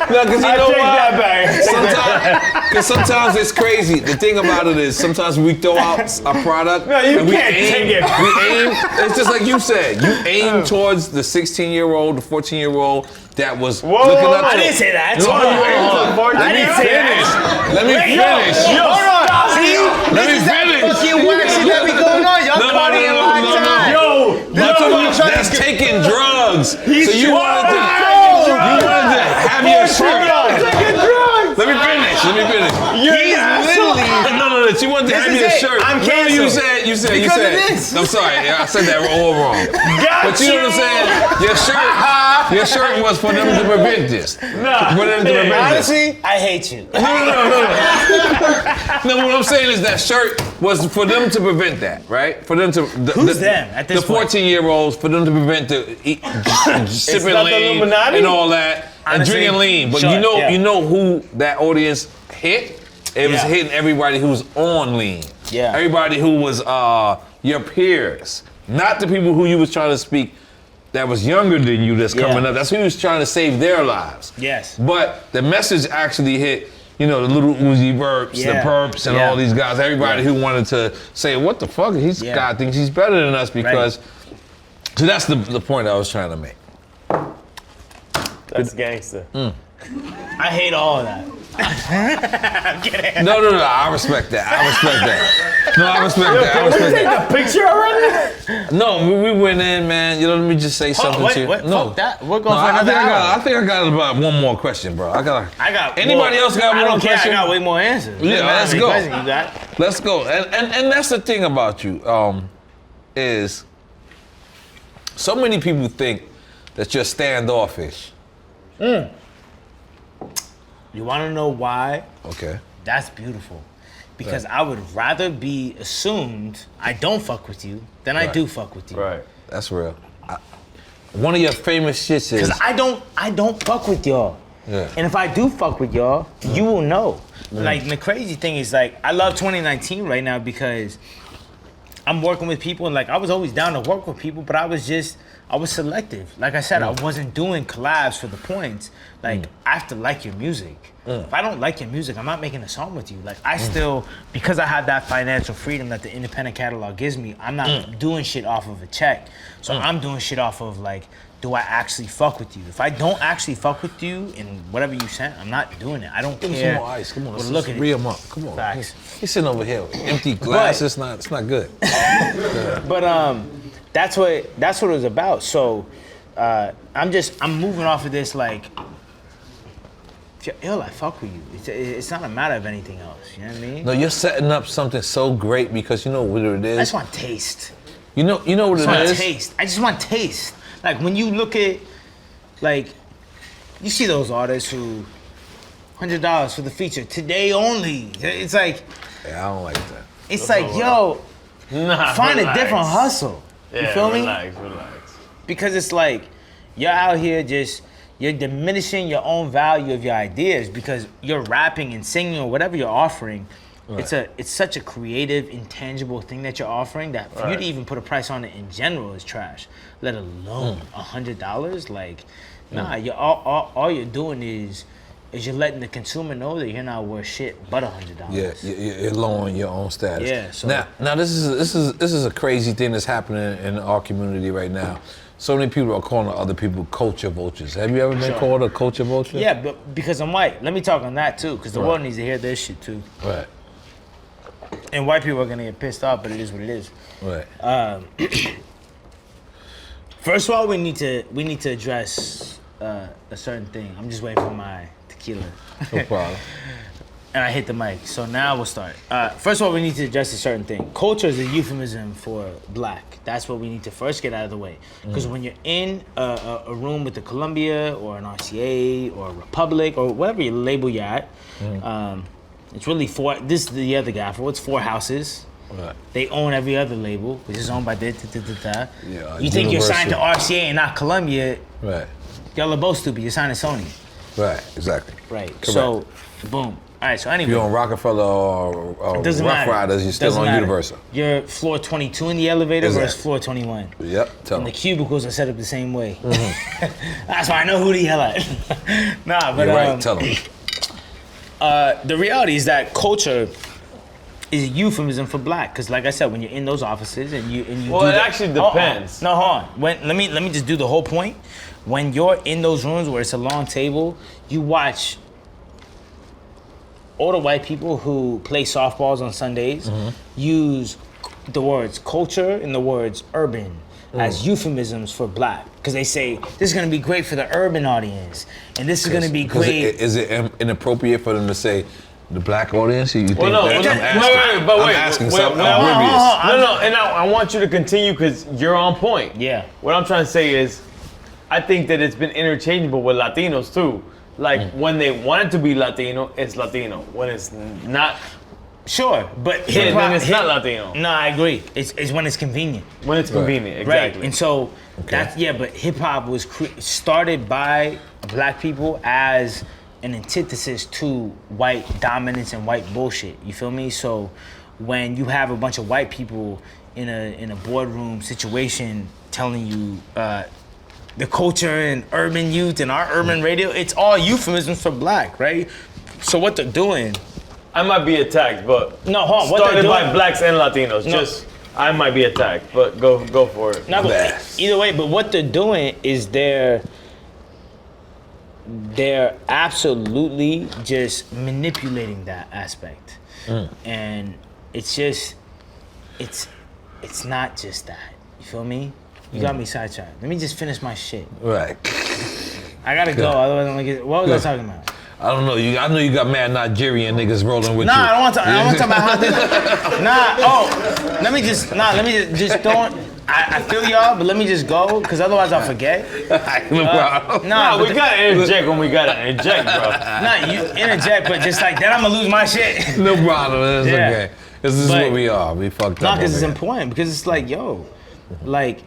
No, because you know that why? back. Because sometimes it's crazy. The thing about it is sometimes we throw out a product. No, you and can't take it. We aim. It's just like you said. You aim towards the 16-year-old, the 14-year-old that was looking up to. I didn't say that. No, you aimed to the 14. I didn't say that. Let me finish. Hold on. See, Let me finish. fucking waxing that be going on. Y'all partying like time. That's taking drugs. So you wanted to have your shirt on. Let me finish. He's literally. No. She wanted to have your shirt. I'm No, canceled. you said. Because of this. I'm sorry. I said that all wrong. But you know what I'm saying? Your shirt was for them to prevent this. For them to prevent this. Honestly, I hate you. No, what I'm saying is that shirt was for them to prevent that, right? For them to. Who's them at this the point? 14-year-olds, for them to prevent the sipping not the lean Illuminati? and all that, and Honestly, drinking lean. But sure, yeah. you know who that audience hit? It was Yeah. hitting everybody who was on lean. Yeah. Everybody who was your peers, not the people who you was trying to speak that was younger than you that's coming up. That's who you was trying to save their lives. Yes. But the message actually hit, the little Uzi Burps, the Perps, and all these guys. Everybody who wanted to say, what the fuck? God thinks he's better than us because. So that's the point I was trying to make. That's gangster. I hate all of that. I'm kidding. No. I respect that. No, I respect that. Can we take a picture already? No, we went in, man. Let me just say something to you. No, fuck that. We're going No, for another hour. I think I got about one more question, bro. I got. Anybody else got one more I don't care. question? I got way more answers. Yeah, let's go. You got? Let's go. And that's the thing about you, is so many people think that you're standoffish. You want to know why? Okay. That's beautiful. Because I would rather be assumed I don't fuck with you than I do fuck with you. Right. That's real. One of your famous shits is. Because I don't fuck with y'all. Yeah. And if I do fuck with y'all, you will know. Like, the crazy thing is, like, I love 2019 right now because I'm working with people and, like, I was always down to work with people, but I was selective. Like I said, I wasn't doing collabs for the points. Like, I have to like your music. If I don't like your music, I'm not making a song with you. Like, I still, because I have that financial freedom that the independent catalog gives me, I'm not doing shit off of a check. So I'm doing shit off of, like, do I actually fuck with you? If I don't actually fuck with you in whatever you sent, I'm not doing it. I don't care. Give me some more ice. Come on, Well, let's re 'em up. Come on. Facts. He's sitting over here with empty glass. It's not good. But that's what it was about. So I'm moving off of this, like, if you're ill, I fuck with you. It's not a matter of anything else. You know what I mean? No, you're setting up something so great because you know what it is. I just want taste. You know what it is. Taste. I just want taste. Like, when you look at, like, you see those artists who $100 for the feature today only. It's like, Yeah, I don't like that. it's like, yo, find a different hustle. You feel me? Relax. Because it's like, you're out here you're diminishing your own value of your ideas because you're rapping and singing or whatever you're offering. Right. It's such a creative, intangible thing that you're offering that for you to even put a price on it in general is trash. Let alone $100. Like, nah, all you're doing is you're letting the consumer know that you're not worth shit but $100. Yeah, you're lowering your own status. Yeah. So now this is a crazy thing that's happening in our community right now. So many people are calling other people culture vultures. Have you ever been called a culture vulture? yeah, but because I'm white. Let me talk on that too, because the world needs to hear this shit too. Right. And white people are gonna get pissed off, but it is what it is. Right. First of all, we need to address a certain thing. I'm just waiting for my tequila. No problem. And I hit the mic, so now we'll start. First of all, we need to address a certain thing. Culture is a euphemism for black. That's what we need to first get out of the way. Because when you're in a room with the Columbia or an RCA or a Republic or whatever label you're at, It's really four. This is the other guy. It's 4 houses. Right. They own every other label, which is owned by Yeah, you think you're signed to Universal. RCA and not Columbia? Right. Y'all are both stupid. You're signed to Sony. Right. Exactly. Right. Correct. So, boom. All right. So anyway, If you're on Rockefeller or it doesn't Rough matter. Riders, you're still Doesn't on matter. Universal. You're floor 22 in the elevator versus Exactly. floor 21. Yep. Tell And the them. cubicles are set up the same way. That's why I know who to yell at. Nah, but You're right. Tell them. the reality is that culture is a euphemism for black. Because like I said, when you're in those offices and you Well, do it the- actually Hold on. depends. No, hold on. Let me just do the whole point. When you're in those rooms where it's a long table, you watch all the white people who play softballs on Sundays use the words culture and the words urban as euphemisms for black. Because they say, this is gonna be great for the urban audience. And this is gonna be great. Is it inappropriate for them to say the black audience? You think Well, no, that? well, I'm no, asking, but I'm wait, asking wait, something. wait, I'm wait, oblivious. No, and I want you to continue because you're on point. Yeah. What I'm trying to say is, I think that it's been interchangeable with Latinos too. Like when they want it to be Latino, it's Latino. When it's not, Sure, but then hip-hop- it's not Latino. No, I agree. It's when it's convenient. When it's convenient, exactly. Right, and so that's but hip hop was started by black people as an antithesis to white dominance and white bullshit. You feel me? So when you have a bunch of white people in a boardroom situation telling you the culture and urban youth and our urban radio, it's all euphemisms for black, right? So what they're doing. I might be attacked, but No, hold on. What started they're by doing, blacks and Latinos. No. Just I might be attacked, but go for it. No, but Yes. either way, but what they're doing is they're absolutely just manipulating that aspect. And it's just it's not just that. You feel me? You got me sidetracked. Let me just finish my shit. Right. I gotta go, otherwise I'm gonna get what was I talking about? I don't know. I know you got mad Nigerian niggas rolling with Nah, you. I don't want to. I don't want to talk about how this. Let me just don't. I feel y'all, but let me just go, because otherwise I'll forget. No problem. Nah, we gotta interject when we gotta interject, bro. Nah, you interject, but just like then I'm gonna lose my shit. No problem. It's Yeah. okay. This is But- what we are. We fucked Nah, up. because it's over here. important. Because it's like, yo, like,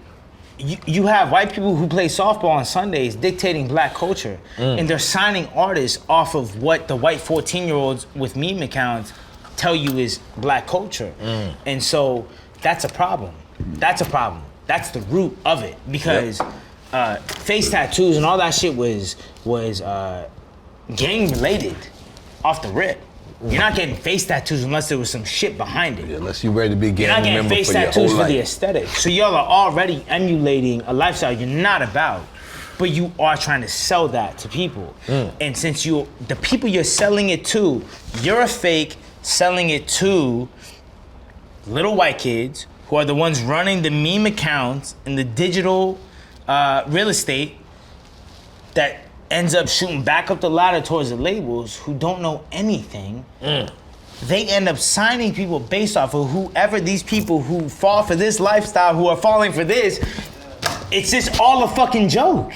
you have white people who play softball on Sundays dictating black culture, and they're signing artists off of what the white 14-year-olds with meme accounts tell you is black culture. And so that's a problem. That's a problem. That's the root of it, because face tattoos and all that shit was gang related off the rip. You're not getting face tattoos unless there was some shit behind it. Unless you're ready to be You're gang not getting member face for your whole tattoos for the life. aesthetic. So y'all are already emulating a lifestyle you're not about, but you are trying to sell that to people. And since the people you're selling it to, you're a fake selling it to little white kids who are the ones running the meme accounts and the digital real estate that ends up shooting back up the ladder towards the labels who don't know anything. They end up signing people based off of whoever these people who fall for this lifestyle, who are falling for this. It's just all a fucking joke.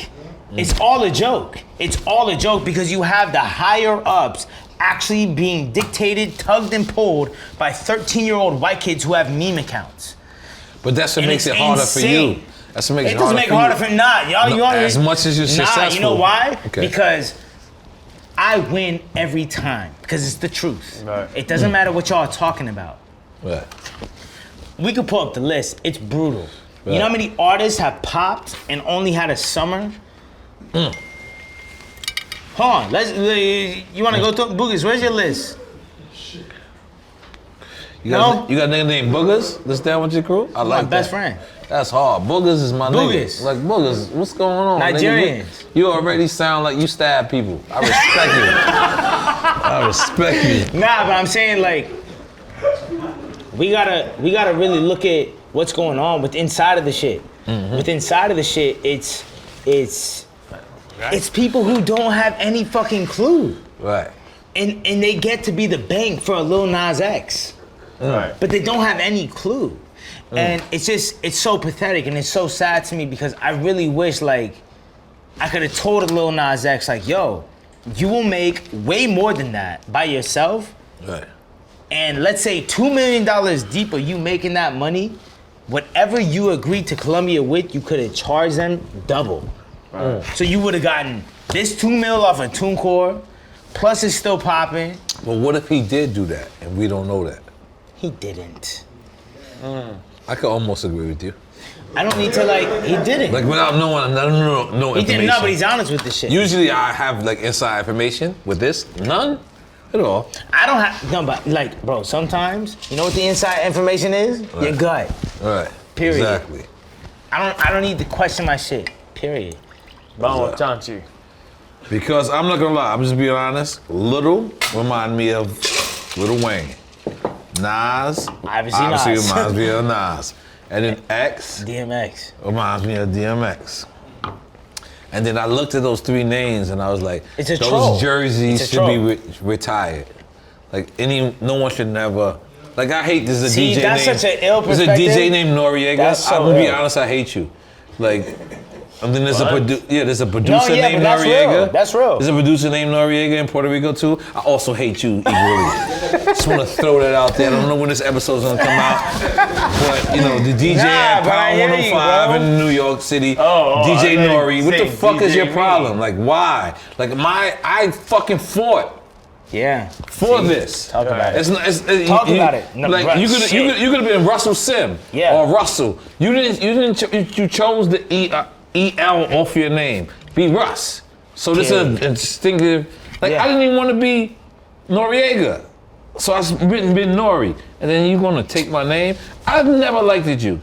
It's all a joke. It's all a joke because you have the higher ups actually being dictated, tugged and pulled by 13-year-old white kids who have meme accounts. But that's what And makes it's it harder for insane. you. That's what makes It it doesn't harder make it for harder you. for y'all. No, You already, as much as you're successful. you know why? Okay. Because I win every time. Because it's the truth. Right. It doesn't matter what y'all are talking about. Right. We could pull up the list. It's brutal. You know how many artists have popped and only had a summer? Hold on. You want to go through Boogies? Where's your list? You got a nigga named Boogers? That's down with your crew? I like My best that. friend. That's hard. Boogers is my Boogers. nigga. Like Boogers, what's going on? nigga? Nigerians. You already sound like you stab people. I respect you. I respect you. Nah, but I'm saying like we gotta really look at what's going on with inside of the shit. With inside of the shit, it's people who don't have any fucking clue. Right. And they get to be the bank for a Lil Nas X. Right. But they don't have any clue. And it's so pathetic and it's so sad to me because I really wish like I could have told Lil Nas X like, yo, you will make way more than that by yourself Right. And let's say $2 million deep of you making that money, whatever you agreed to Columbia with, you could have charged them double. Right. So you would have gotten this $2 mil off of TuneCore, plus it's still popping. Well, what if he did do that and we don't know that? He didn't. I could almost agree with you. I don't need to he didn't. Like without knowing, no he information. didn't know, but he's honest with this shit. Usually I have like inside information. With this, none at all. I don't have, no, but bro, sometimes, you know what the inside information is? Right. Your gut. Right. Period. Exactly. I don't need to question my shit. Period. Vamos, Chanchi. Because I'm not gonna lie, I'm just being honest. Little remind me of Lil Wayne. Nas obviously Nas. reminds me of Nas. And then X DMX. reminds me of DMX. And then I looked at those three names and I was like, It's a those troll. jerseys It's a should be retired. Like no one should never. Like I hate this is a See, DJ that's name. such an ill There's a perspective. DJ named N.O.R.E. That's so I'm gonna be ill. honest, I hate you. Like, and then there's there's a producer No, yeah, named but that's Noriega. real. That's real. There's a producer named Noriega in Puerto Rico too. I also hate you equally. Just want to throw that out there. I don't know when this episode's gonna come out, but you know the DJ at but I Power hear you, 105 bro. in New York City. I thought DJ you N.O.R.E. What the said fuck is your DJ problem? Like why? Like I fucking fought. Yeah. For this. Talk about it. Talk about it. No, like bro, you could have been Russell Sim or Russell. You chose the EL off your name. Be Russ. So this is a distinctive. Like I didn't even want to be Noriega. So I was written been N.O.R.E. And then you gonna take my name? I've never liked you.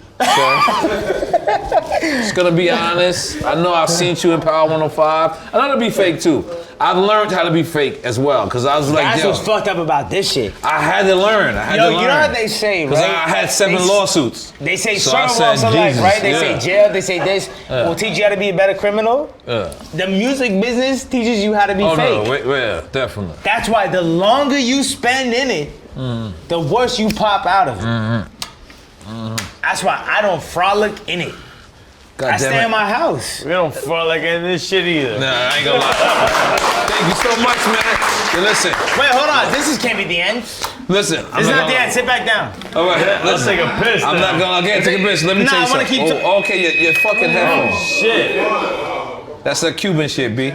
Just gonna be honest. I know I've seen you in Power 105. I know to be fake too. I've learned how to be fake as well, cause I was like, That's what's fucked up about this shit. I had to learn. You know what they say, right? Cause I had 7 lawsuits. They say So certain I said, walks of life, Jesus, right? They yeah. say jail, they say this will teach you how to be a better criminal. The music business teaches you how to be fake. No, wait, definitely. That's why the longer you spend in it, the worse you pop out of it. That's why I don't frolic in it. I stay in my house. We don't frolic in this shit either. Nah, I ain't gonna lie. Thank you so much, man. Hey, listen. Wait, hold on. Can't be the end. Listen. This is not the end. Sit back down. All right, Let's take a piss. I'm not gonna take a piss. Let me Nah, tell you I wanna something. keep Okay, your fucking headphones. Shit. That's that Cuban shit, B.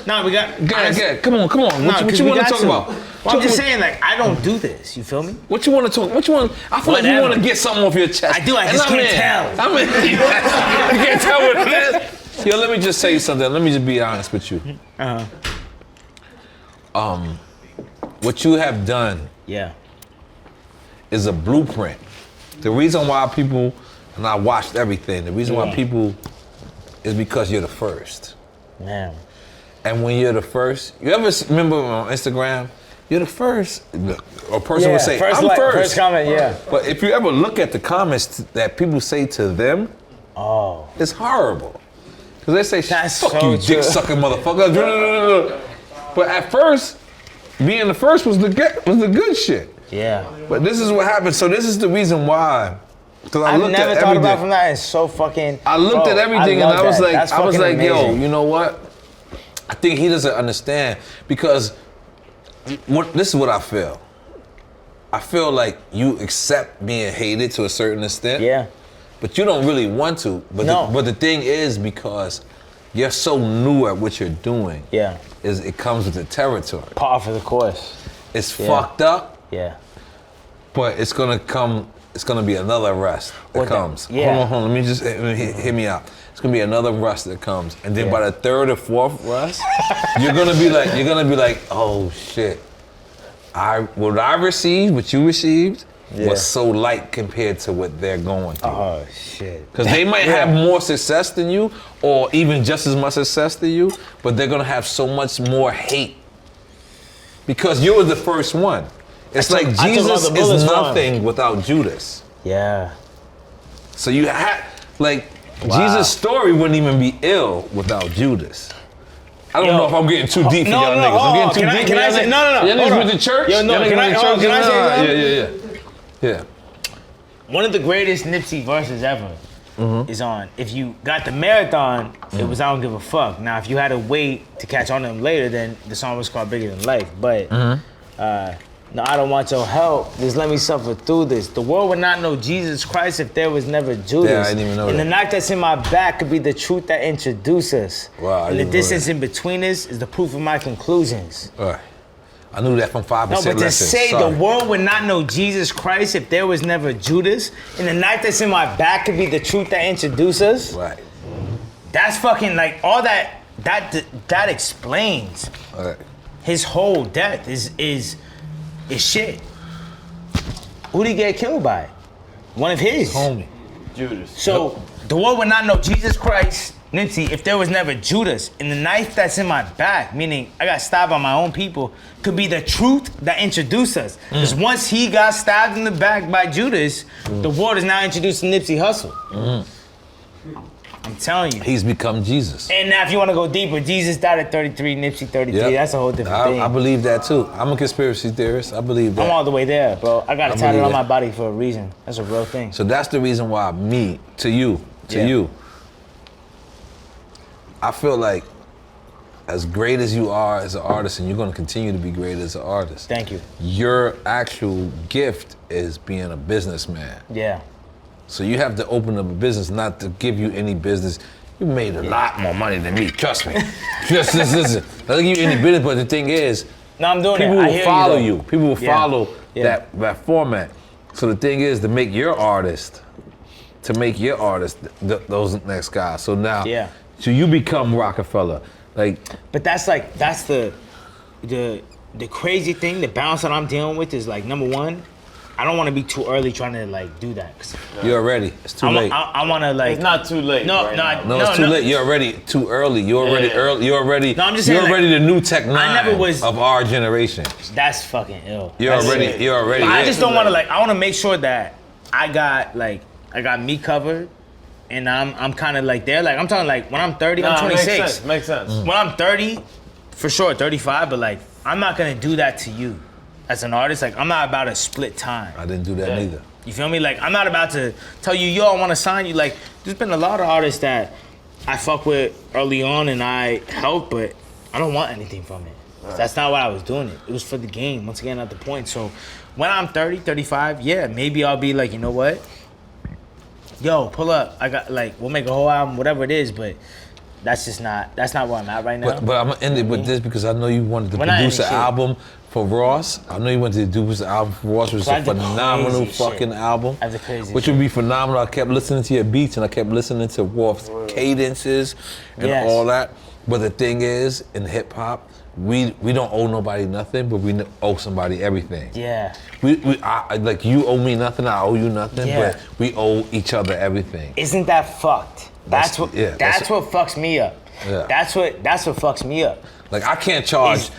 No, we got. Get. Come on. What you want to talk about? Well, I'm just saying, I don't do this. You feel me? What you want to talk? What you want? I feel like you want to get something off your chest. I do. I just can't tell. You can't tell what it is. Yo, let me just say something. Let me just be honest with you. What you have done is a blueprint. The reason why people, and I watched everything, the reason why people is because you're the first. Man. And when you're the first, you ever remember on Instagram, you're the first, a person would say, I'm first. First comment, But if you ever look at the comments that people say to them, it's horrible. Because they say, That's fuck so you, true. dick sucking motherfucker. But at first, being the first was the good shit. Yeah. But this is what happened. So this is the reason why. Because I I've looked never at thought everything. about from that. It's so fucking. I looked at everything and I was like, yo, amazing. you know what? I think he doesn't understand because this is what I feel. I feel like you accept being hated to a certain extent. Yeah. But you don't really want to. But No. but the thing is, because you're so new at what you're doing, is it comes with the territory. Par for the course. It's fucked up, Yeah. but it's gonna come. It's gonna be another rust that comes. Yeah. Hold on. Let me just hear me out. It's gonna be another rust that comes, and then by the 3rd or 4th rust, you're gonna be like, oh shit. What I received, what you received, was so light compared to what they're going through. Oh shit. Because they might have more success than you, or even just as much success than you, but they're gonna have so much more hate. Because you were the first one. It's like Jesus is nothing without Judas. Yeah. So you had, Jesus' story wouldn't even be ill without Judas. I don't know if I'm getting too deep for y'all niggas. I'm getting too deep for y'all niggas. No. Y'all niggas with the church? Yo, no, can I say something? Yeah. One of the greatest Nipsey verses ever is on. If you got the marathon, it was I Don't Give a Fuck. Now, if you had to wait to catch on to them later, then the song was called Bigger Than Life. But No, I don't want your help. Just let me suffer through this. The world would not know Jesus Christ if there was never Judas. Yeah, I didn't even know and that. the knife that's in my back could be the truth that introduces us. Wow, I and the didn't know distance that. in between us is the proof of my conclusions. All right. I knew that from 5% No, but to lessons. say Sorry. the world would not know Jesus Christ if there was never Judas, and the knife that's in my back could be the truth that introduces us. Right. That's fucking like all that explains All right. his whole death is shit. Who did he get killed by? One of his. Homie. Judas. So the world would not know Jesus Christ, Nipsey, if there was never Judas. And the knife that's in my back, meaning I got stabbed by my own people, could be the truth that introduced us. Because once he got stabbed in the back by Judas, the world is now introducing Nipsey Hussle. I'm telling you. He's become Jesus. And now if you want to go deeper, Jesus died at 33, Nipsey 33. Yep. That's a whole different thing. I believe that too. I'm a conspiracy theorist. I believe that. I'm all the way there, bro. I got it I tatted believe on that. my body for a reason. That's a real thing. So that's the reason why Yeah. I feel like as great as you are as an artist, and you're gonna continue to be great as an artist. Thank you. Your actual gift is being a businessman. Yeah. So you have to open up a business, not to give you any business. You made a lot more money than me, trust me. Just listen. I don't give you any business, but the thing is, No, I'm doing people it. I will hear follow you. you. People will Yeah. follow Yeah. that format. So the thing is, to make your artist those next guys. So now, Yeah. so you become Rockefeller. Like, But that's the crazy thing, the balance that I'm dealing with is like, number one, I don't want to be too early trying to like do that. 'Cause you're already. It's too late. I want to like. It's not too late. No, right no, now. No, it's too late. You're already too early. You're already Yeah. early. You're already. No, I'm just you're saying, already like, the new Tech Nine never was- of our generation. That's fucking ill. You're That's already. it. You're already. But I it. just don't want to like. I want to make sure that I got me covered, and I'm kind of like there. Like I'm talking like when I'm 30, I'm 26. Makes sense. When I'm 30, for sure 35, but like I'm not gonna do that to you as an artist. Like I'm not about to split time. I didn't do that Yeah. neither. You feel me? Like I'm not about to tell you, yo, I want to sign you. Like there's been a lot of artists that I fuck with early on and I help, but I don't want anything from it. Right. That's not why I was doing it. It was for the game. Once again, at the point. So when I'm 30, 35, yeah, maybe I'll be like, you know what? Yo, pull up. I got like, we'll make a whole album, whatever it is, but that's not where I'm at right now. But I'm gonna end it with this because I know you wanted to We're not produce an ending shit. album for Ross. I know you wanted to produce an album for Ross, which is a That's the phenomenal crazy shit. fucking album. That's the crazy Which would be phenomenal. I kept listening to your beats and I kept listening to Ross cadences and Yes. all that. But the thing is, in hip hop, we don't owe nobody nothing, but we owe somebody everything. Yeah. Like you owe me nothing, I owe you nothing, Yeah. but we owe each other everything. Isn't that fucked? That's what fucks me up. Yeah. That's what fucks me up. Like I can't charge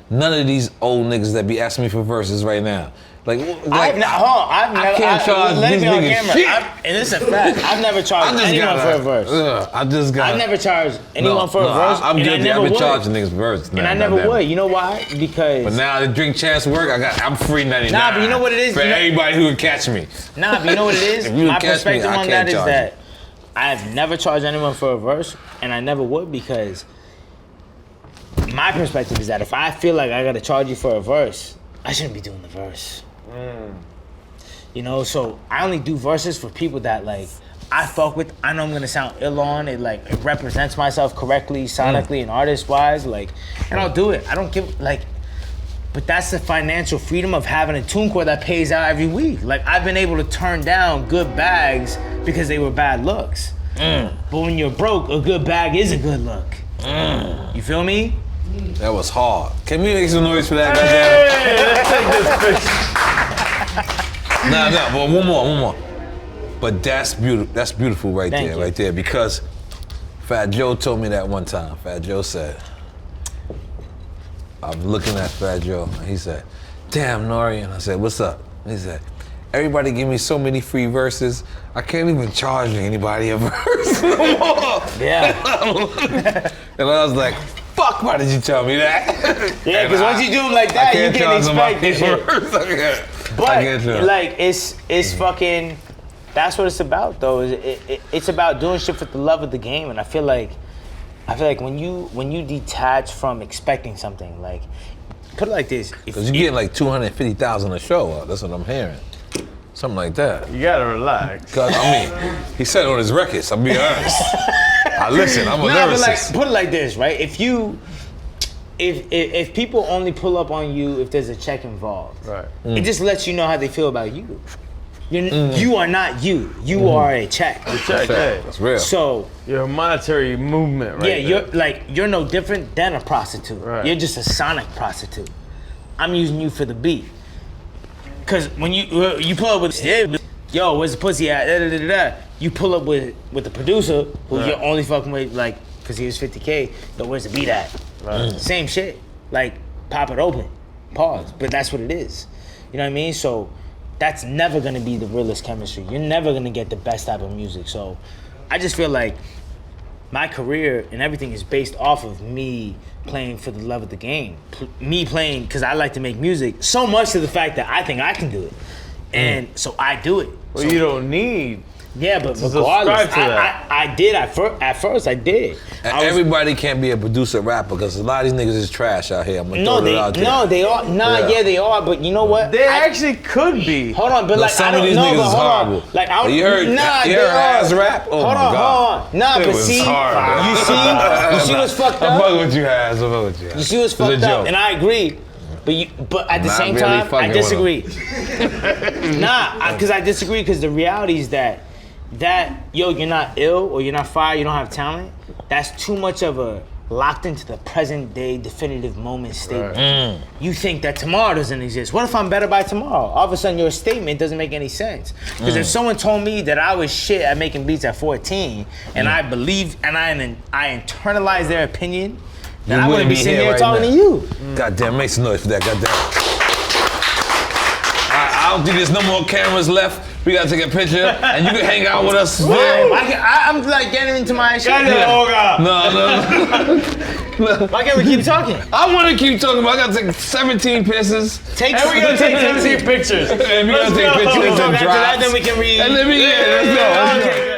none of these old niggas that be asking me for verses right now. Like I've never can't charge let these me on niggas camera. shit. And it's a fact. I've never charged anyone for a verse. I just got. I've never charged anyone for a verse. I'm and I guilty. never I've been would. charging niggas verses. And I never would. You know why? Because But now the drink chance work. I'm free 99. Nah, but you know what it is? For You know- everybody who would catch me. Nah, but you know what it is? If you My catch me, perspective I on can't that is charge that I've never charged anyone for a verse, and I never would because my perspective is that if I feel like I gotta charge you for a verse, I shouldn't be doing the verse. You know, so I only do verses for people that like I fuck with. I know I'm gonna sound ill on it. Like it represents myself correctly, sonically, and artist-wise. Like, and I'll do it. I don't give like. But that's the financial freedom of having a TuneCore that pays out every week. Like I've been able to turn down good bags because they were bad looks. But when you're broke, a good bag is a good look. You feel me? That was hard. Can we make some noise for that? No, but one more. But that's beautiful. That's beautiful right Thank there, you. right there. Because Fat Joe told me that one time. Fat Joe said, I'm looking at Fat Joe, and he said, "Damn, N.O.R.E." And I said, "What's up?" And he said, "Everybody give me so many free verses, I can't even charge anybody a verse no more." Yeah. And I was like, "Fuck! Why did you tell me that?" Yeah, because once you do them like I that, you can't can charge expect this shit. verse. I can't But charge. like it's fucking. That's what it's about, though. It's about doing shit for the love of the game, and I feel like when you detach from expecting something, like put it like this. Because you get like 250,000 a show. That's what I'm hearing. Something like that. You gotta relax. Cause I mean, he said it on his records. I'm being honest. I listen. I'm a Nah, but lyricist. like, put it like this, right? If people only pull up on you if there's a check involved, Right. it just lets you know how they feel about you. You are not you. You are a check. Check, hey. That's real. So You're a monetary movement, right? yeah, you're no different than a prostitute. Right. You're just a sonic prostitute. I'm using you for the beat. Cause when you pull up with yo, where's the pussy at? Da, da, da, da. You pull up with the producer who you're only fucking with like cause he was 50K. Yo, where's the beat at? Right. Same shit. Like pop it open, pause. But that's what it is. You know what I mean? So that's never gonna be the realest chemistry. You're never gonna get the best type of music. So I just feel like my career and everything is based off of me playing for the love of the game. Me playing because I like to make music, so much to the fact that I think I can do it. And so I do it. Well, you don't need. Yeah, but subscribe regardless, to that. I did at first I did. And I was- everybody can't be a producer rapper because a lot of these niggas is trash out here. I'm gonna throw it out there. they are. Nah, yeah, they are. But you know what? They actually could be. Hold on, but No, like some I of don't these know, niggas but is hold horrible. on. Like I You heard, nah, you they heard are. Has rap? Oh Hold my on, God. hold on. Nah, It but was see, hard. you see what's fucked I'm up? fucking with you, Has. I'm fucking with you. You see what's It's a fucked up? joke. And I agree. But at the Not same really time, I fucking with disagree. Because I disagree because the reality is that yo, you're not ill or you're not fire, you don't have talent. That's too much of a locked into the present day definitive moment statement. You think that tomorrow doesn't exist. What if I'm better by tomorrow? All of a sudden your statement doesn't make any sense. Because if someone told me that I was shit at making beats at 14 and I believe and I internalized their opinion, then I wouldn't be sitting here talking to you. Goddamn, make some noise for that, goddamn. I don't think there's no more cameras left. We gotta take a picture, and you can hang out with us. I'm like getting into my shit. No. Why can't we keep talking? I want to keep talking, but I gotta take 17 pisses. Take And we're gonna take 17 pictures. And we Let's gotta take go. pictures After and that, drops. then we can read. And let me, let's go. Okay,